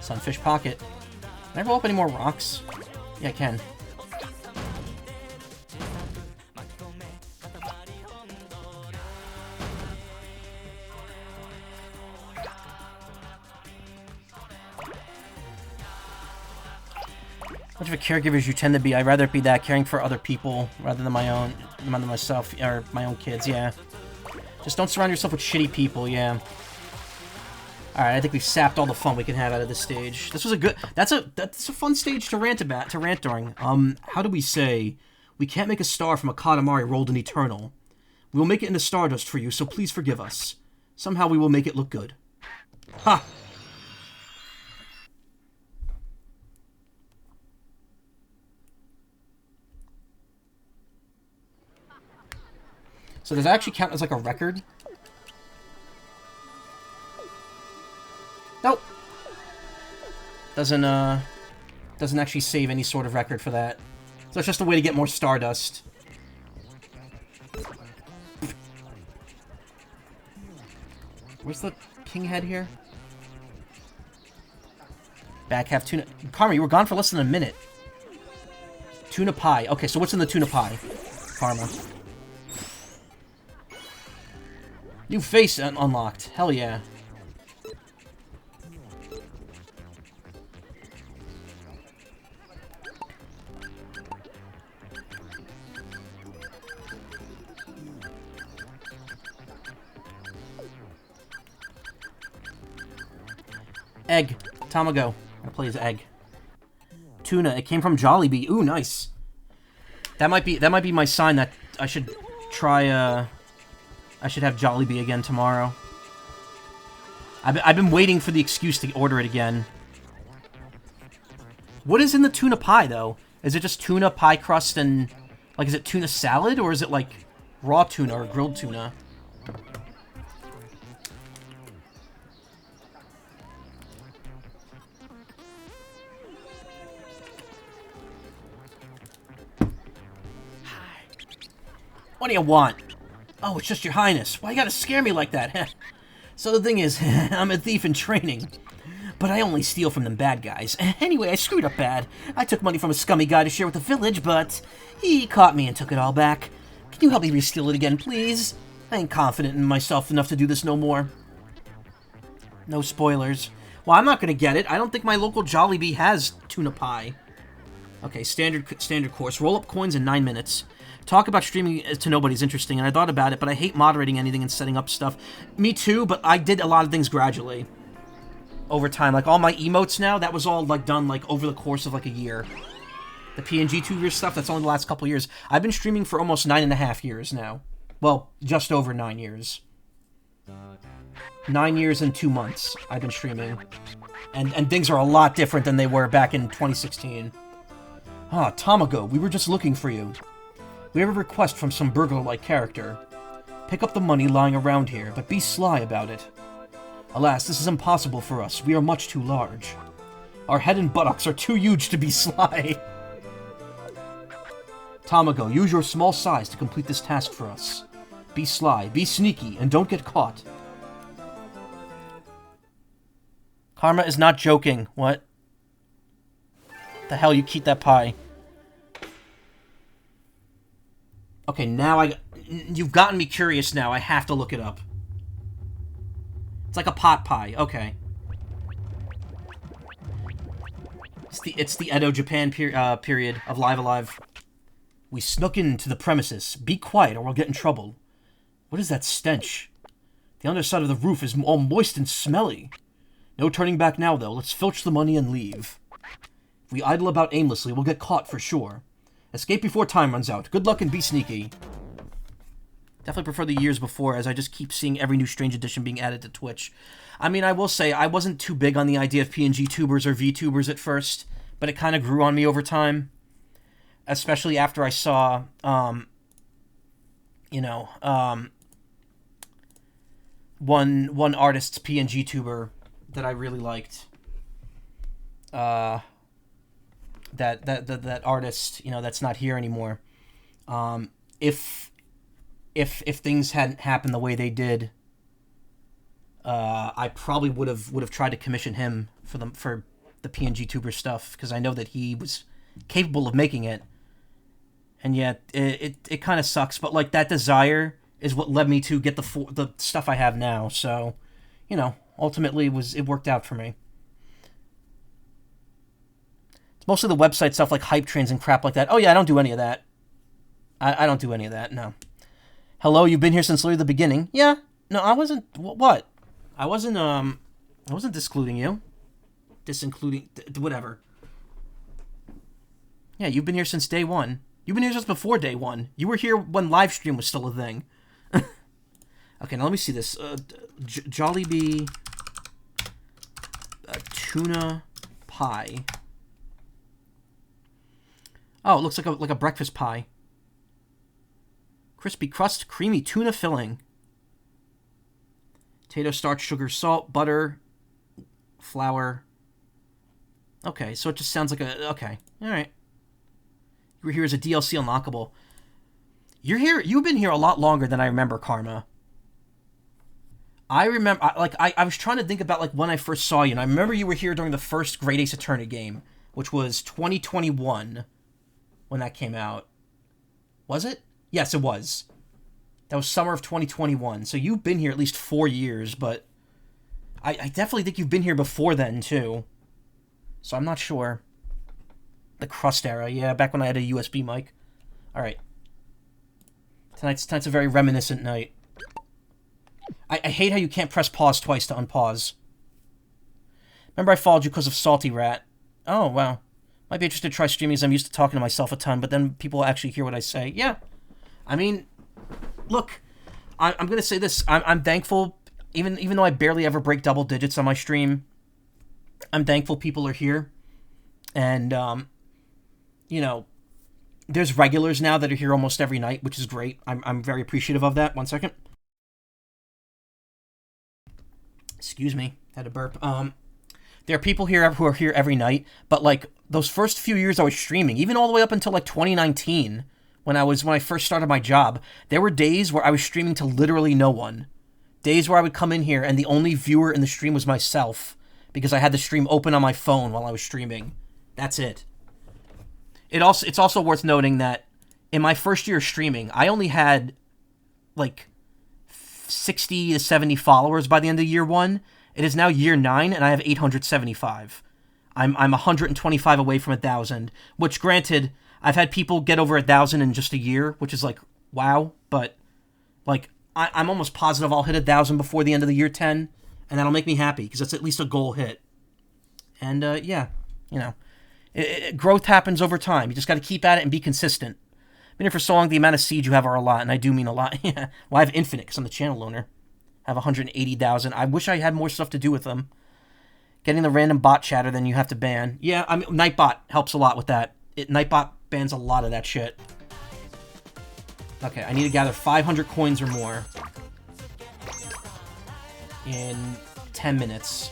Sunfish Pocket. Can I roll up any more rocks? Yeah, I can. Much of a caregiver as you tend to be. I'd rather be that, caring for other people rather than myself, or my own kids, yeah. Just don't surround yourself with shitty people, yeah. Alright, I think we've sapped all the fun we can have out of this stage. This was a good... That's a fun stage to rant during. How do we say... We can't make a star from a Katamari rolled in eternal. We will make it into stardust for you, so please forgive us. Somehow we will make it look good. Ha! So does that actually count as, like, a record? Nope. Doesn't actually save any sort of record for that. So it's just a way to get more Stardust. Where's the king head here? Back half tuna... Karma, you were gone for less than a minute. Tuna pie. Okay, so what's in the tuna pie? Karma. New face unlocked. Hell yeah. Egg. Tamago. I'm gonna play his egg. Tuna. It came from Jollibee. Ooh, nice. That might be my sign that I should try. I should have Jollibee again tomorrow. I've been waiting for the excuse to order it again. What is in the tuna pie though? Is it just tuna pie crust and like is it tuna salad or is it like raw tuna or grilled tuna? What do you want? Oh, it's just your highness. Why you gotta scare me like that? So the thing is, I'm a thief in training. But I only steal from them bad guys. Anyway, I screwed up bad. I took money from a scummy guy to share with the village, but he caught me and took it all back. Can you help me re-steal it again, please? I ain't confident in myself enough to do this no more. No spoilers. Well, I'm not gonna get it. I don't think my local Jollibee has tuna pie. Okay, standard course. Roll up coins in 9 minutes. Talk about streaming to nobody's interesting, and I thought about it, but I hate moderating anything and setting up stuff. Me too, but I did a lot of things gradually. Over time. Like, all my emotes now, that was all, like, done, like, over the course of, like, a year. The PNG tuber stuff, that's only the last couple years. I've been streaming for almost 9.5 years now. Well, just over 9 years. 9 years and 2 months I've been streaming. And things are a lot different than they were back in 2016. Ah, Tamago, we were just looking for you. We have a request from some burglar-like character. Pick up the money lying around here, but be sly about it. Alas, this is impossible for us. We are much too large. Our head and buttocks are too huge to be sly. Tamago, use your small size to complete this task for us. Be sly, be sneaky, and don't get caught. Karma is not joking. What? The hell, you keep that pie. Okay, now you've gotten me curious now. I have to look it up. It's like a pot pie. Okay. It's the Edo Japan period of Live Alive. We snuck into the premises. Be quiet or we'll get in trouble. What is that stench? The underside of the roof is all moist and smelly. No turning back now, though. Let's filch the money and leave. If we idle about aimlessly, we'll get caught for sure. Escape before time runs out. Good luck and be sneaky. Definitely prefer the years before, as I just keep seeing every new Strange Edition being added to Twitch. I mean, I will say, I wasn't too big on the idea of PNG tubers or VTubers at first, but it kind of grew on me over time. Especially after I saw, one artist's PNG tuber that I really liked. That artist, that's not here anymore. If things hadn't happened the way they did, I probably would have tried to commission him for the PNG tuber stuff, because I know that he was capable of making it. And yet it kind of sucks, but like that desire is what led me to get the stuff I have now. So, ultimately it worked out for me. It's mostly the website stuff like hype trains and crap like that. Oh yeah, I don't do any of that. I don't do any of that, no. Hello, you've been here since literally the beginning. Yeah. No, I wasn't... What? I wasn't discluding you. Disincluding... Whatever. Yeah, you've been here since day one. You've been here since before day one. You were here when live stream was still a thing. Okay, now let me see this. Jollibee... tuna pie. Oh, it looks like a breakfast pie. Crispy crust, creamy tuna filling. Potato starch, sugar, salt, butter, flour. Okay, so it just sounds like a... Okay, alright. You were here as a DLC unlockable. You're here... You've been here a lot longer than I remember, Karma. I remember... I was trying to think about, like, when I first saw you, and I remember you were here during the first Great Ace Attorney game, which was 2021, when that came out. Was it? Yes, it was. That was summer of 2021. So you've been here at least 4 years, but I definitely think you've been here before then, too. So I'm not sure. The Crust era, yeah, back when I had a USB mic. Alright. Tonight's a very reminiscent night. I hate how you can't press pause twice to unpause. Remember I followed you because of Salty Rat. Oh, wow. Might be interested to try streaming as I'm used to talking to myself a ton, but then people will actually hear what I say. Yeah. I mean... Look, I'm going to say this. I'm thankful, even though I barely ever break double digits on my stream, I'm thankful people are here. And, you know, there's regulars now that are here almost every night, which is great. I'm very appreciative of that. 1 second. Excuse me. Had a burp. There are people here who are here every night, but, like, those first few years I was streaming, even all the way up until, like, 2019... When I first started my job, there were days where I was streaming to literally no one. Days where I would come in here and the only viewer in the stream was myself because I had the stream open on my phone while I was streaming. That's it. It's also worth noting that in my first year of streaming, I only had like 60 to 70 followers by the end of year 1. It is now year 9 and I have 875. I'm 125 away from 1,000, which granted... I've had people get over 1,000 in just a year, which is like, wow. But, like, I'm almost positive I'll hit 1,000 before the end of the year 10, and that'll make me happy, because that's at least a goal hit. And, yeah, you know, growth happens over time. You just got to keep at it and be consistent. Been here for so long, the amount of seeds you have are a lot, and I do mean a lot. Yeah. Well, I have infinite, because I'm the channel owner. I have 180,000. I wish I had more stuff to do with them. Getting the random bot chatter, then you have to ban. Yeah, I mean, Nightbot helps a lot with that. Nightbot bans a lot of that shit. Okay, I need to gather 500 coins or more in 10 minutes.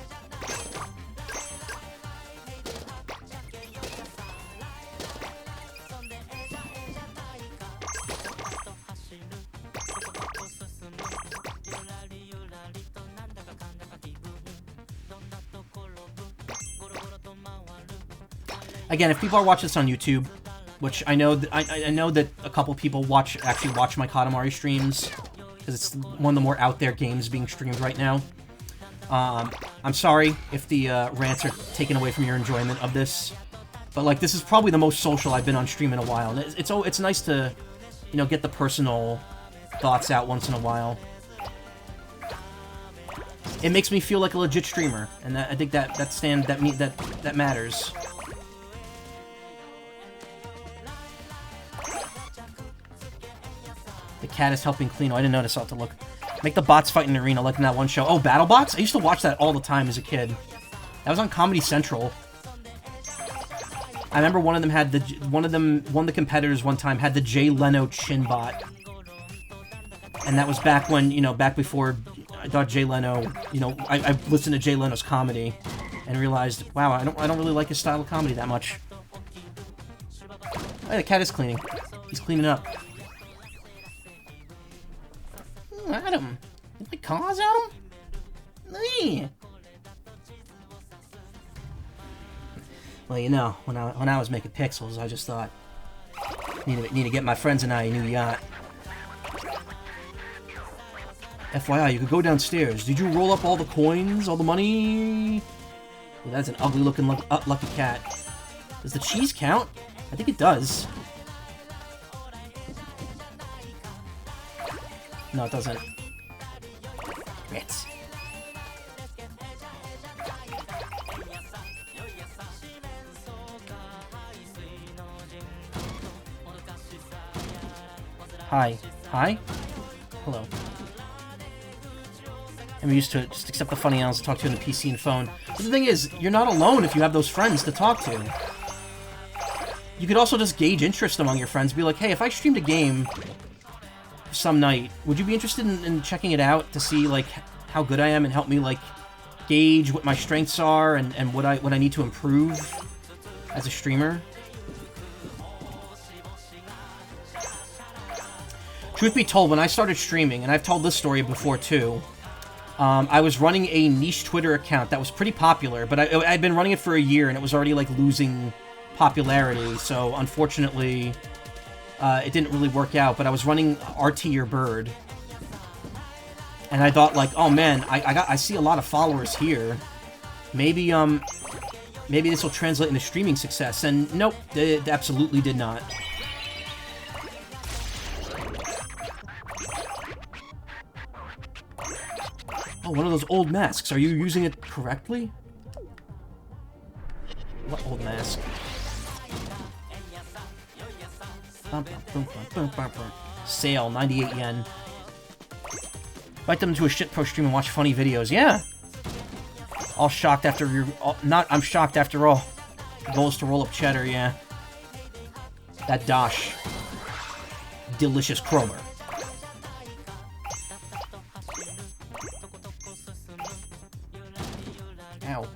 Again, if people are watching this on YouTube, which I know I know that a couple people actually watch my Katamari streams, because it's one of the more out there games being streamed right now. I'm sorry if the rants are taken away from your enjoyment of this, but like this is probably the most social I've been on stream in a while, and it's nice to, you know, get the personal thoughts out once in a while. It makes me feel like a legit streamer, and I think that matters. The cat is helping clean. Oh, I didn't notice. I'll have to look. Make the bots fight in the arena like in that one show. Oh, BattleBots? I used to watch that all the time as a kid. That was on Comedy Central. I remember one of the competitors one time had the Jay Leno chin bot. And that was back when, you know, back before I thought Jay Leno, you know, I listened to Jay Leno's comedy and realized, wow, I don't really like his style of comedy that much. Oh, the cat is cleaning. He's cleaning up. Adam, did my cause Adam? Hey. Well, you know, when I was making pixels, I just thought need to get my friends and I a new yacht. FYI, you could go downstairs. Did you roll up all the coins, all the money? Well, that's an ugly looking lucky cat. Does the cheese count? I think it does. No, it doesn't. Rats. Hi. Hi? Hello. I'm used to it. Just accept the funny animals to talk to on the PC and phone. But the thing is, you're not alone if you have those friends to talk to. You could also just gauge interest among your friends. Be like, hey, if I streamed a game some night. Would you be interested in checking it out to see, like, how good I am and help me, like, gauge what my strengths are and what I need to improve as a streamer? Truth be told, when I started streaming, and I've told this story before too, I was running a niche Twitter account that was pretty popular, but I'd been running it for a year and it was already, like, losing popularity, so unfortunately, it didn't really work out. But I was running RT Your Bird, and I thought, like, oh man, I see a lot of followers here. Maybe this will translate into streaming success, and nope, it absolutely did not. Oh, one of those old masks. Are you using it correctly? What old mask? Sale, 98 yen. Invite them to a shitpost stream and watch funny videos. Yeah! All shocked after your... I'm shocked after all. The goal is to roll up cheddar, yeah. That dosh. Delicious Kromer. Ow.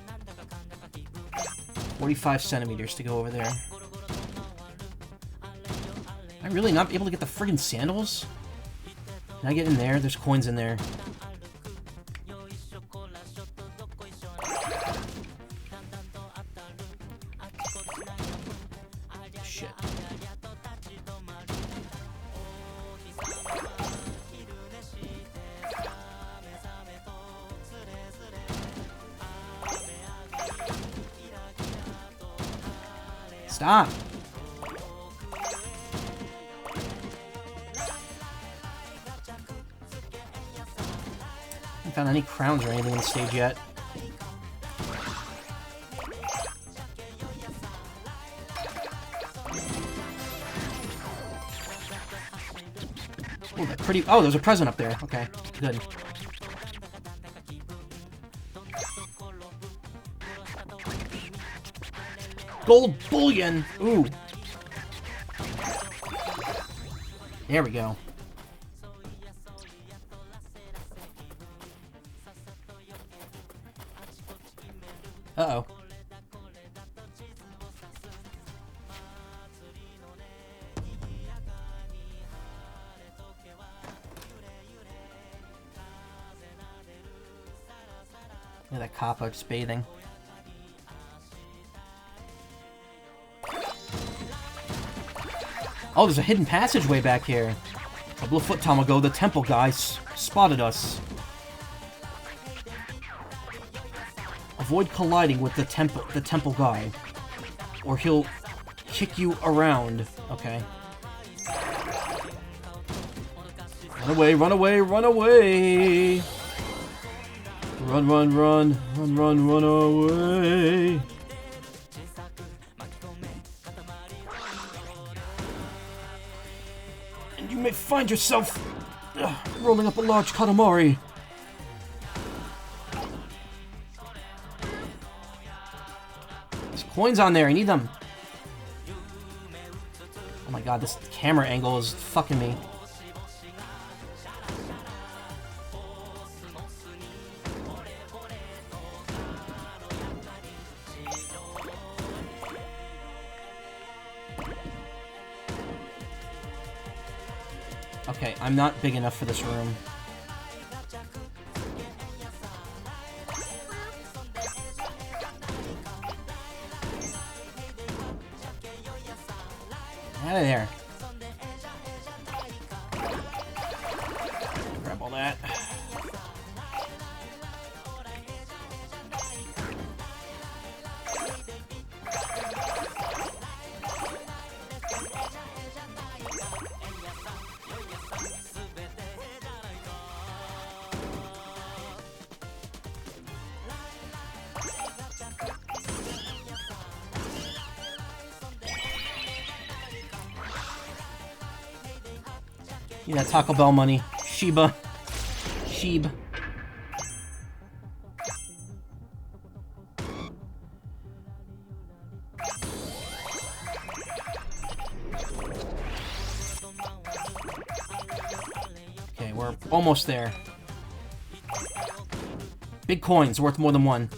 45 centimeters to go over there. Am I really not able to get the friggin' sandals? Can I get in there? There's coins in there. Shit. Stop! Haven't found any crowns or anything on the stage yet. Oh, that pretty... Oh, there's a present up there. Okay, good. Gold bullion! Ooh. There we go. Uh-oh. Look at that cop just bathing. Oh, there's a hidden passageway back here. A couple of foot time ago, the temple guy spotted us. Avoid colliding with the temple guy, or he'll kick you around. Okay. Run away, run away, run away! Run, run, run, run, run, run away! And you may find yourself rolling up a large Katamari. There's coins on there, I need them. Oh my god, this camera angle is fucking me. Okay, I'm not big enough for this room. Out of there. Grab all that. Yeah, Taco Bell money. Sheba. Sheeb. We're almost there. Big coins, worth more than one.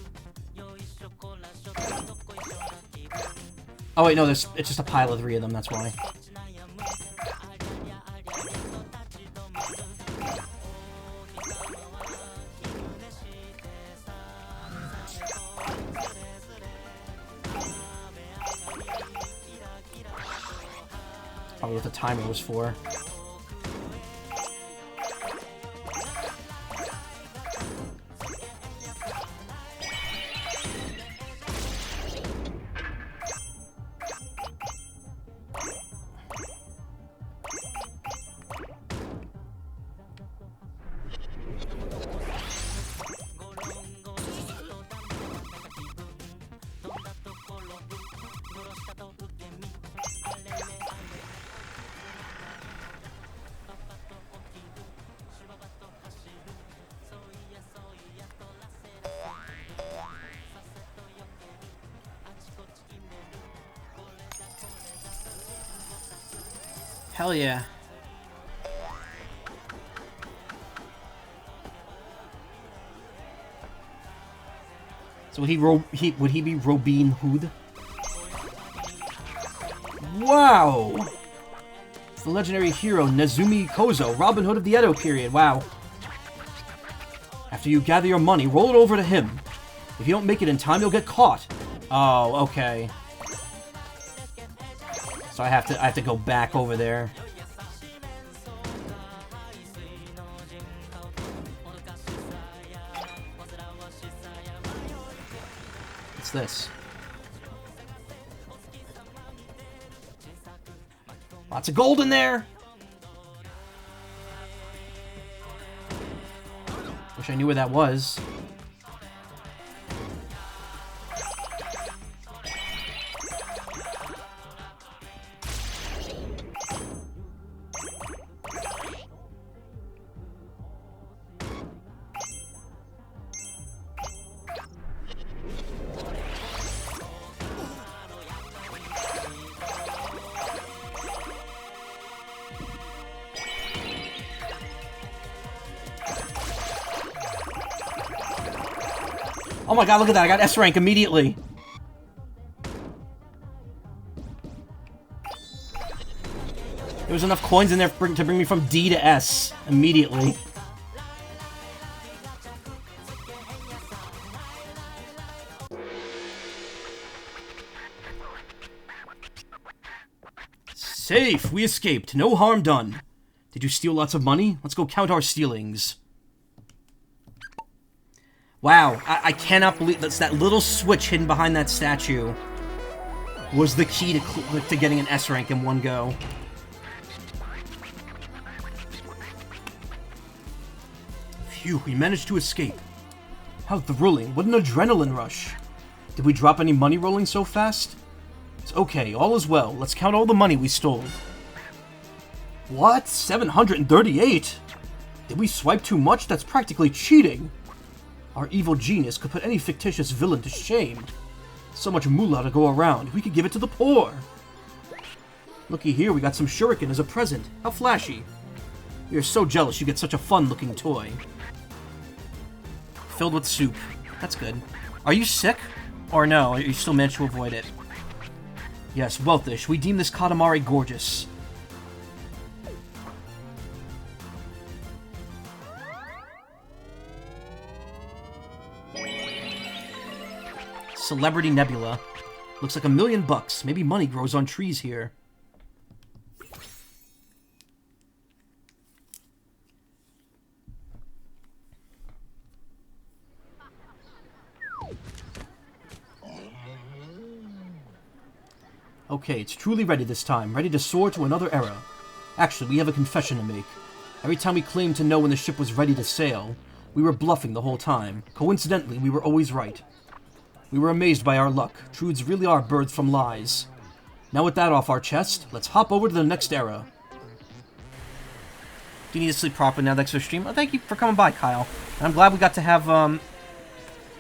Oh wait, no, it's just a pile of 3 of them, that's why. Probably what the timer was for. Hell yeah. So would he be Robin Hood? Wow! It's the legendary hero Nezumi Kozo, Robin Hood of the Edo period. Wow. After you gather your money, roll it over to him. If you don't make it in time, you'll get caught. Oh, okay. So I have to go back over there. What's this? Lots of gold in there. Wish I knew where that was. Oh my god, look at that. I got S rank immediately. There was enough coins in there to bring me from D to S immediately. Safe! We escaped. No harm done. Did you steal lots of money? Let's go count our stealings. Wow, I cannot believe that's that little switch hidden behind that statue was the key to getting an S rank in one go. Phew, we managed to escape. How thrilling, what an adrenaline rush. Did we drop any money rolling so fast? It's okay, all is well. Let's count all the money we stole. What? 738? Did we swipe too much? That's practically cheating. Our evil genius could put any fictitious villain to shame. So much moolah to go around, we could give it to the poor. Looky here, we got some shuriken as a present. How flashy. We are so jealous you get such a fun-looking toy. Filled with soup. That's good. Are you sick? Or no, are you still managed to avoid it? Yes, Wealthish, we deem this Katamari gorgeous. Celebrity Nebula. Looks like $1 million bucks. Maybe money grows on trees here. Okay, it's truly ready this time. Ready to soar to another era. Actually, we have a confession to make. Every time we claimed to know when the ship was ready to sail, we were bluffing the whole time. Coincidentally, we were always right. We were amazed by our luck. Truths really are birthed from lies. Now with that off our chest, let's hop over to the next era. Do you need to sleep properly now thanks for the stream? Oh, thank you for coming by, Kyle. And I'm glad we got to have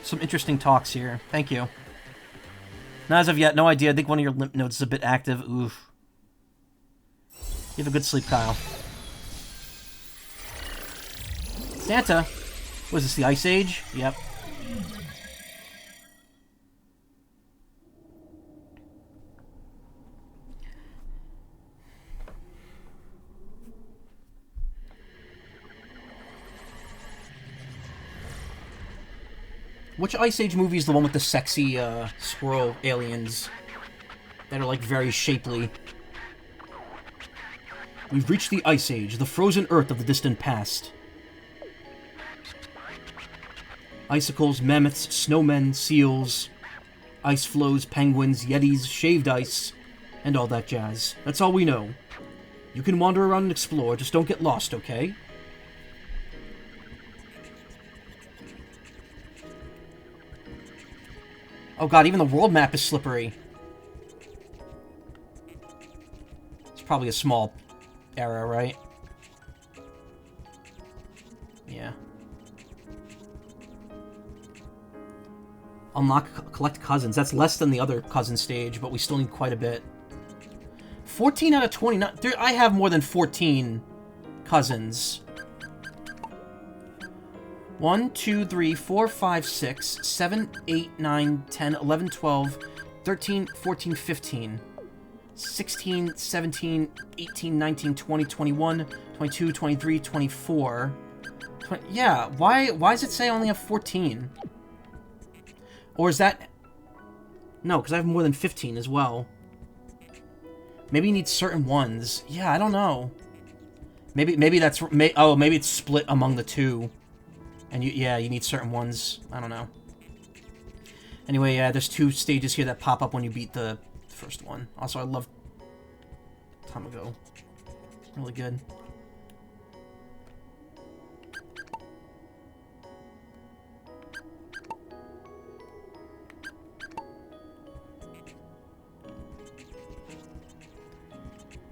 some interesting talks here. Thank you. Now, as of yet, no idea. I think one of your lymph nodes is a bit active. Oof. You have a good sleep, Kyle. Santa! Was this the Ice Age? Yep. Which Ice Age movie is the one with the sexy, squirrel aliens that are, like, very shapely? We've reached the Ice Age, the frozen earth of the distant past. Icicles, mammoths, snowmen, seals, ice floes, penguins, yetis, shaved ice, and all that jazz. That's all we know. You can wander around and explore, just don't get lost, okay? Oh god, even the world map is slippery. It's probably a small error, right? Yeah. Unlock, collect cousins. That's less than the other cousin stage, but we still need quite a bit. 14 out of 20. I have more than 14 cousins. 1, 2, 3, 4, 5, 6, 7, 8, 9, 10, 11, 12, 13, 14, 15, 16, 17, 18, 19, 20, 21, 22, 23, 24. 20, yeah, why does it say I only have 14? Or is that... No, because I have more than 15 as well. Maybe you need certain ones. Yeah, I don't know. Maybe that's... Oh, maybe it's split among the two. And you need certain ones. I don't know. Anyway, yeah, there's 2 stages here that pop up when you beat the first one. Also, I love Tamago. Really good.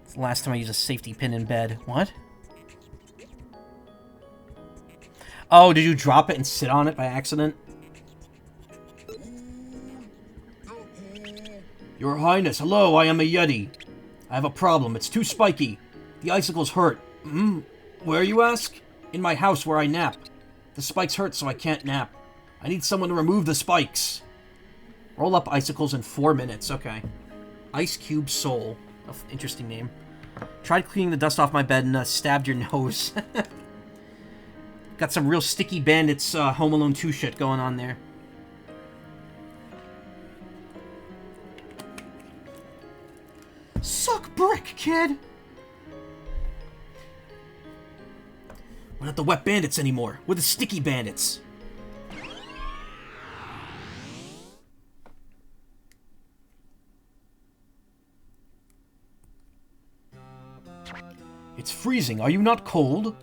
It's the last time I used a safety pin in bed. What? Oh, did you drop it and sit on it by accident? Your Highness, hello, I am a Yeti. I have a problem, it's too spiky. The icicles hurt. Where, you ask? In my house where I nap. The spikes hurt, so I can't nap. I need someone to remove the spikes. Roll up icicles in 4 minutes, okay. Ice Cube Soul. Oh, interesting name. Tried cleaning the dust off my bed and stabbed your nose. Got some real Sticky Bandits Home Alone 2 shit going on there. Suck brick, kid! We're not the Wet Bandits anymore. We're the Sticky Bandits. It's freezing. Are you not cold?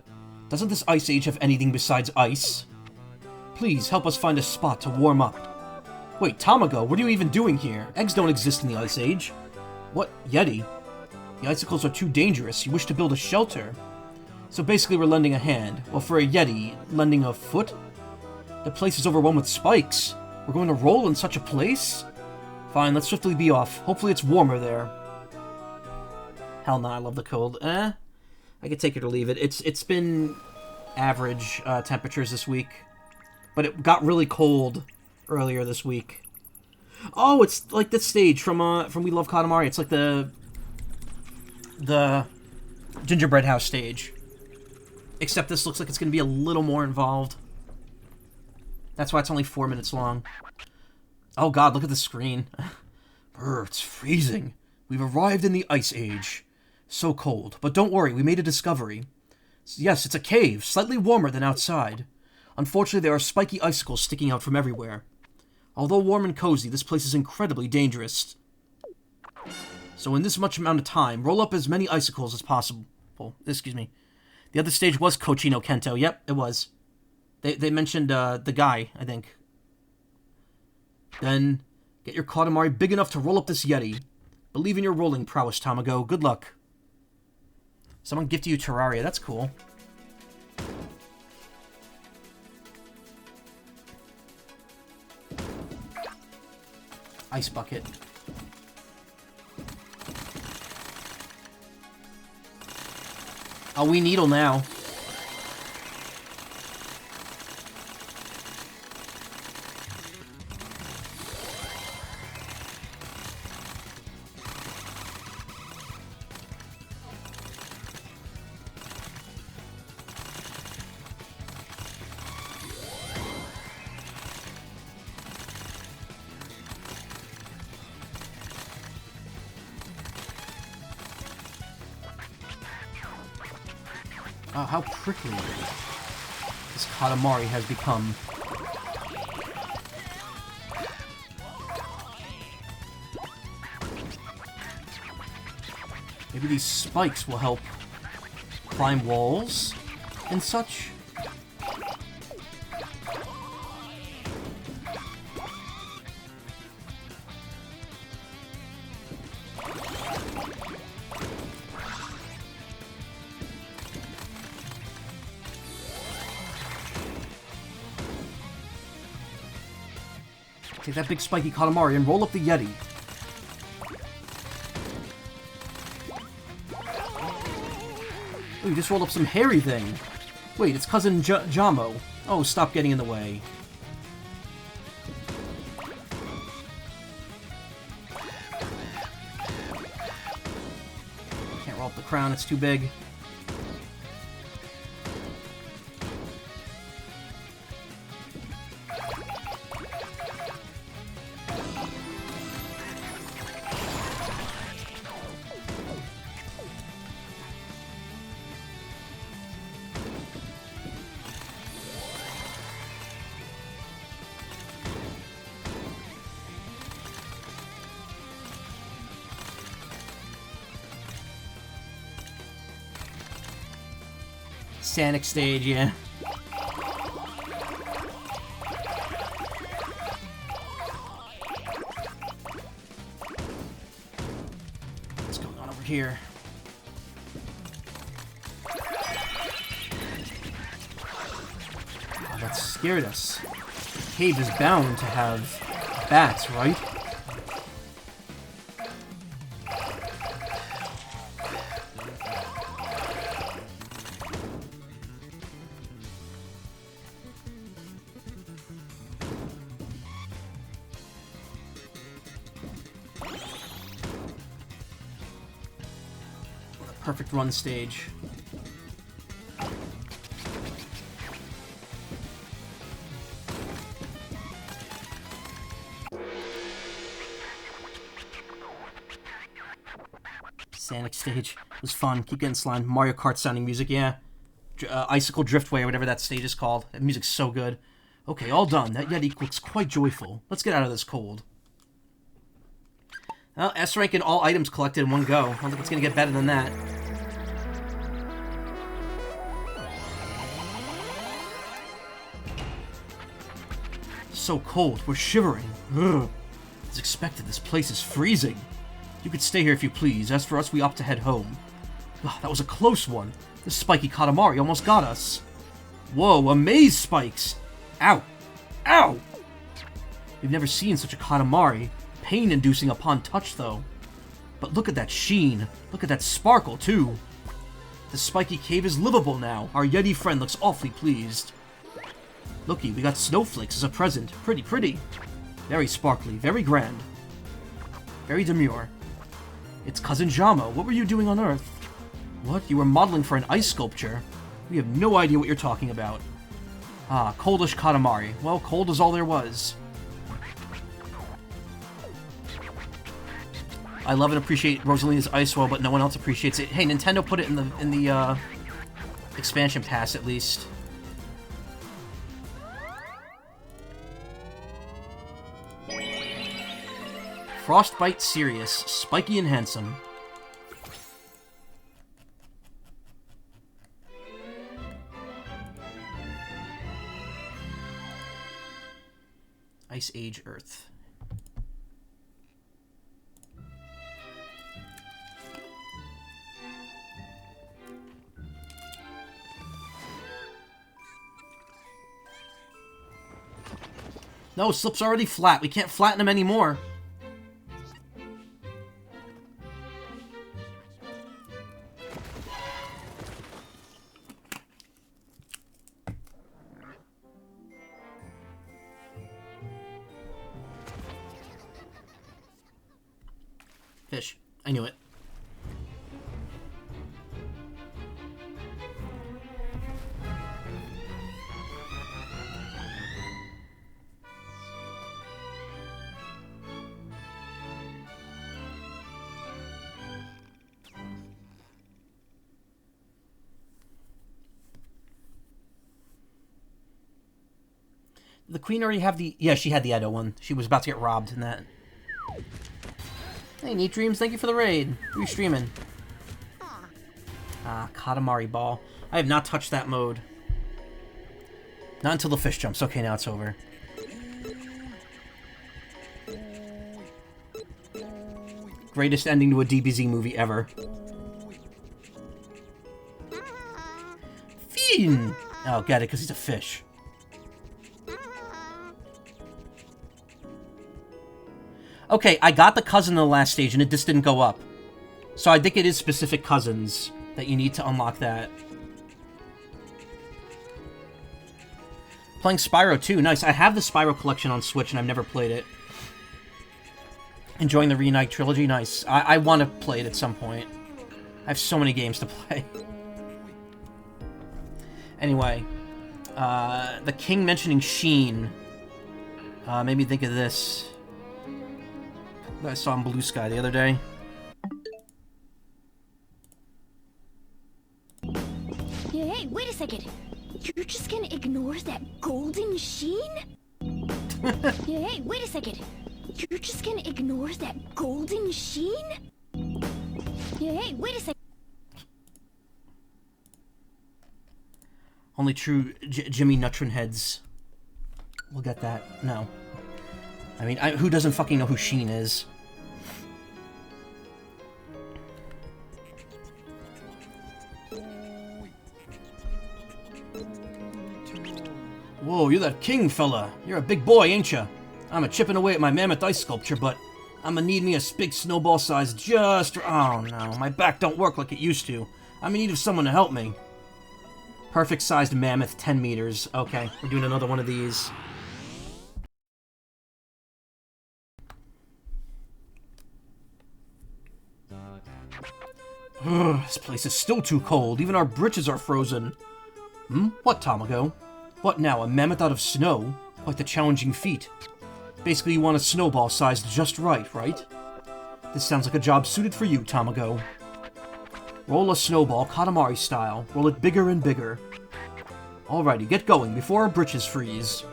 Doesn't this Ice Age have anything besides ice? Please, help us find a spot to warm up. Wait, Tamago, what are you even doing here? Eggs don't exist in the Ice Age. What? Yeti? The icicles are too dangerous. You wish to build a shelter. So basically we're lending a hand. Well, for a Yeti, lending a foot? The place is overrun with spikes. We're going to roll in such a place? Fine, let's swiftly be off. Hopefully it's warmer there. Hell no, I love the cold. I could take it or leave it. It's been average temperatures this week, but it got really cold earlier this week. Oh, it's like this stage from We Love Katamari. It's like the gingerbread house stage, except this looks like it's going to be a little more involved. That's why it's only 4 minutes long. Oh god, look at the screen. Brr, it's freezing. We've arrived in the Ice Age. So cold. But don't worry, we made a discovery. Yes, it's a cave, slightly warmer than outside. Unfortunately, there are spiky icicles sticking out from everywhere. Although warm and cozy, this place is incredibly dangerous. So in this much amount of time, roll up as many icicles as possible. Excuse me. The other stage was Kochi no Kento. Yep, it was. They mentioned the guy, I think. Then, get your Katamari big enough to roll up this Yeti. Believe in your rolling prowess, Tamago. Good luck. Someone gifted you Terraria. That's cool. Ice bucket. Oh, we needle now. Wow, how prickly this Katamari has become. Maybe these spikes will help climb walls and such. Take that big spiky Katamari and roll up the Yeti. Oh, you just rolled up some hairy thing. Wait, it's Cousin Jamo. Oh, stop getting in the way. Can't roll up the crown, it's too big. Sanic stage, yeah. What's going on over here? Oh, that scared us. The cave is bound to have bats, right? Perfect run stage. Sanic stage was fun. Keep getting slimed. Mario Kart sounding music, yeah. Icicle Driftway, or whatever that stage is called. That music's so good. Okay, all done. That Yeti looks quite joyful. Let's get out of this cold. Well, S rank and all items collected in one go. I don't think it's gonna get better than that. So cold, we're shivering. Ugh. As expected, this place is freezing. You could stay here if you please. As for us, we opt to head home. Ugh, that was a close one. This spiky Katamari almost got us. Whoa, amaze spikes! Ow! Ow! We've never seen such a Katamari. Pain-inducing upon touch, though. But look at that sheen. Look at that sparkle, too. The spiky cave is livable now. Our Yeti friend looks awfully pleased. Looky, we got snowflakes as a present. Pretty, pretty. Very sparkly, very grand. Very demure. It's Cousin Jamo. What were you doing on Earth? What? You were modeling for an ice sculpture? We have no idea what you're talking about. Ah, coldish Katamari. Well, cold is all there was. I love and appreciate Rosalina's Ice Wall, but no one else appreciates it. Hey, Nintendo put it in the expansion pass at least. Frostbite Serious, spiky and handsome. Ice Age Earth. No, Slip's already flat. We can't flatten him anymore. Fish. I knew it. The queen already have the... Yeah, she had the Edo one. She was about to get robbed in that. Hey, Neat Dreams, thank you for the raid. Who are you streaming? Ah, Katamari ball. I have not touched that mode. Not until the fish jumps. Okay, now it's over. Greatest ending to a DBZ movie ever. Fiend! Oh, get it, because he's a fish. Okay, I got the cousin in the last stage, and it just didn't go up. So I think it is specific cousins that you need to unlock that. Playing Spyro 2, nice. I have the Spyro collection on Switch, and I've never played it. Enjoying the Reunite trilogy, nice. I want to play it at some point. I have so many games to play. Anyway, the king mentioning Sheen made me think of this. That I saw in Blue Sky the other day. Yeah, hey, wait a second. You're just gonna ignore that golden sheen? Yeah, hey, wait a second. You're just gonna ignore that golden sheen? Yeah, hey, wait a second. Only true Jimmy Neutron heads will get that. No. I mean, who doesn't fucking know who Sheen is? Whoa, you're that king fella. You're a big boy, ain't ya? I'm chipping away at my mammoth ice sculpture, but I'm gonna need me a big snowball size just... Oh no, my back don't work like it used to. I'm in need of someone to help me. Perfect sized mammoth, 10 meters. Okay, we're doing another one of these. This place is still too cold. Even our britches are frozen. What, Tamago? What now, a mammoth out of snow? Quite the challenging feat. Basically, you want a snowball sized just right, right? This sounds like a job suited for you, Tamago. Roll a snowball, Katamari style. Roll it bigger and bigger. Alrighty, get going, before our britches freeze.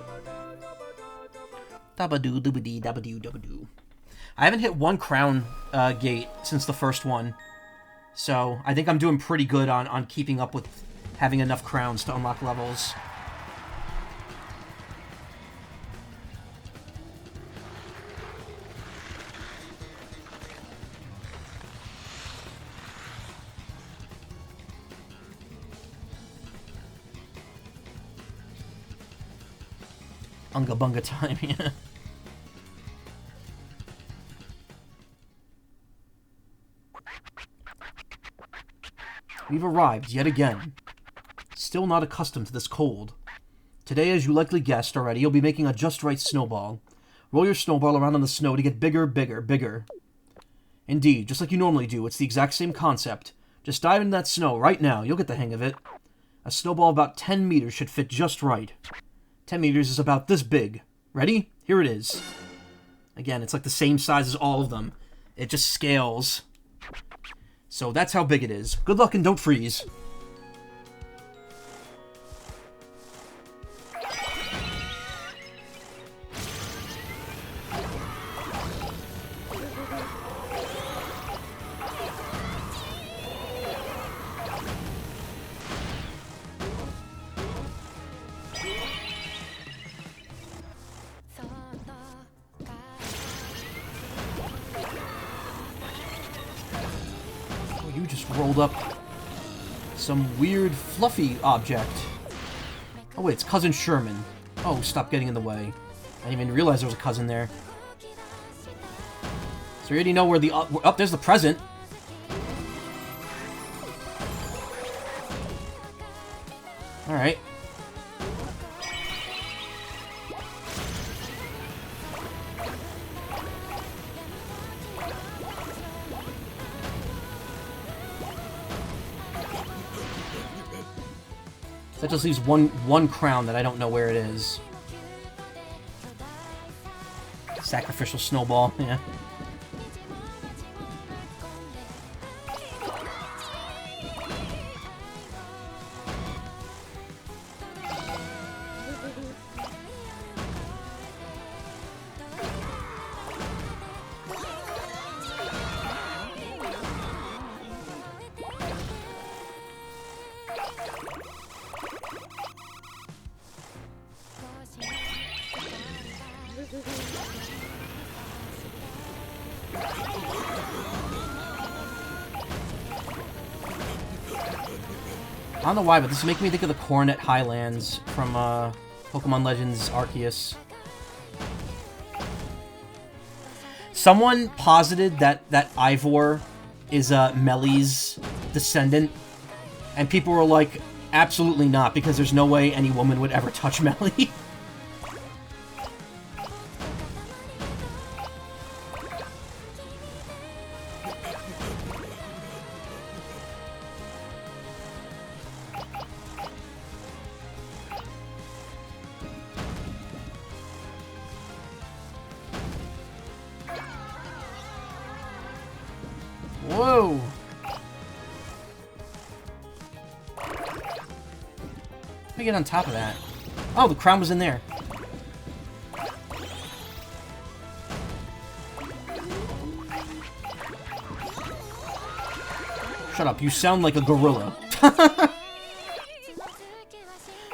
Dabadoo, doobadee, dabadoo, dabadoo. I haven't hit one crown gate since the first one. So, I think I'm doing pretty good on keeping up with having enough crowns to unlock levels. Unga bunga time, yeah. We've arrived yet again. Still not accustomed to this cold. Today, as you likely guessed already, you'll be making a just right snowball. Roll your snowball around in the snow to get bigger, bigger, bigger. Indeed, just like you normally do, it's the exact same concept. Just dive into that snow right now, you'll get the hang of it. A snowball about 10 meters should fit just right. 10 meters is about this big. Ready? Here it is. Again, it's like the same size as all of them. It just scales. So that's how big it is. Good luck and don't freeze. You just rolled up some weird fluffy object. Oh wait, it's Cousin Sherman. Oh, stop getting in the way. I didn't even realize there was a cousin there. So you already know where the... Oh, there's the present. Alright. That just leaves one crown that I don't know where it is. Sacrificial snowball, yeah. don't know why, but this is making me think of the Coronet Highlands from Pokemon Legends Arceus. Someone posited that Ivor is Melly's descendant, and people were like, absolutely not, because there's no way any woman would ever touch Melly. Whoa! Let me get on top of that. Oh, the crown was in there. Shut up, you sound like a gorilla.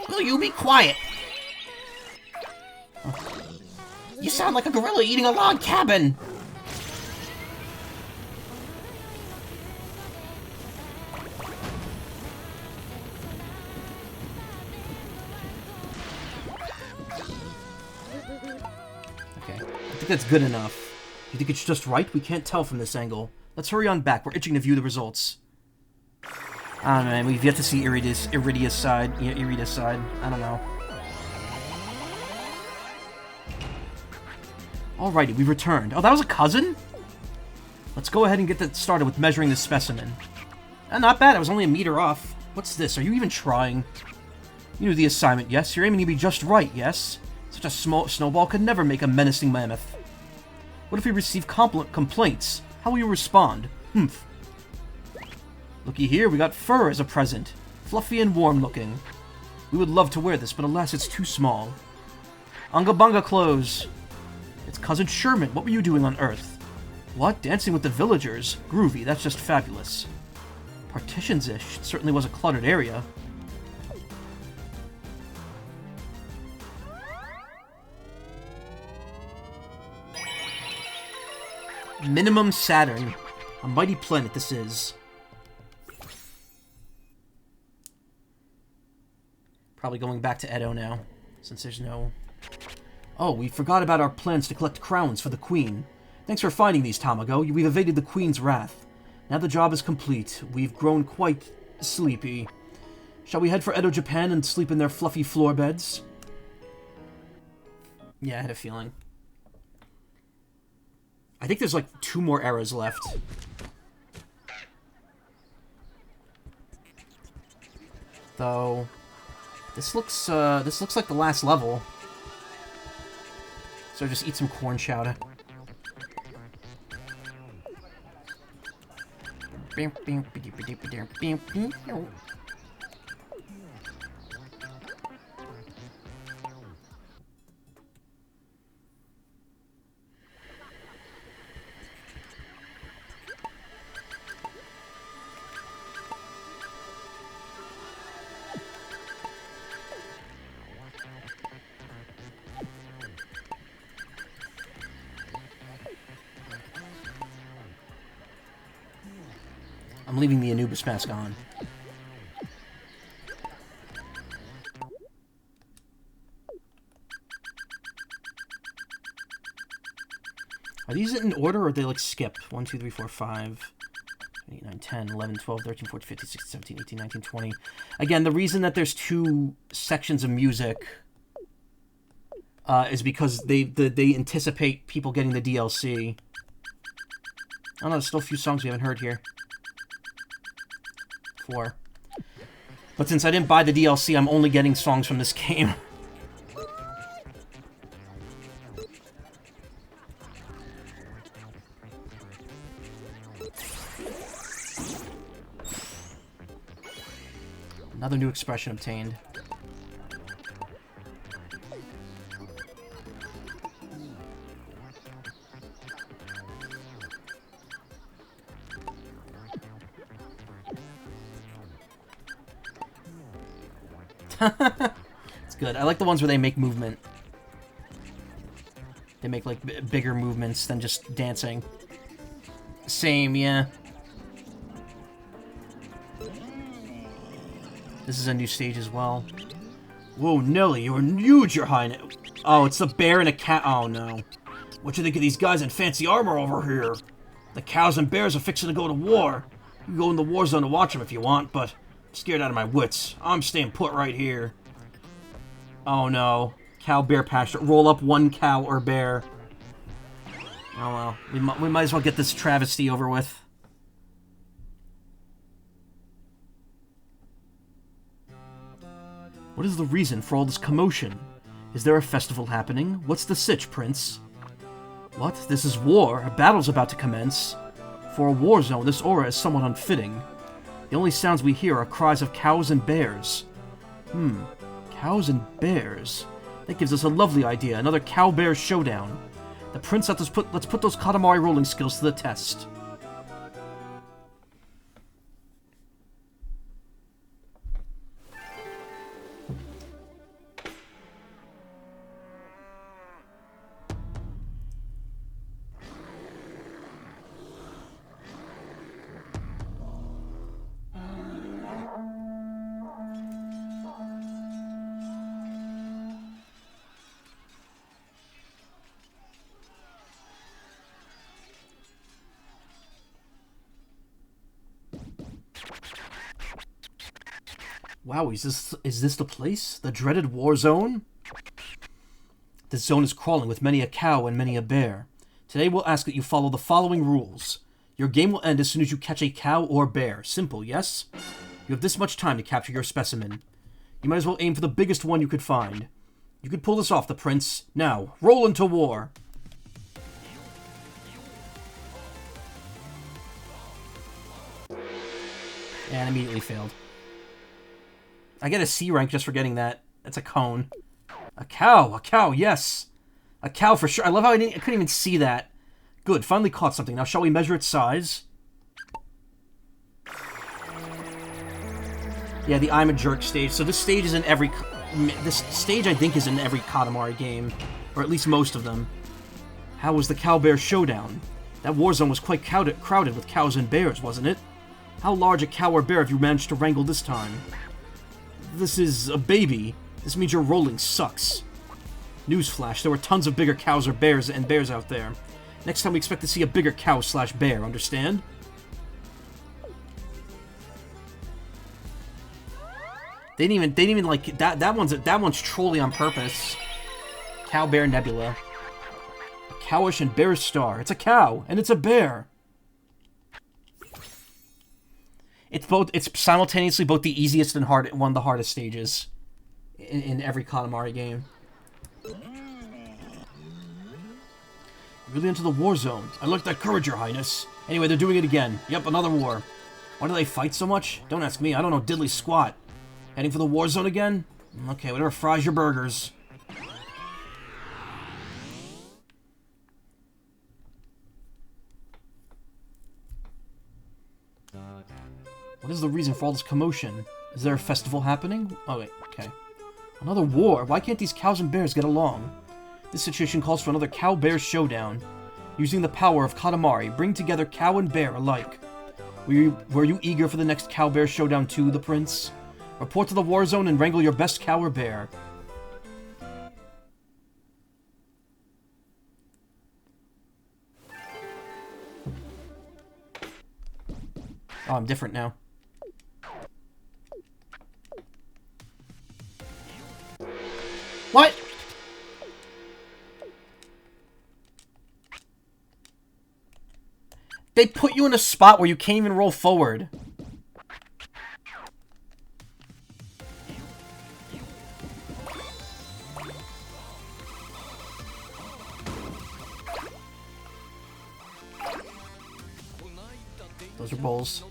Will you be quiet? You sound like a gorilla eating a log cabin! I think that's good enough. You think it's just right? We can't tell from this angle. Let's hurry on back. We're itching to view the results. I don't know, man. We've yet to see Iridia's side. Yeah, Iridia's side. I don't know. Alrighty, we've returned. Oh, that was a cousin? Let's go ahead and get that started with measuring this specimen. Not bad. I was only a meter off. What's this? Are you even trying? You knew the assignment, yes? You're aiming to be just right, yes? Such a small snowball could never make a menacing mammoth. What if we receive complaints? How will you respond? Humph. Looky here, we got fur as a present. Fluffy and warm looking. We would love to wear this, but alas, it's too small. Unga Bunga clothes. It's Cousin Sherman. What were you doing on Earth? What? Dancing with the villagers? Groovy, that's just fabulous. Partitions-ish. It certainly was a cluttered area. Minimum Saturn. A mighty planet this is. Probably going back to Edo now, since there's no... Oh, we forgot about our plans to collect crowns for the Queen. Thanks for finding these, Tamago. We've evaded the Queen's wrath. Now the job is complete. We've grown quite sleepy. Shall we head for Edo, Japan and sleep in their fluffy floor beds? Yeah, I had a feeling. I think there's like 2 more eras left. Though this looks like the last level. So just eat some corn chowder. I'm leaving the Anubis mask on. Are these in order, or are they, like, skipped? 1, 2, 3, 4, 5, 8, 9, 10, 11, 12, 13, 14, 15, 16, 17, 18, 19, 20. Again, the reason that there's 2 sections of music is because they anticipate people getting the DLC. Oh no, there's still a few songs we haven't heard here. 4. But since I didn't buy the DLC, I'm only getting songs from this game. Another new expression obtained. It's good. I like the ones where they make movement. They make, like, bigger movements than just dancing. Same, yeah. This is a new stage as well. Whoa, Nelly, you're huge, Your Highness. Oh, it's the bear and a cat. Oh, no. What you think of these guys in fancy armor over here? The cows and bears are fixing to go to war. You can go in the war zone to watch them if you want, but I'm scared out of my wits. I'm staying put right here. Oh, no. Cow-bear pasture. Roll up one cow or bear. Oh, well. We might as well get this travesty over with. What is the reason for all this commotion? Is there a festival happening? What's the sitch, Prince? What? This is war. A battle's about to commence. For a war zone, this aura is somewhat unfitting. The only sounds we hear are cries of cows and bears. Cows and bears. That gives us a lovely idea. Another cow-bear showdown. The Prince, let's put those Katamari rolling skills to the test. Wow, is this the place? The dreaded war zone? This zone is crawling with many a cow and many a bear. Today we'll ask that you follow the following rules. Your game will end as soon as you catch a cow or bear. Simple, yes? You have this much time to capture your specimen. You might as well aim for the biggest one you could find. You could pull this off, the Prince. Now, roll into war! And immediately failed. I get a C rank just for getting that. That's a cone. A cow, yes. A cow for sure. I love how I couldn't even see that. Good, finally caught something. Now shall we measure its size? Yeah, the I'm a Jerk stage. So this stage is in every... This stage, I think, is in every Katamari game. Or at least most of them. How was the cow-bear showdown? That war zone was quite crowded with cows and bears, wasn't it? How large a cow or bear have you managed to wrangle this time? This is a baby. This means your rolling sucks. Newsflash, there were tons of bigger cows or bears out there. Next time we expect to see a bigger cow/bear, understand? They didn't even like that one's trolling on purpose. Cow Bear Nebula. A cowish and bearish star. It's a cow and it's a bear. It's simultaneously both the easiest and one of the hardest stages in every Katamari game. Really into the war zone. I like that courage, Your Highness. Anyway, they're doing it again. Yep, another war. Why do they fight so much? Don't ask me. I don't know diddly squat. Heading for the war zone again? Okay, whatever fries your burgers. What is the reason for all this commotion? Is there a festival happening? Oh, wait, okay. Another war? Why can't these cows and bears get along? This situation calls for another cow-bear showdown. Using the power of Katamari, bring together cow and bear alike. Were you eager for the next cow-bear showdown too, the Prince? Report to the war zone and wrangle your best cow or bear. Oh, I'm different now. What? They put you in a spot where you can't even roll forward. Those are bowls.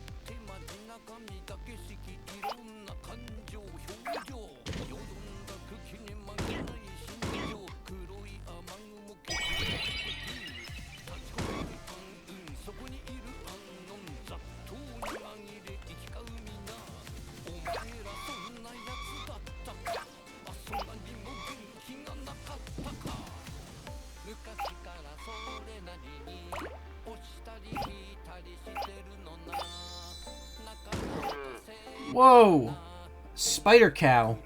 Whoa! Spider Cow.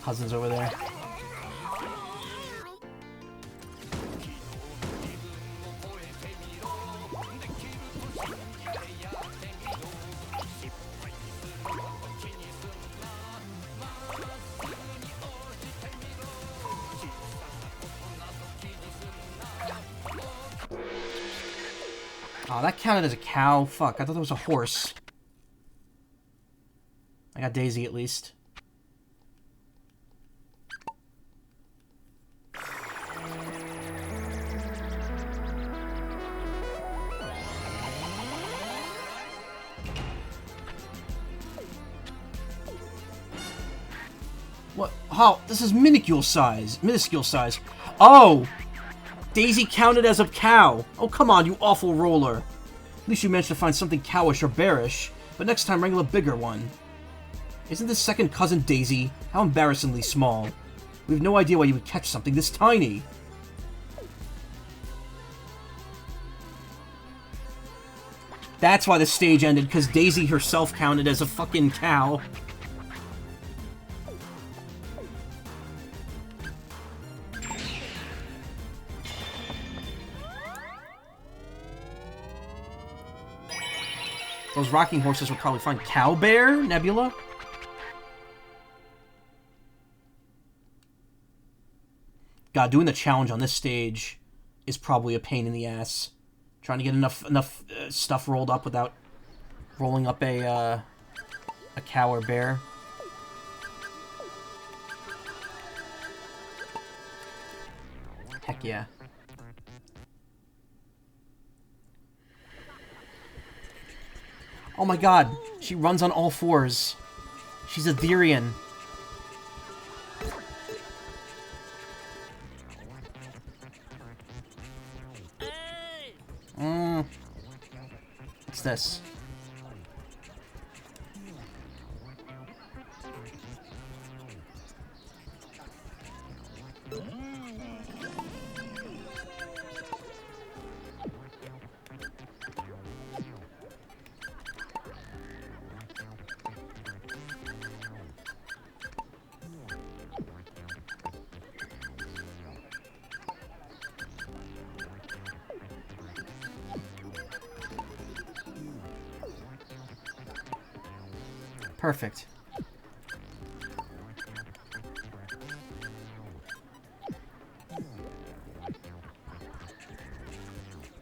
Cousin's over there. Oh, that counted as a cow. Fuck, I thought that was a horse. I got Daisy at least. What? Oh, this is minuscule size. Minuscule size. Oh! Daisy counted as a cow. Oh, come on, you awful roller. At least you managed to find something cowish or bearish, but next time wrangle a bigger one. Isn't this second cousin Daisy? How embarrassingly small. We have no idea why you would catch something this tiny. That's why the stage ended, because Daisy herself counted as a fucking cow. Those rocking horses would probably find Cow Bear, Nebula? God, doing the challenge on this stage is probably a pain in the ass. Trying to get enough stuff rolled up without rolling up a cow or bear. Heck yeah. Oh my god, she runs on all fours. She's a Therian. What's this? Perfect.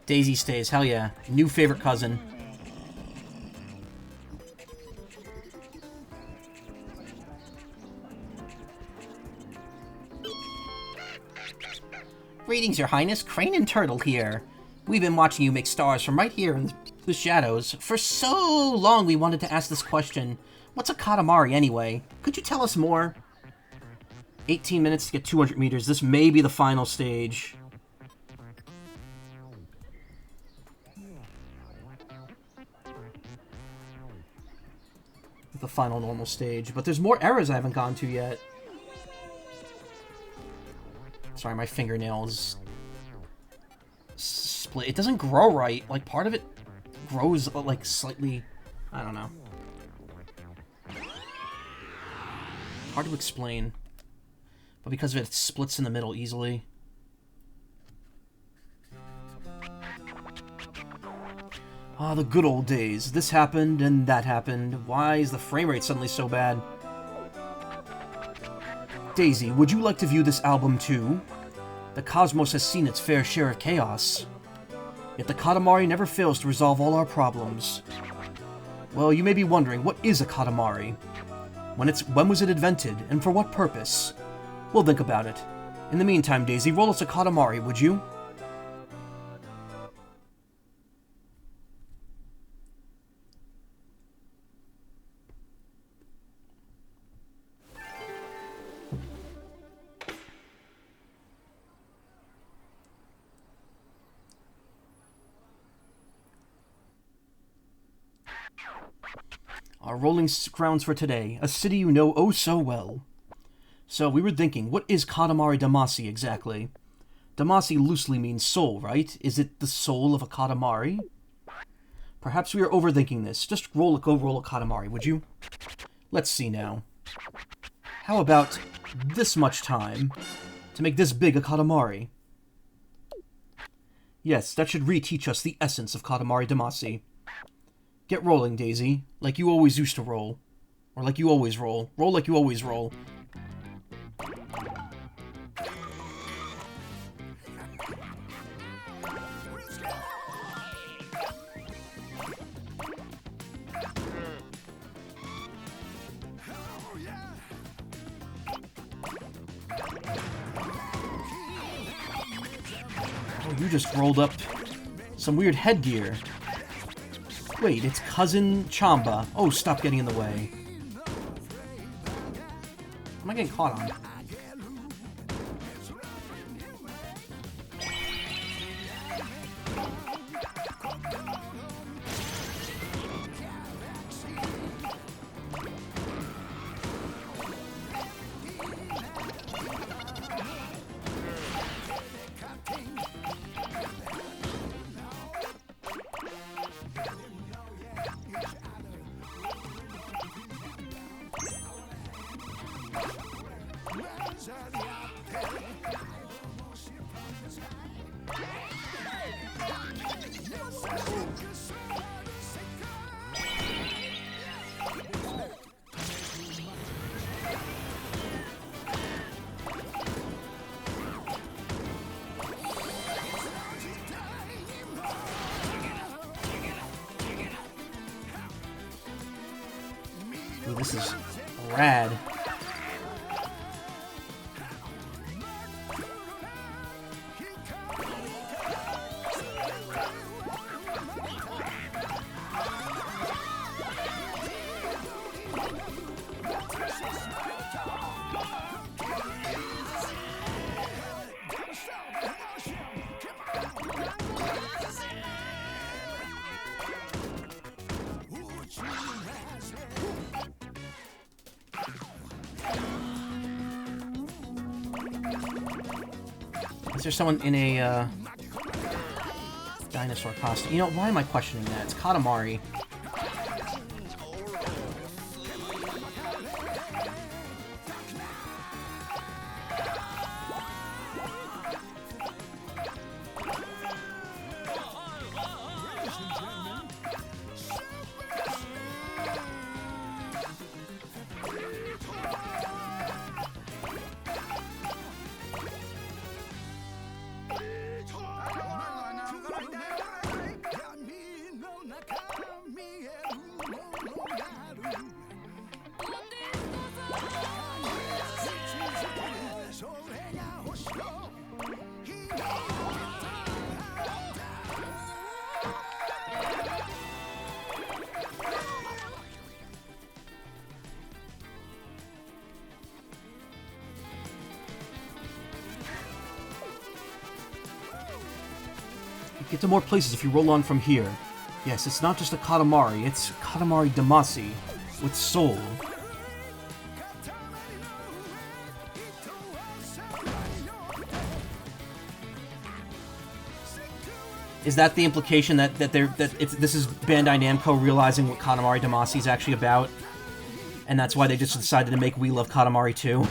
Daisy stays, hell yeah. New favorite cousin. Greetings, Your Highness. Crane and Turtle here. We've been watching you make stars from right here in the shadows. For so long we wanted to ask this question. What's a Katamari, anyway? Could you tell us more? 18 minutes to get 200 meters. This may be the final stage. The final normal stage. But there's more eras I haven't gone to yet. Sorry, my fingernails split. It doesn't grow right. Like, part of it grows, like, slightly... I don't know. Hard to explain. But because of it, it splits in the middle easily. Ah, the good old days. This happened, and that happened. Why is the frame rate suddenly so bad? Daisy, would you like to view this album too? The cosmos has seen its fair share of chaos. Yet the Katamari never fails to resolve all our problems. Well, you may be wondering, what is a Katamari? When was it invented, and for what purpose? We'll think about it. In the meantime, Daisy, roll us a Katamari, would you? Our rolling grounds for today, a city you know oh so well. So, we were thinking, what is Katamari Damacy exactly? Damacy loosely means soul, right? Is it the soul of a Katamari? Perhaps we are overthinking this. Just go roll a Katamari, would you? Let's see now. How about this much time to make this big a Katamari? Yes, that should reteach us the essence of Katamari Damacy. Get rolling, Daisy, like you always used to roll. Or like you always roll. Roll like you always roll. Oh, you just rolled up some weird headgear. Wait, it's Cousin Chamba. Oh, stop getting in the way. What am I getting caught on? Ooh, this is rad. Is there someone in a, dinosaur costume? You know, why am I questioning that? It's Katamari. Get to more places if you roll on from here. Yes, it's not just a Katamari, it's Katamari Damacy with soul. Is that the implication that this is Bandai Namco realizing what Katamari Damacy is actually about, and that's why they just decided to make We Love Katamari 2?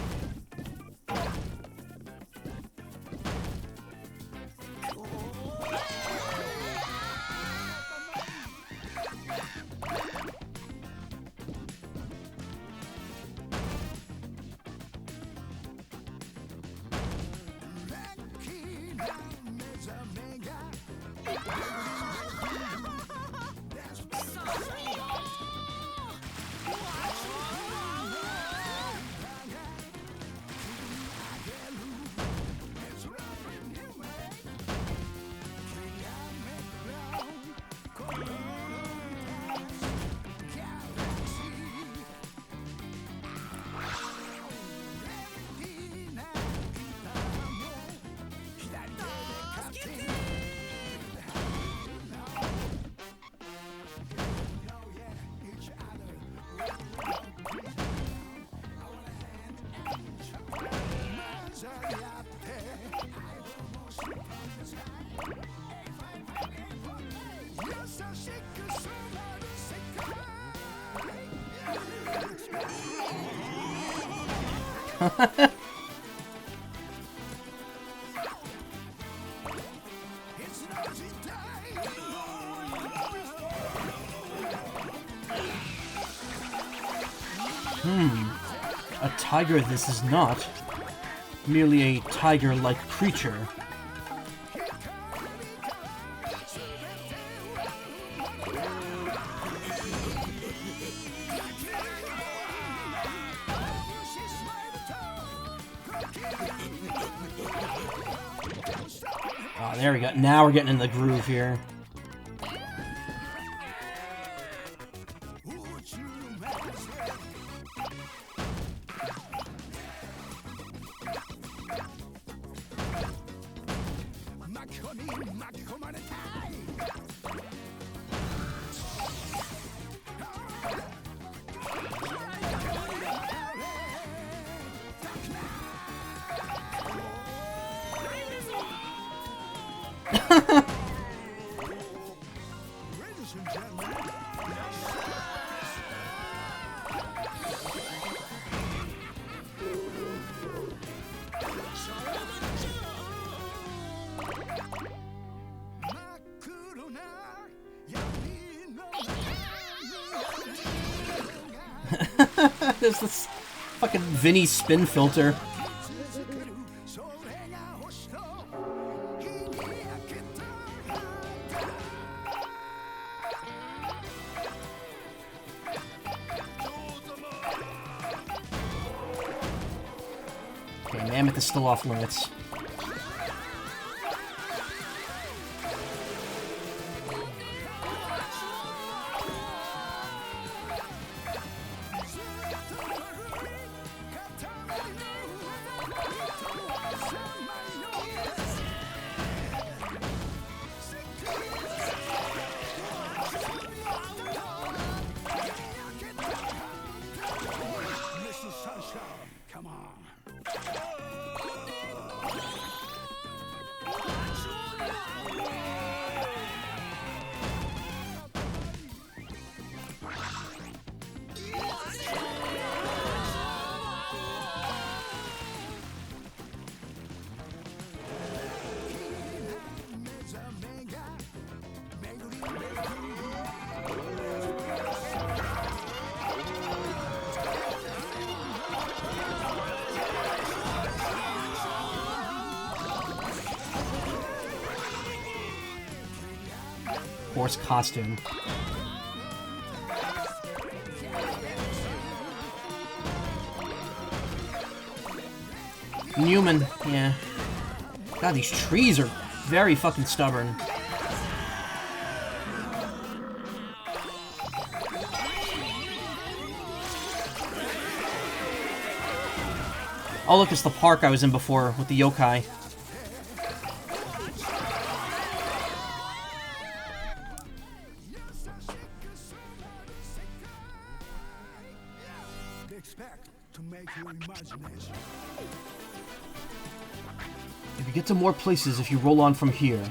A tiger this is not. Merely a tiger-like creature. Ah, there we go. Now we're getting in the groove here. There's this fucking Vinny spin filter. Okay, Mammoth is still off limits. Horse costume. Newman, yeah. God, these trees are very fucking stubborn. Oh look, it's the park I was in before with the yokai. If you get to more places if you roll on from here.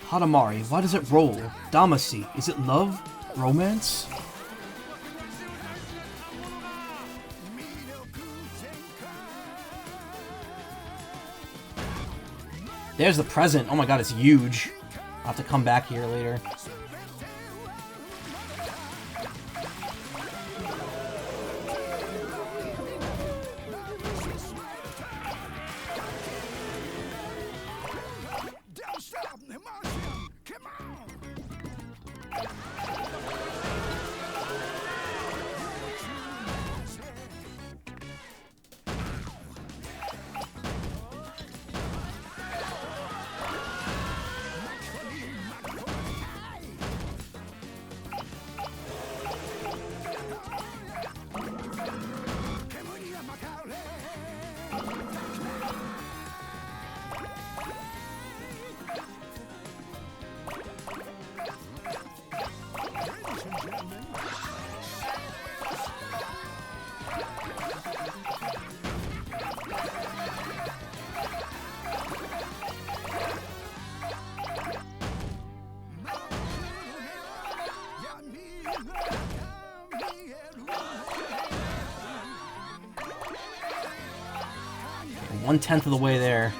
Katamari, why does it roll? Damacy, is it love? Romance? There's the present. Oh my god, it's huge. I'll have to come back here later. 1/10 of the way there.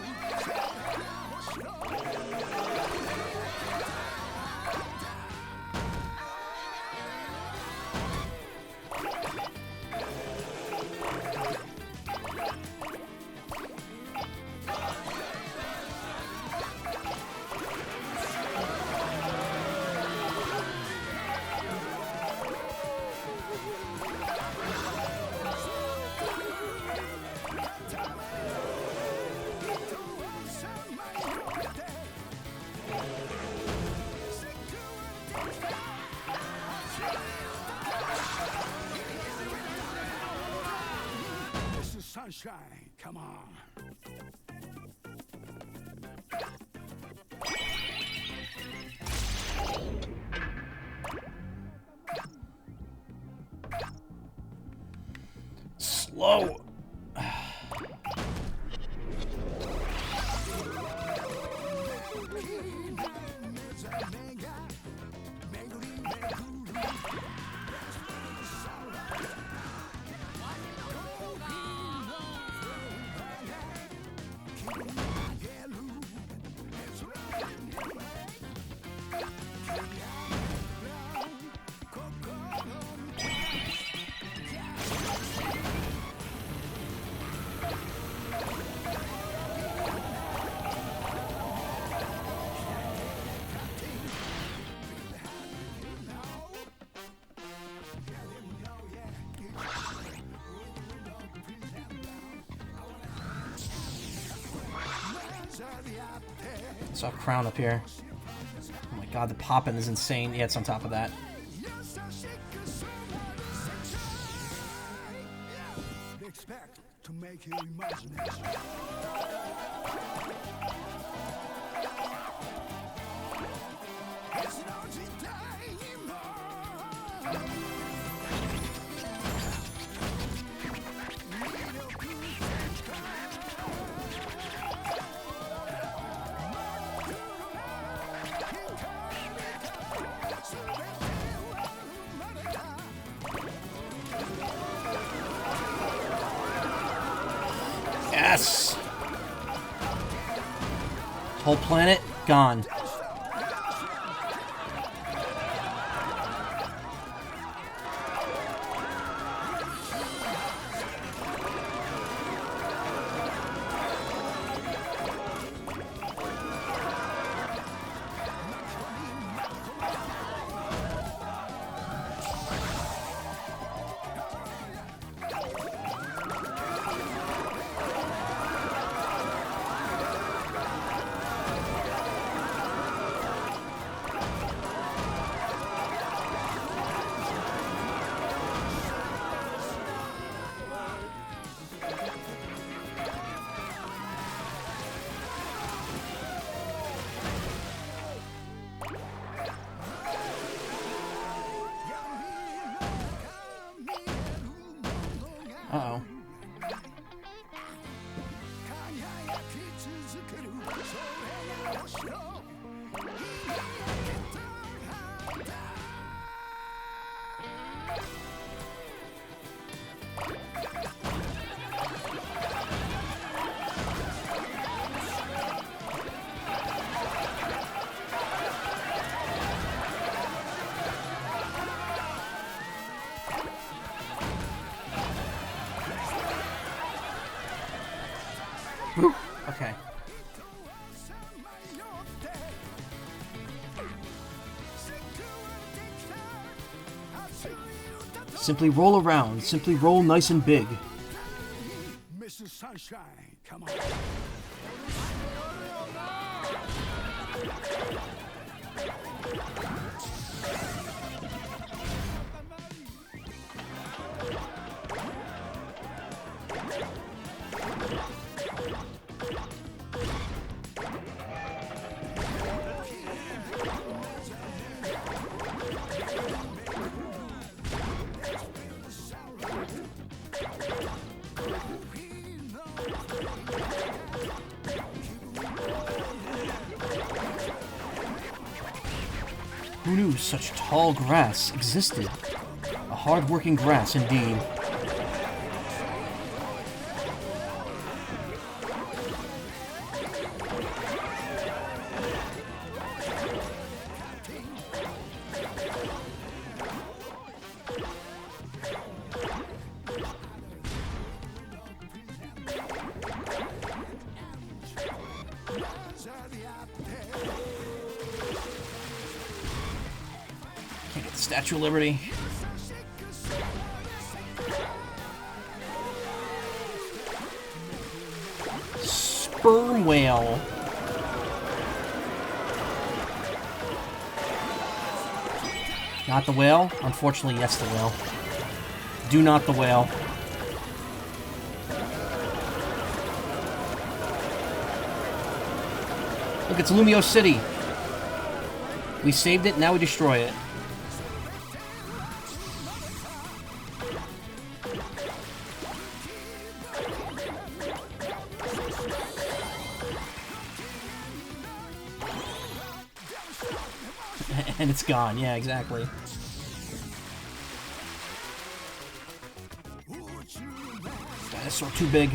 Sunshine, come on. Slow. Saw a crown up here. Oh my god, the poppin' is insane. Yeah, it's on top of that. Expect to make your imagination. It's not today anymore. Yes! Whole planet gone. Uh-oh. Whew. Okay. Simply roll around. Simply roll nice and big. Mr. Sunshine, come on. Who knew such tall grass existed? A hard-working grass indeed. Statue of Liberty. Sperm whale. Not the whale? Unfortunately, yes, the whale. Do not the whale. Look, it's Lumio City. We saved it, now we destroy it. And it's gone, yeah, exactly. Dinosaur too big.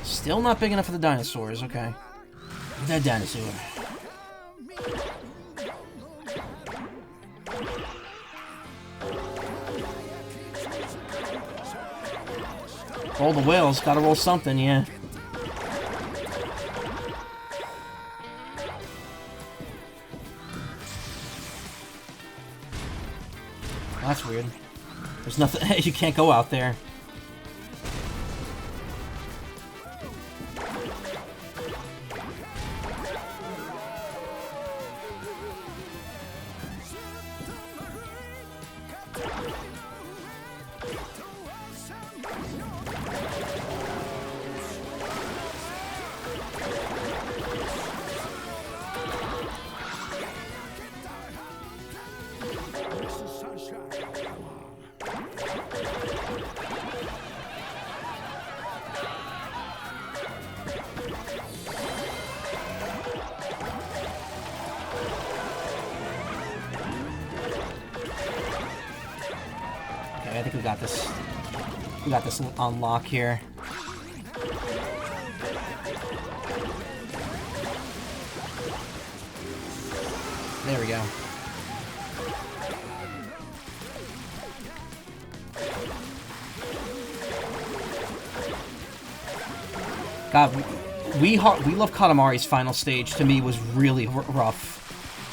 Still not big enough for the dinosaurs, okay. That dinosaur. Roll the whales, gotta roll something, yeah. That's weird. There's nothing, you can't go out there. I think we got this. We got this on lock here. There we go. God, we love Katamari's final stage. To me, was really rough.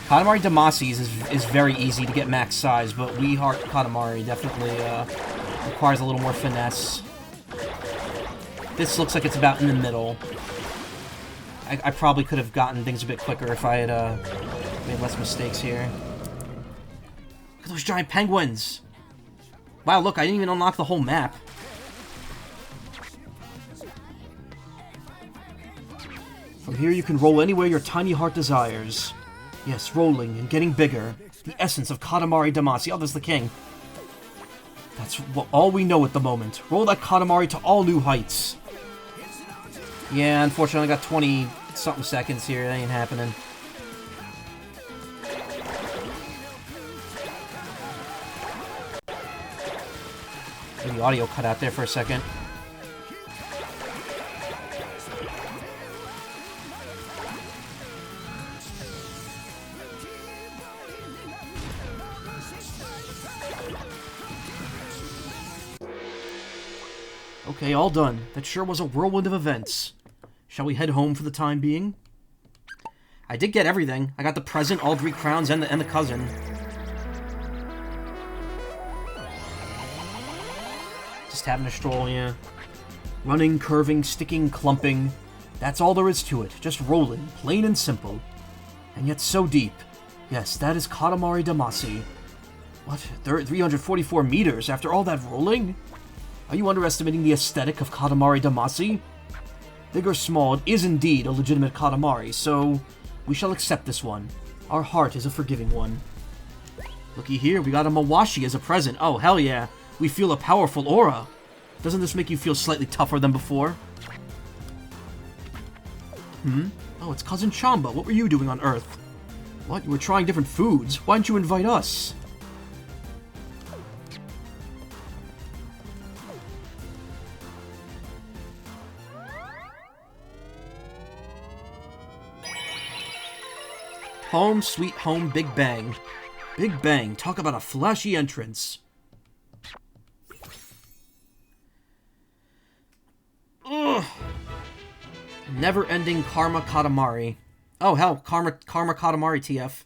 Katamari Damacy's is very easy to get max size, but We Heart Katamari definitely requires a little more finesse. This looks like it's about in the middle. I probably could have gotten things a bit quicker if I had made less mistakes here. Look at those giant penguins! Wow, look, I didn't even unlock the whole map. From here you can roll anywhere your tiny heart desires. Yes, rolling and getting bigger. The essence of Katamari Damacy. Oh, there's the king. That's all we know at the moment. Roll that Katamari to all new heights. Yeah, unfortunately I got 20-something seconds here. That ain't happening. Maybe the audio cut out there for a second. Okay, all done. That sure was a whirlwind of events. Shall we head home for the time being? I did get everything. I got the present, all 3 crowns, and the cousin. Just having a stroll, yeah. Running, curving, sticking, clumping. That's all there is to it. Just rolling, plain and simple. And yet so deep. Yes, that is Katamari Damacy. What? 344 meters after all that rolling? Are you underestimating the aesthetic of Katamari Damacy? Big or small, it is indeed a legitimate Katamari, so we shall accept this one. Our heart is a forgiving one. Looky here, we got a Mawashi as a present. Oh, hell yeah. We feel a powerful aura. Doesn't this make you feel slightly tougher than before? Oh, it's Cousin Chamba. What were you doing on Earth? What? You were trying different foods? Why didn't you invite us? Home, sweet home, Big Bang. Big Bang. Talk about a flashy entrance. Ugh. Never-ending Karma Katamari. Oh, hell. Karma Katamari, TF.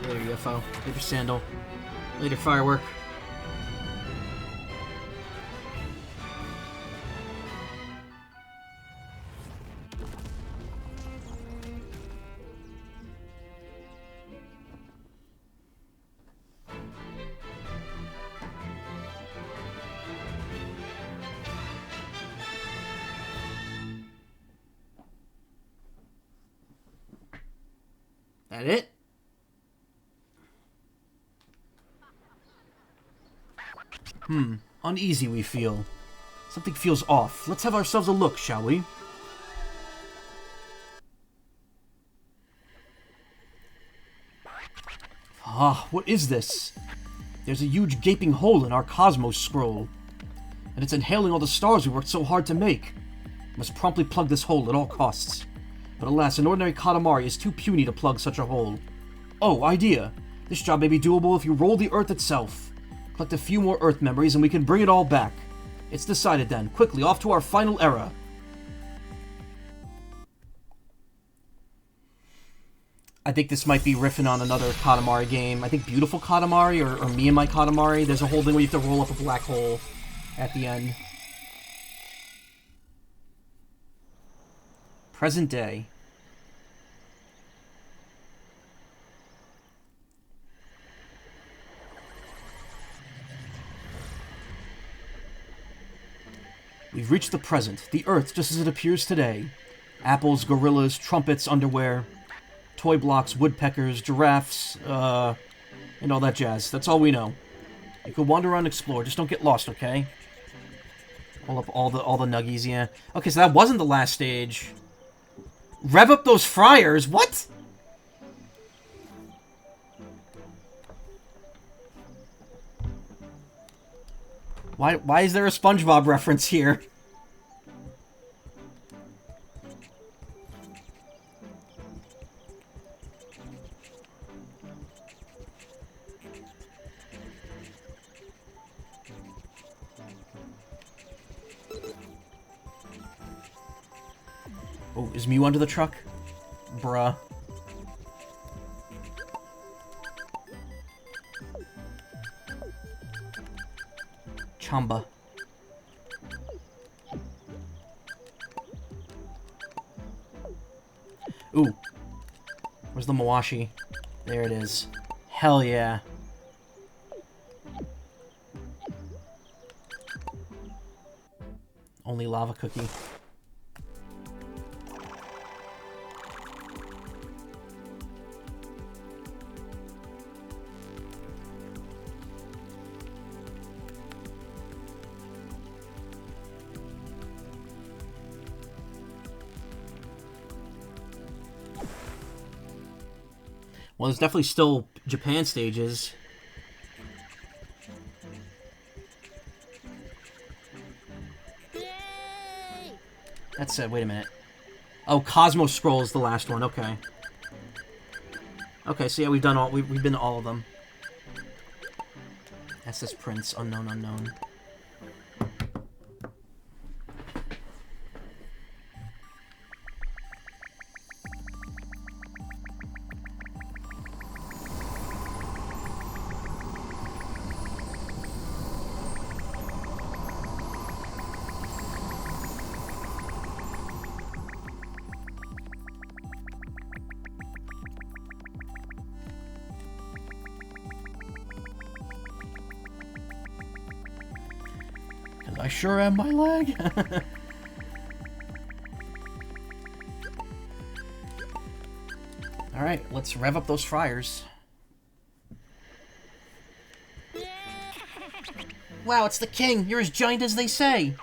Later, UFO. Later, Sandal. Later, Firework. That it? Uneasy we feel. Something feels off. Let's have ourselves a look, shall we? Ah, what is this? There's a huge gaping hole in our Cosmos scroll. And it's inhaling all the stars we worked so hard to make. We must promptly plug this hole at all costs. But alas, an ordinary Katamari is too puny to plug such a hole. Oh, idea! This job may be doable if you roll the Earth itself. Collect a few more Earth memories and we can bring it all back. It's decided then. Quickly, off to our final era. I think this might be riffing on another Katamari game. I think Beautiful Katamari or Me and My Katamari. There's a whole thing where you have to roll up a black hole at the end. Present day. We've reached the present, the Earth just as it appears today. Apples, gorillas, trumpets, underwear, toy blocks, woodpeckers, giraffes, and all that jazz. That's all we know. You could wander around and explore, just don't get lost, okay? Pull up all the nuggies, yeah. Okay, so that wasn't the last stage. Rev up those fryers, what? Why is there a SpongeBob reference here? Oh, is Mew under the truck? Bruh. Chamba. Ooh. Where's the Mawashi? There it is. Hell yeah. Only lava cookie. Well, there's definitely still Japan stages. That's it. Wait a minute. Oh, Cosmos Scroll is the last one. Okay. Okay, so yeah, we've done all. We've been to all of them. SS Prince, unknown, unknown. I sure am, my leg. Alright, let's rev up those fryers. Wow, it's the king! You're as giant as they say!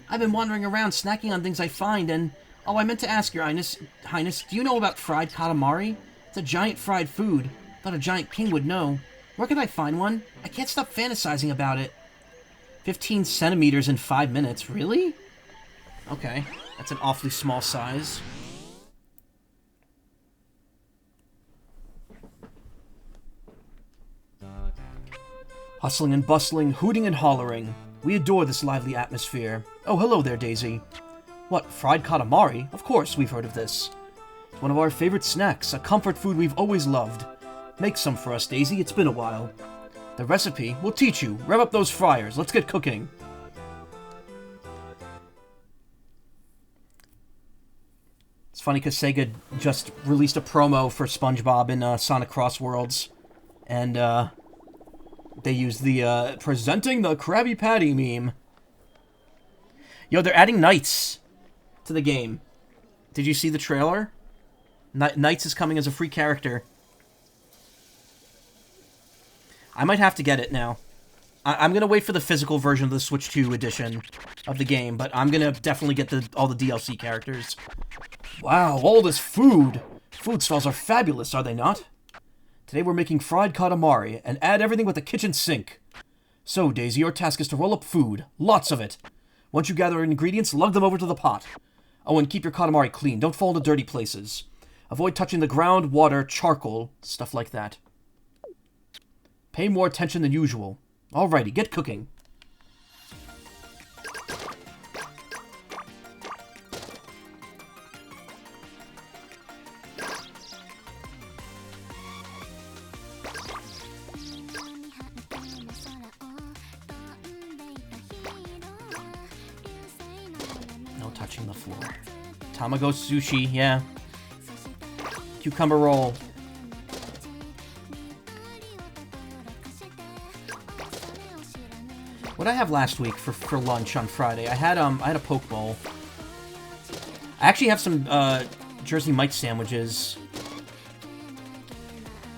I've been wandering around snacking on things I find and... Oh, I meant to ask, Your Highness, do you know about fried Katamari? It's a giant fried food. Thought a giant king would know. Where can I find one? I can't stop fantasizing about it. 15 centimeters in 5 minutes. Really? Okay. That's an awfully small size. Hustling and bustling, hooting and hollering. We adore this lively atmosphere. Oh, hello there, Daisy. What, fried Katamari? Of course, we've heard of this. It's one of our favorite snacks, a comfort food we've always loved. Make some for us, Daisy. It's been a while. The recipe, we'll teach you. Rev up those fryers. Let's get cooking. It's funny because Sega just released a promo for SpongeBob in Sonic Cross Worlds. And, they used the, presenting the Krabby Patty meme. Yo, they're adding knights to the game. Did you see the trailer? Knights is coming as a free character. I might have to get it now. I'm gonna wait for the physical version of the Switch 2 edition of the game, but I'm gonna definitely get all the DLC characters. Wow, all this food! Food stalls are fabulous, are they not? Today we're making fried Katamari, and add everything with the kitchen sink. So, Daisy, your task is to roll up food. Lots of it. Once you gather ingredients, lug them over to the pot. Oh, and keep your Katamari clean. Don't fall into dirty places. Avoid touching the ground, water, charcoal, stuff like that. Pay more attention than usual. Alrighty, get cooking. No touching the floor. Tamago sushi, yeah. Cucumber roll. What did I have last week for lunch on Friday? I had a poke bowl. I actually have some Jersey Mike sandwiches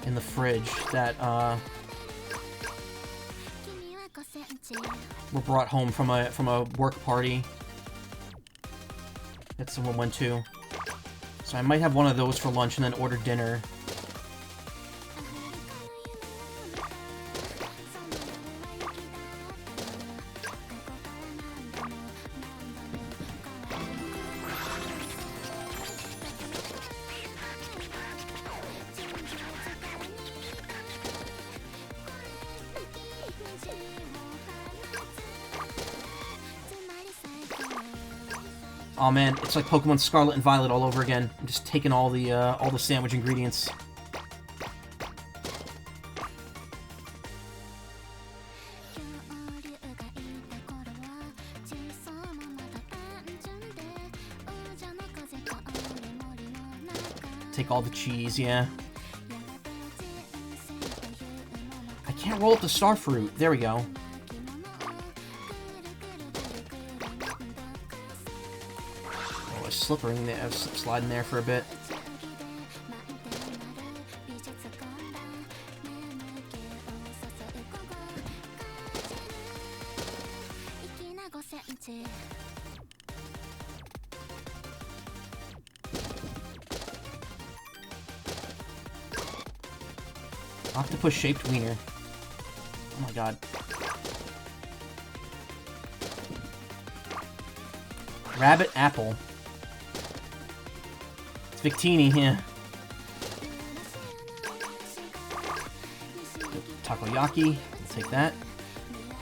in the fridge that were brought home from a work party that someone went to. So I might have one of those for lunch and then order dinner. Oh man, it's like Pokemon Scarlet and Violet all over again. I'm just taking all the sandwich ingredients. Take all the cheese, yeah. I can't roll up the star fruit. There we go. Slipper in there, slide in there for a bit. Octopus-shaped wiener. Oh my god. Rabbit apple. It's Victini, yeah. Takoyaki, we'll take that.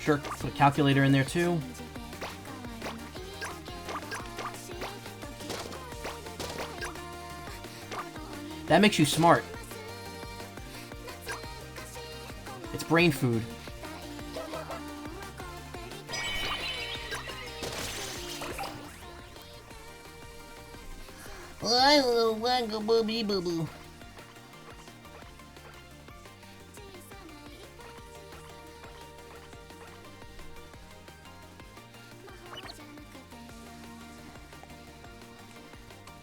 Sure, put a calculator in there too. That makes you smart. It's brain food. Boo-boo.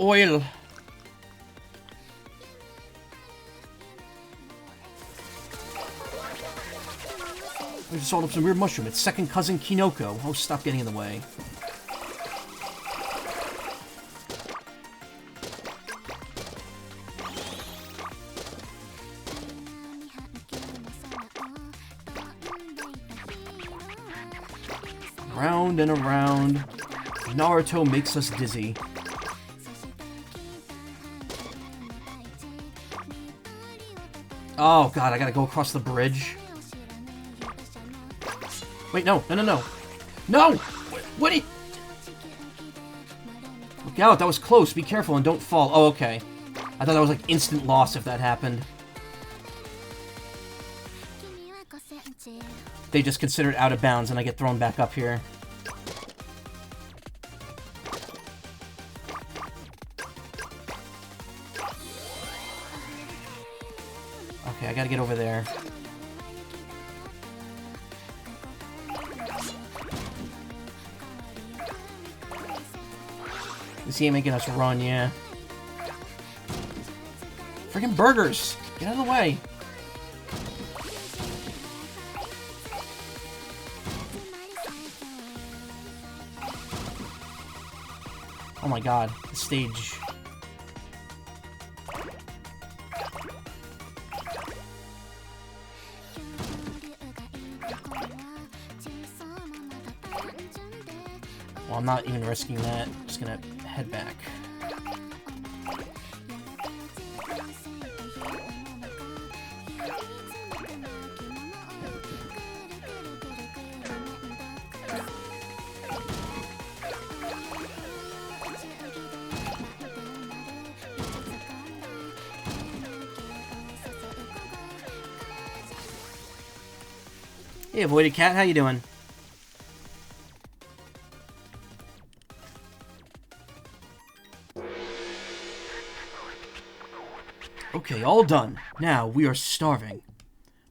oil. I just saw up some weird mushroom. It's second cousin Kinoko. Oh, stop getting in the way. Round and around. Naruto makes us dizzy. Oh god, I gotta go across the bridge. Wait, no, no, no, no. No! What are you... Look out, that was close. Be careful and don't fall. Oh, okay. I thought that was like instant loss if that happened. They just consider it out of bounds and I get thrown back up here. Okay, I gotta get over there. This he ain't making us run, yeah. Freaking burgers! Get out of the way! Oh my god, the stage. Well, I'm not even risking that. I'm just gonna head back. Hey, Avoided Cat, how you doing? Okay, all done. Now, we are starving.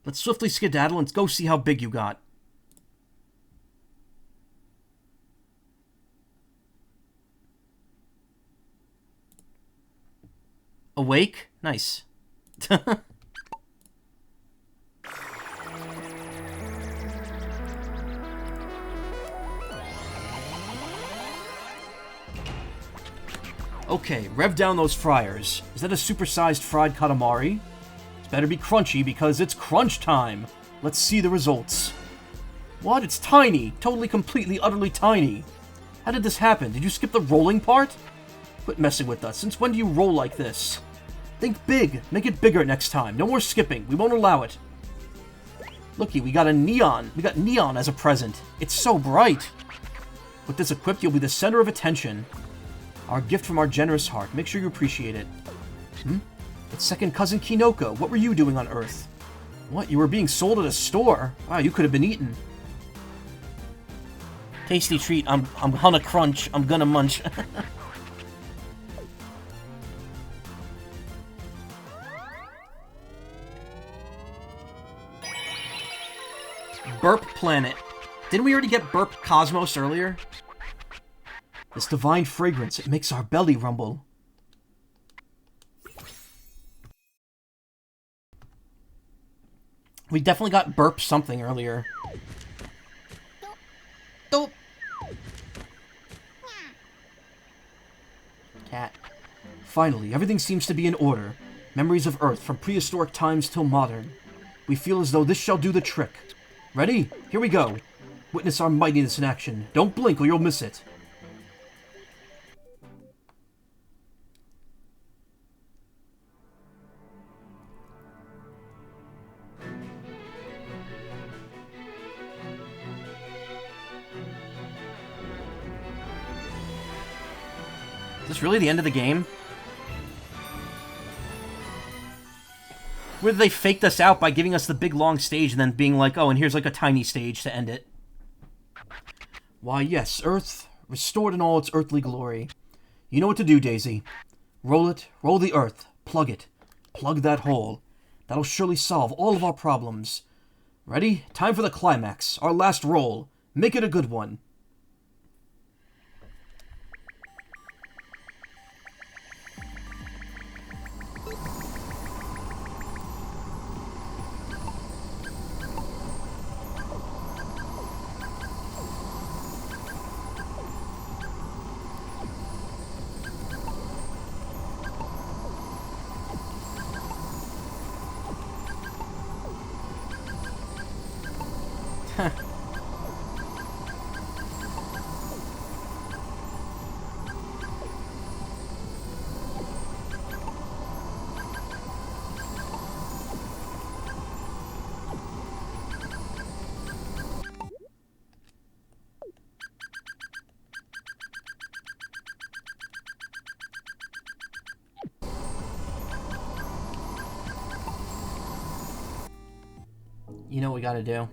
Let's swiftly skedaddle and go see how big you got. Awake? Nice. Okay, rev down those fryers. Is that a supersized fried Katamari? It's better be crunchy because it's crunch time. Let's see the results. What? It's tiny. Totally, completely, utterly tiny. How did this happen? Did you skip the rolling part? Quit messing with us. Since when do you roll like this? Think big. Make it bigger next time. No more skipping. We won't allow it. Looky, we got a neon. We got neon as a present. It's so bright. With this equipped, you'll be the center of attention. Our gift from our generous heart. Make sure you appreciate it. It's second cousin Kinoko. What were you doing on Earth? What? You were being sold at a store? Wow, you could have been eaten. Tasty treat. I'm gonna crunch. I'm gonna munch. Burp Planet. Didn't we already get Burp Cosmos earlier? This divine fragrance, it makes our belly rumble. We definitely got Burp something earlier. Dope. Cat. Finally, everything seems to be in order. Memories of Earth from prehistoric times till modern. We feel as though this shall do the trick. Ready? Here we go. Witness our mightiness in action. Don't blink or you'll miss it. Is this really the end of the game? Where did they fake us out by giving us the big long stage and then being like, oh, and here's like a tiny stage to end it? Why, yes, Earth, restored in all its earthly glory. You know what to do, Daisy. Roll it, roll the Earth, plug that hole. That'll surely solve all of our problems. Ready? Time for the climax, our last roll. Make it a good one. You know what we gotta do.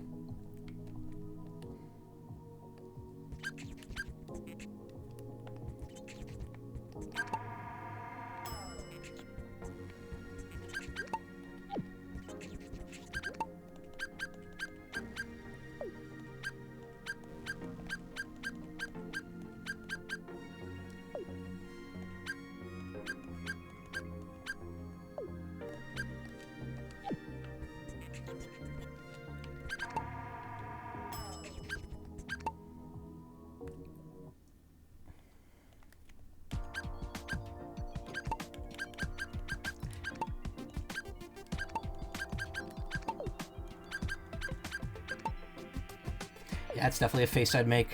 Yeah, it's definitely a face I'd make.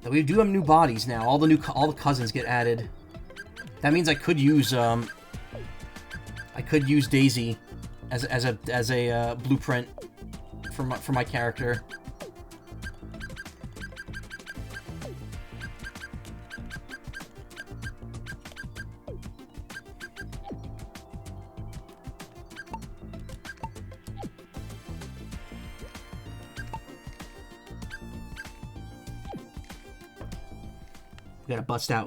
But we do have new bodies now. All the cousins get added. That means I could use Daisy as a blueprint for my character.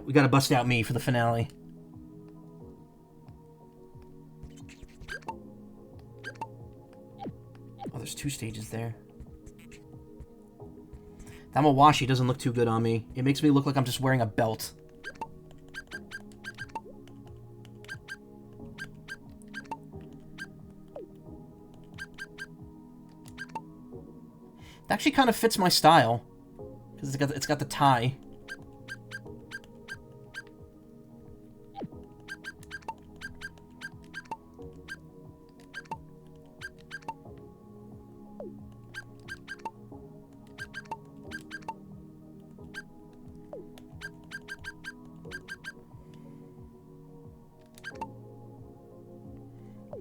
We gotta bust out me for the finale. Oh, there's 2 stages there. That Mawashi doesn't look too good on me. It makes me look like I'm just wearing a belt. It actually kind of fits my style. Because it's got the tie.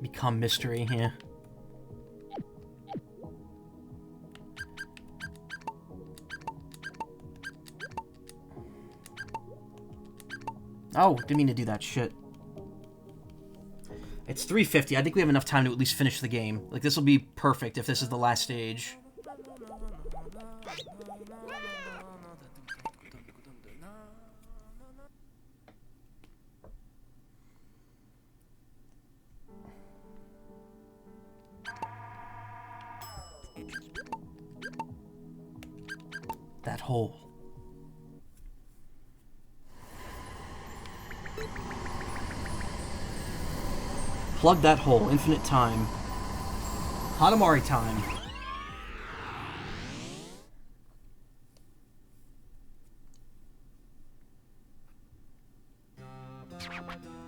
Become mystery here. Oh, didn't mean to do that shit. It's 3:50. I think we have enough time to at least finish the game. Like, this will be perfect if this is the last stage. That hole. Plug that hole. Infinite time. Katamari time.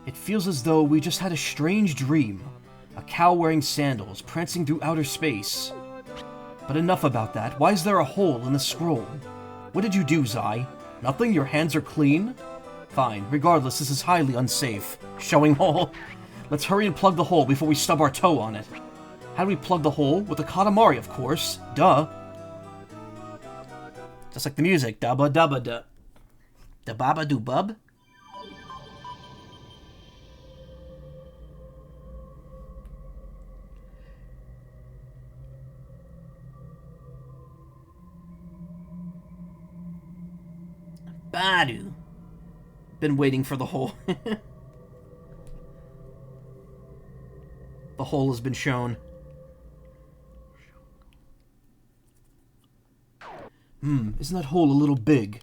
It feels as though we just had a strange dream. A cow wearing sandals, prancing through outer space. But enough about that. Why is there a hole in the scroll? What did you do, Zai? Nothing? Your hands are clean? Fine. Regardless, this is highly unsafe. Showing hole. Let's hurry and plug the hole before we stub our toe on it. How do we plug the hole? With the Katamari, of course. Duh. Just like the music. Dubba dubba duh. Da baba doo bub. Badu. Been waiting for the hole. The hole has been shown. Isn't that hole a little big?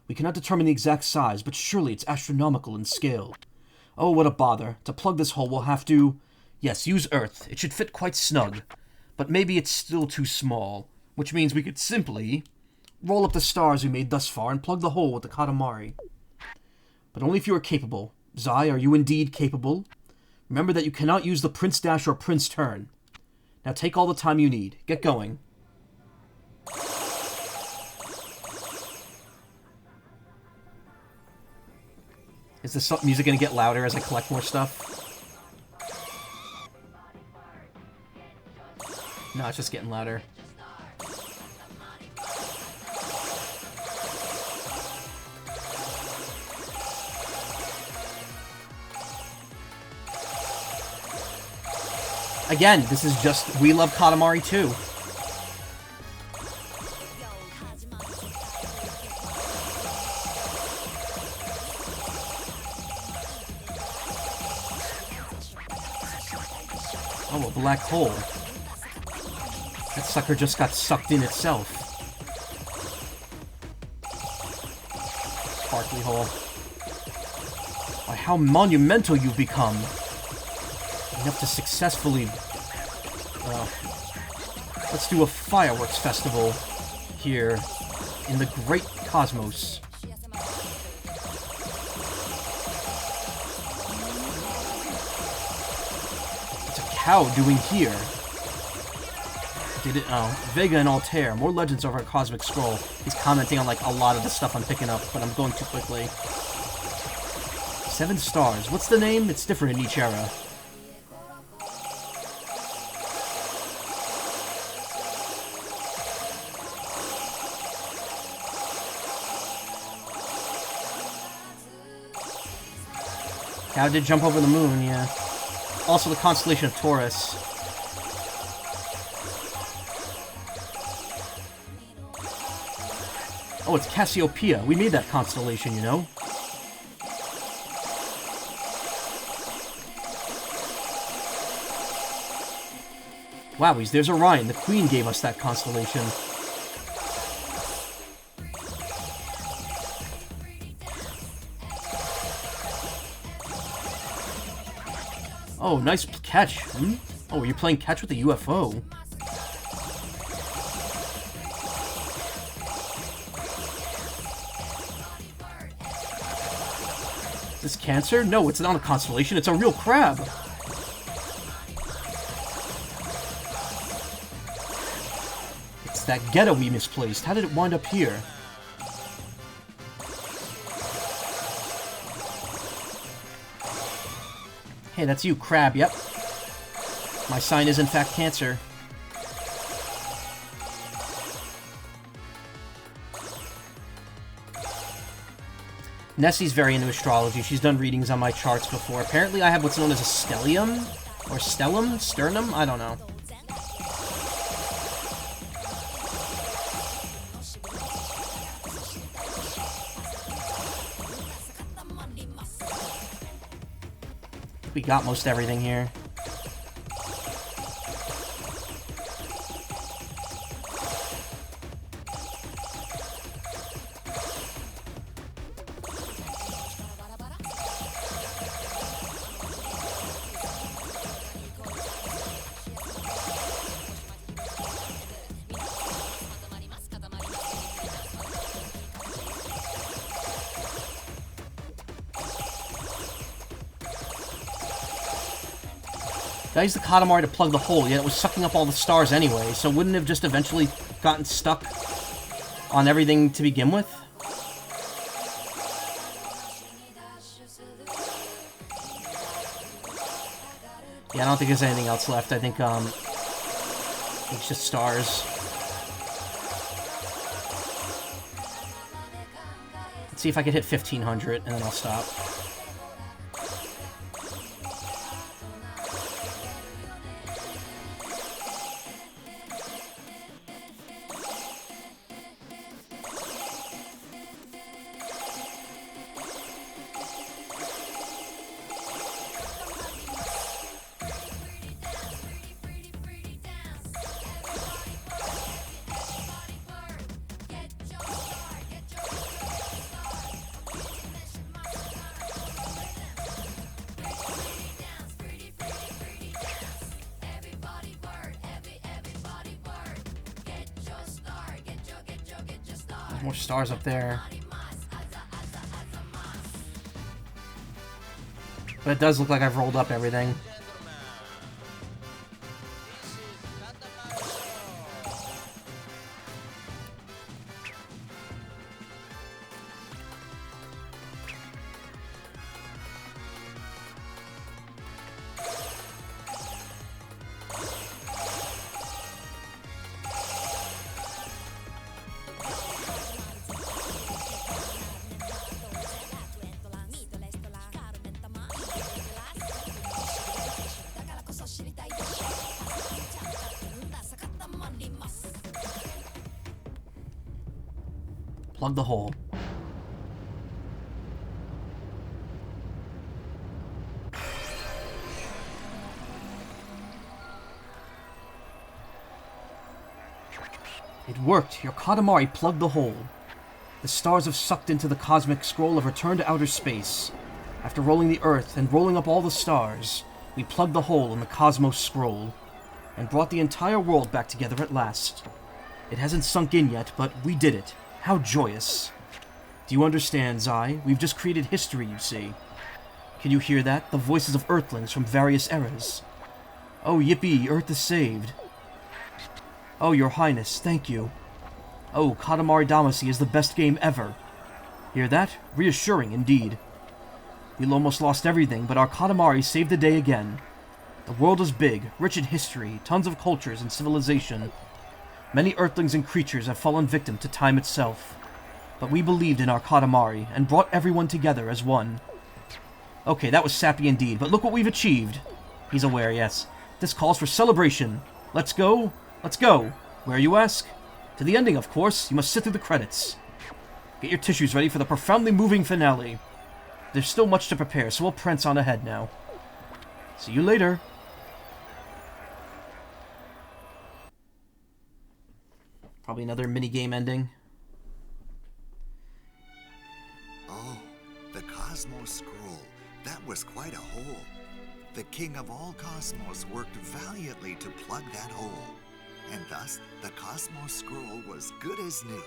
We cannot determine the exact size, but surely it's astronomical in scale. Oh, what a bother. To plug this hole, we'll have to... Yes, use Earth. It should fit quite snug. But maybe it's still too small, which means we could simply roll up the stars we made thus far and plug the hole with the Katamari. But only if you are capable. Zai, are you indeed capable? Remember that you cannot use the Prince Dash or Prince Turn. Now take all the time you need. Get going. Is this music gonna get louder as I collect more stuff? No, it's just getting louder. Again, this is just We Love Katamari too. Oh, a black hole. That sucker just got sucked in itself. Sparkly hole. Why, how monumental you've become. Enough to successfully... let's do a fireworks festival here in the great cosmos. What's a cow doing here? Did it? Oh, Vega and Altair. More legends of our cosmic scroll. He's commenting on like a lot of the stuff I'm picking up, but I'm going too quickly. 7 stars. What's the name? It's different in each era. Cow did jump over the moon, yeah. Also the constellation of Taurus. Oh, it's Cassiopeia. We made that constellation, you know? Wowies, there's Orion. The Queen gave us that constellation. Oh, nice catch. Hmm? Oh, you're playing catch with the UFO. Is this Cancer? No, it's not a constellation. It's a real crab. It's that ghetto we misplaced. How did it wind up here? Hey, that's you, Crab, yep. My sign is in fact Cancer. Nessie's very into astrology. She's done readings on my charts before. Apparently I have what's known as a stellium? Or stellum? Sternum? I don't know. We got most everything here. I used the Katamari to plug the hole, yet it was sucking up all the stars anyway, so wouldn't it have just eventually gotten stuck on everything to begin with? Yeah, I don't think there's anything else left. I think, it's just stars. Let's see if I can hit 1500, and then I'll stop. More stars up there. But it does look like I've rolled up everything. Plug the hole. It worked. Your Katamari plugged the hole. The stars have sucked into the cosmic scroll of return to outer space. After rolling the Earth and rolling up all the stars, we plugged the hole in the cosmos scroll, and brought the entire world back together at last. It hasn't sunk in yet, but we did it. How joyous. Do you understand, Zai? We've just created history, you see. Can you hear that? The voices of Earthlings from various eras. Oh, yippee, Earth is saved. Oh, Your Highness, thank you. Oh, Katamari Damacy is the best game ever. Hear that? Reassuring, indeed. We almost lost everything, but our Katamari saved the day again. The world is big, rich in history, tons of cultures and civilization. Many Earthlings and creatures have fallen victim to time itself. But we believed in our Katamari, and brought everyone together as one. Okay, that was sappy indeed, but look what we've achieved. He's aware, yes. This calls for celebration. Let's go. Let's go. Where, you ask? To the ending, of course. You must sit through the credits. Get your tissues ready for the profoundly moving finale. There's still much to prepare, so we'll prance on ahead now. See you later. Probably another minigame ending. Oh, the Cosmos Scroll. That was quite a hole. The king of all cosmos worked valiantly to plug that hole. And thus, the Cosmos Scroll was good as new.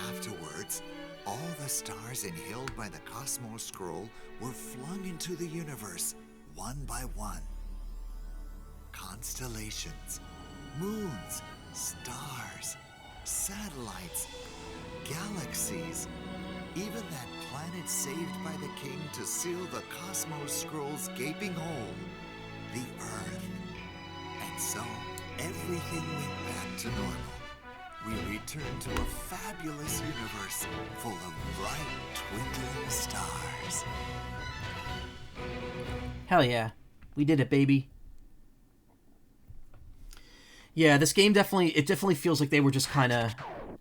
Afterwards, all the stars inhaled by the Cosmos Scroll were flung into the universe, one by one. Constellations, moons, stars, satellites, galaxies, even that planet saved by the king to seal the Cosmos Scroll's gaping hole, the Earth. And so, everything went back to normal. We returned to a fabulous universe full of bright, twinkling stars. Hell yeah. We did it, baby. Yeah, this game definitely feels like they were just kind of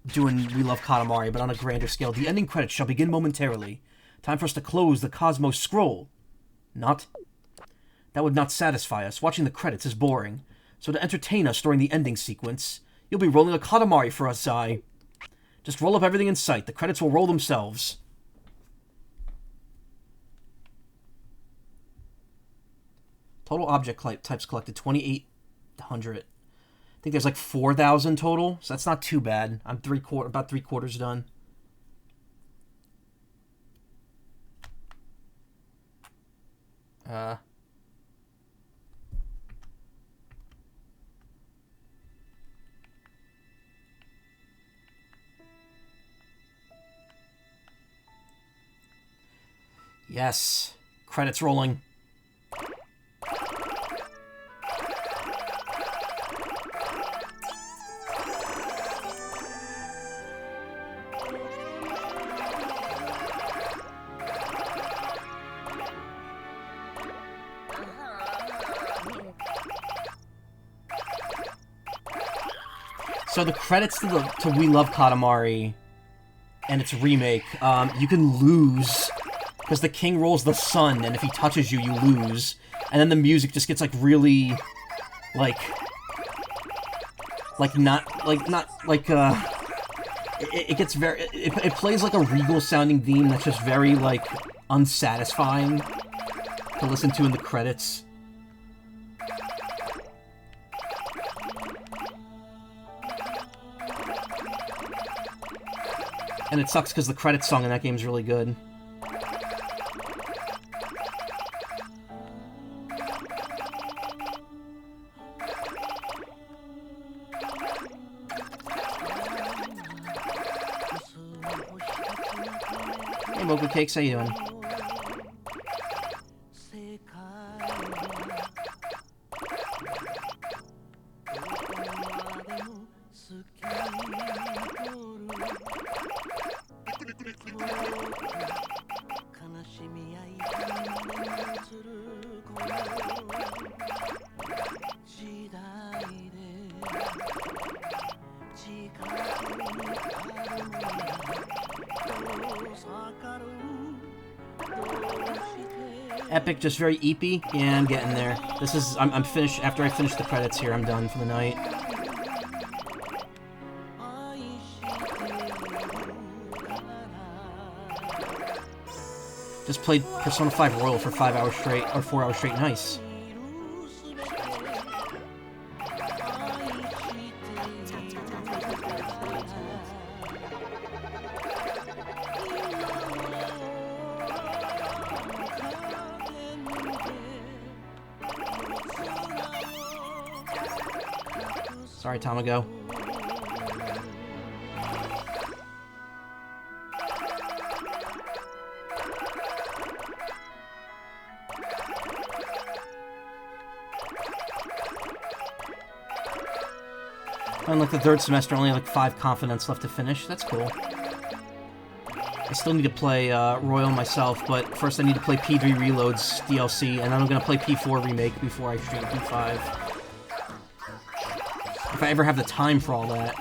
doing We Love Katamari, but on a grander scale. The ending credits shall begin momentarily. Time for us to close the Cosmos Scroll. Not. That would not satisfy us. Watching the credits is boring. So to entertain us during the ending sequence, you'll be rolling a Katamari for us, Zai. Just roll up everything in sight. The credits will roll themselves. Total object types collected, 2,800. I think there's like 4,000 total, so that's not too bad. I'm about three quarters done. Yes. Credits rolling. So the credits to We Love Katamari and its remake, you can lose because the king rolls the sun, and if he touches you, you lose. And then the music just gets like really, it gets very, it plays like a regal sounding theme that's just very like unsatisfying to listen to in the credits. And it sucks because the credits song in that game is really good. Hey, Mocha Cakes, how you doing? Epic, just very eepy. Yeah, I'm getting there. This is... I'm finished. After I finish the credits here, I'm done for the night. Just played Persona 5 Royal for 5 hours straight, or 4 hours straight. Nice. Sorry, Tamago. On like the third semester, only like 5 confidence left to finish. That's cool. I still need to play Royal myself, but first I need to play P3 Reload's DLC, and then I'm gonna play P4 Remake before I stream P5. If I ever have the time for all that.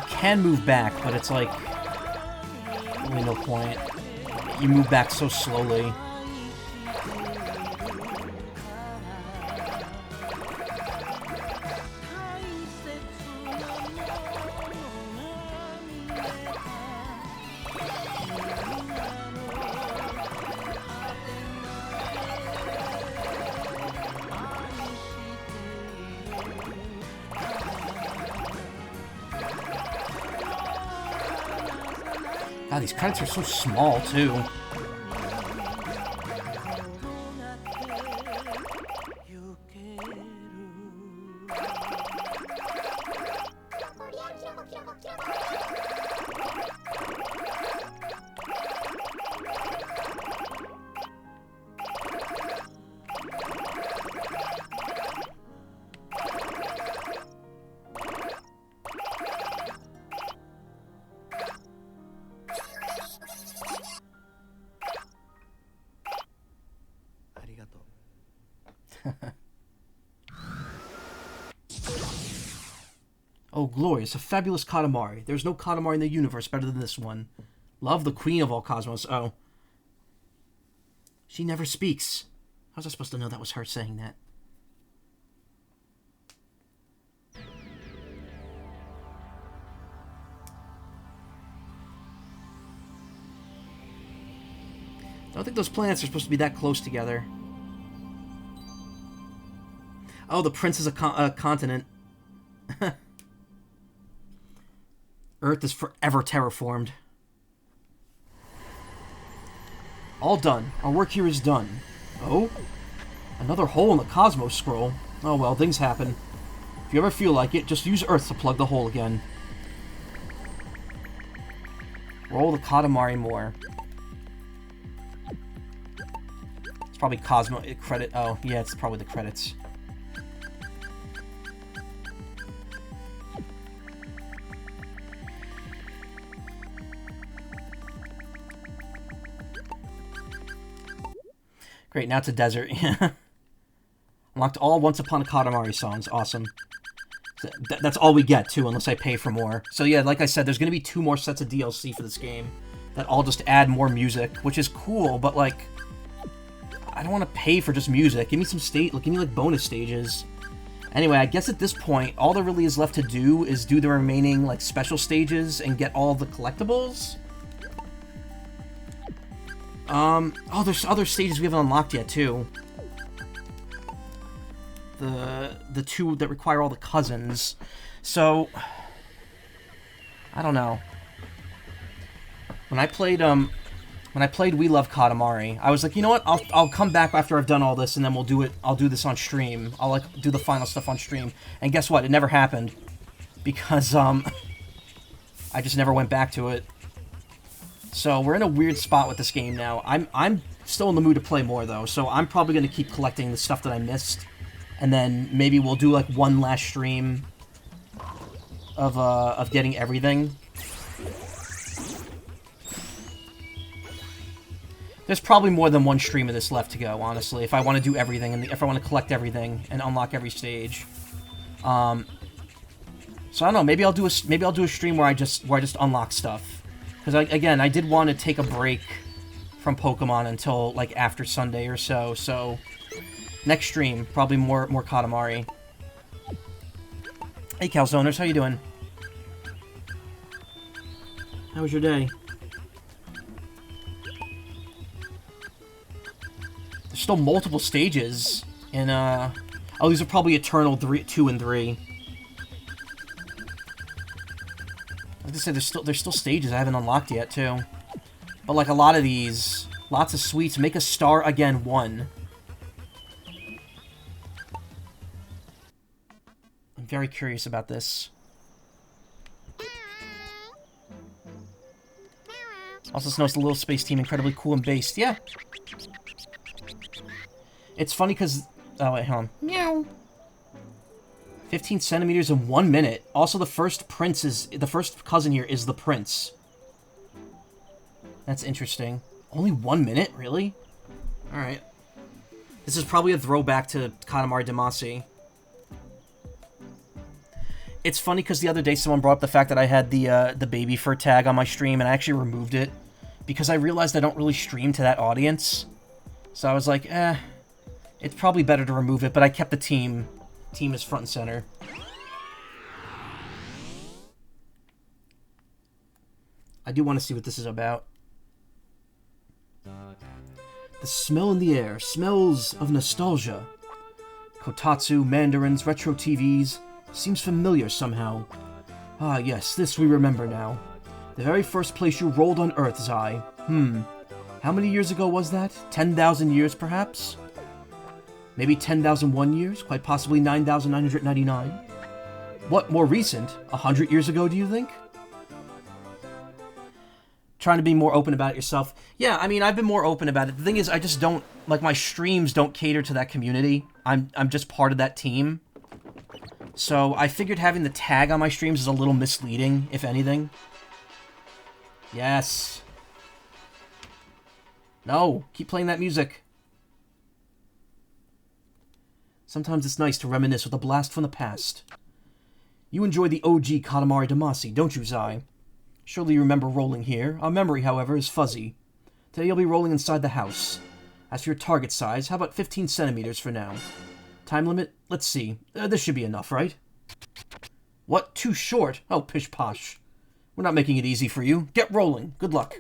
Can move back, but it's like really no point. You move back so slowly. God, these credits are so small, too. Oh, glorious. A fabulous Katamari. There's no Katamari in the universe better than this one. Love the queen of all cosmos. Oh. She never speaks. How was I supposed to know that was her saying that? I don't think those planets are supposed to be that close together. Oh, the prince is a continent. Earth is forever terraformed. All done. Our work here is done. Oh? Another hole in the Cosmos scroll. Oh well, things happen. If you ever feel like it, just use Earth to plug the hole again. Roll the Katamari more. It's probably Cosmo credit. Oh, yeah, it's probably the credits. Great, now it's a desert. Unlocked all Once Upon a Katamari songs. Awesome. That's all we get, too, unless I pay for more. So yeah, like I said, there's going to be 2 more sets of DLC for this game that all just add more music, which is cool, but, like, I don't want to pay for just music. Give me some give me, like, bonus stages. Anyway, I guess at this point, all there really is left to do is do the remaining, like, special stages and get all the collectibles. Oh, there's other stages we haven't unlocked yet, too. The 2 that require all the cousins. So, I don't know. When I played, When I played We Love Katamari, I was like, you know what? I'll come back after I've done all this, and then we'll do it. I'll do this on stream. I'll like do the final stuff on stream. And guess what? It never happened because I just never went back to it. So we're in a weird spot with this game now. I'm still in the mood to play more though, so I'm probably gonna keep collecting the stuff that I missed, and then maybe we'll do like one last stream of getting everything. There's probably more than one stream of this left to go, honestly, if I want to do everything, and if I want to collect everything and unlock every stage. So I don't know. Maybe I'll do a stream where I just unlock stuff, because again, I did want to take a break from Pokemon until like after Sunday or so. So next stream, probably more Katamari. Hey, Calzoners, how you doing? How was your day? There's still multiple stages in, oh, these are probably Eternal 2 and 3. Like I said, there's still stages I haven't unlocked yet, too. But, like, a lot of these, lots of sweets. Make a star again 1. I'm very curious about this. Also noticed the little space team incredibly cool and based. Yeah. It's funny because... Oh, wait, hold on. Meow. 15 centimeters in 1 minute. Also, the first cousin here is the prince. That's interesting. Only 1 minute? Really? Alright. This is probably a throwback to Katamari Damacy. It's funny because the other day someone brought up the fact that I had the baby fur tag on my stream, and I actually removed it because I realized I don't really stream to that audience. So I was like, it's probably better to remove it, but I kept the team as front and center. I do want to see what this is about. The smell in the air. Smells of nostalgia. Kotatsu, mandarins, retro TVs. Seems familiar somehow. Ah, yes, this we remember now. The very first place you rolled on Earth, Zai. How many years ago was that? 10,000 years, perhaps? Maybe 10,001 years? Quite possibly 9,999? What, more recent? 100 years ago, do you think? Trying to be more open about it yourself. Yeah, I mean, I've been more open about it. The thing is, I just don't... Like, my streams don't cater to that community. I'm just part of that team. So, I figured having the tag on my streams is a little misleading, if anything. Yes. No, keep playing that music. Sometimes it's nice to reminisce with a blast from the past. You enjoy the OG Katamari Damacy, don't you, Zai? Surely you remember rolling here. Our memory, however, is fuzzy. Today you'll be rolling inside the house. As for your target size, how about 15 centimeters for now? Time limit? Let's see. This should be enough, right? What? Too short? Oh, pish-posh. We're not making it easy for you. Get rolling. Good luck.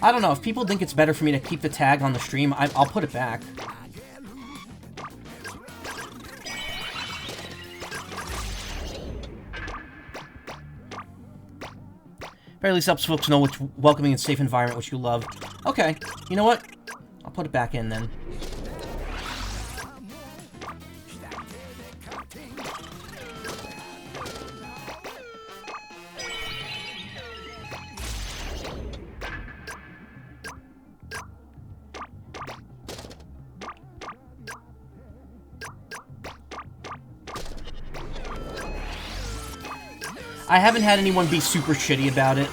I don't know, if people think it's better for me to keep the tag on the stream, I'll put it back. But at least helps folks know which welcoming and safe environment which you love. Okay, you know what? I'll put it back in then. I haven't had anyone be super shitty about it.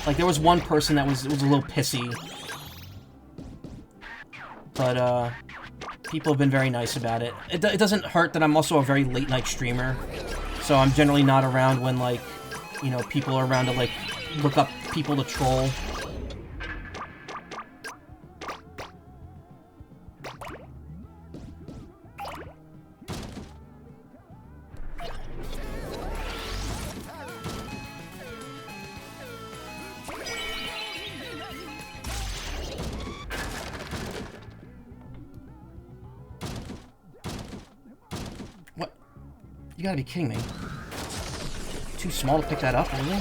Like, there was one person that was a little pissy. But, people have been very nice about it. It doesn't hurt that I'm also a very late-night streamer. So I'm generally not around when, like, you know, people are around to, like, look up people to troll. gotta be kidding me. Too small to pick that up, really?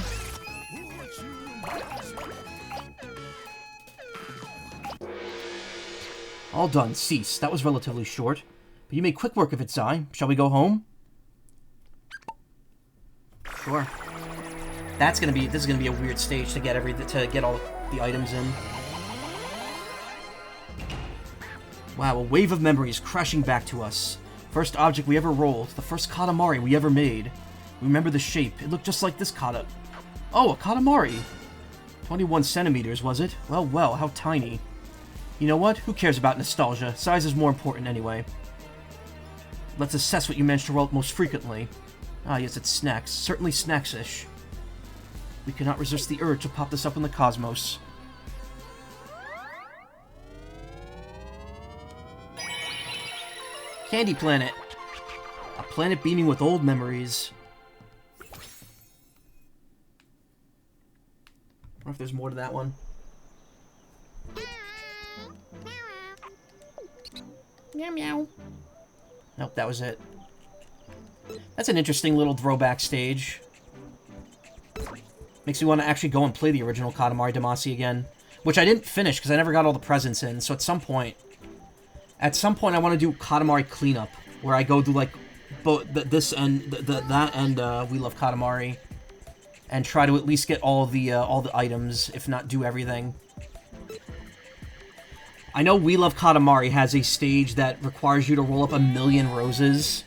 All done. Cease. That was relatively short. But you made quick work of it, Zai. Shall we go home? Sure. This is gonna be a weird stage to get all the items in. Wow, a wave of memories crashing back to us. First object we ever rolled, the first Katamari we ever made. We remember the shape. It looked just like this kata. Oh, a Katamari. 21 centimeters, was it? Well, well, how tiny. You know what? Who cares about nostalgia? Size is more important anyway. Let's assess what you managed to roll most frequently. Ah, yes, it's snacks. Certainly snacks-ish. We cannot resist the urge to pop this up in the cosmos. Candy Planet. A planet beaming with old memories. I wonder if there's more to that one. Meow meow. Nope, that was it. That's an interesting little throwback stage. Makes me want to actually go and play the original Katamari Damacy again. Which I didn't finish because I never got all the presents in, so at some point I want to do Katamari Cleanup, where I go do like both this and that and We Love Katamari, and try to at least get all the items, if not do everything. I know We Love Katamari has a stage that requires you to roll up 1,000,000 roses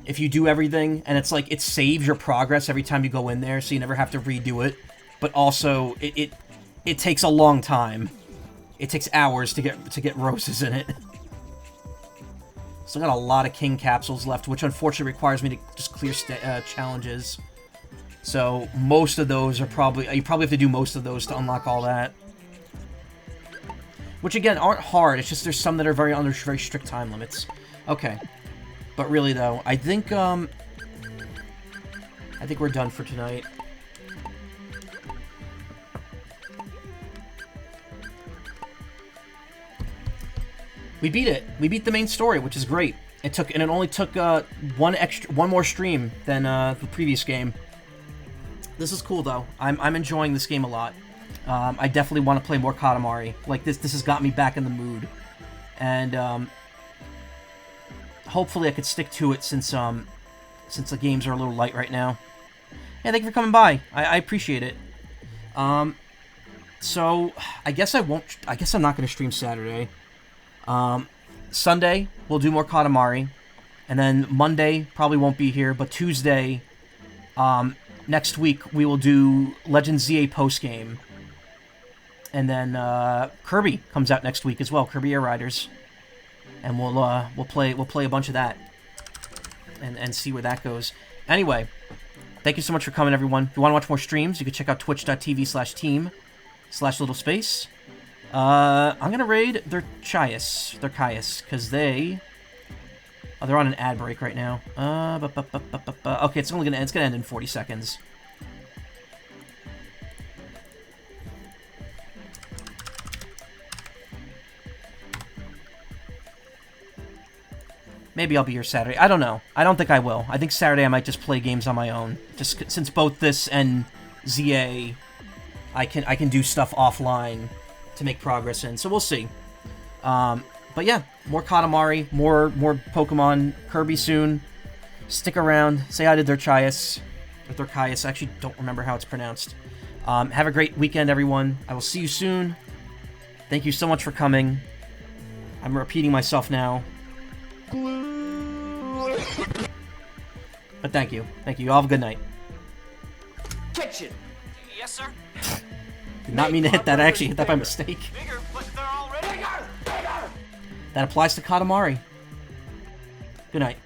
if you do everything, and it's like it saves your progress every time you go in there, so you never have to redo it. But also, it takes a long time. It takes hours to get roses in it. Still got a lot of king capsules left, which unfortunately requires me to just clear challenges. So most of those are you probably have to do most of those to unlock all that. Which again aren't hard. It's just there's some that are under very strict time limits. Okay, but really though, I think we're done for tonight. We beat it. We beat the main story, which is great. It only took one more stream than the previous game. This is cool though. I'm enjoying this game a lot. I definitely want to play more Katamari. Like this has got me back in the mood, and hopefully I could stick to it since the games are a little light right now. Yeah, thank you for coming by. I appreciate it. So I guess I'm not going to stream Saturday. Sunday, we'll do more Katamari. And then Monday, probably won't be here, but Tuesday, next week, we will do Legend ZA postgame. And then, Kirby comes out next week as well, Kirby Air Riders. And we'll play a bunch of that. And see where that goes. Anyway, thank you so much for coming, everyone. If you want to watch more streams, you can check out twitch.tv/team/littlespace. I'm gonna raid their Caius, because they're on an ad break right now. Okay, it's gonna end in 40 seconds. Maybe I'll be here Saturday. I don't know. I don't think I will. I think Saturday I might just play games on my own. Just since both this and ZA, I can do stuff offline to make progress in, so we'll see. But yeah, more Katamari, more Pokemon, Kirby soon. Stick around, say hi to Durchias, or Durchias, I actually don't remember how it's pronounced. Have a great weekend, everyone. I will see you soon. Thank you so much for coming. I'm repeating myself now. But thank you. Thank you. All have a good night. Kitchen. Yes, sir. Did not mean to hit that. I actually hit that by mistake. Bigger, but they're already bigger. That applies to Katamari. Good night.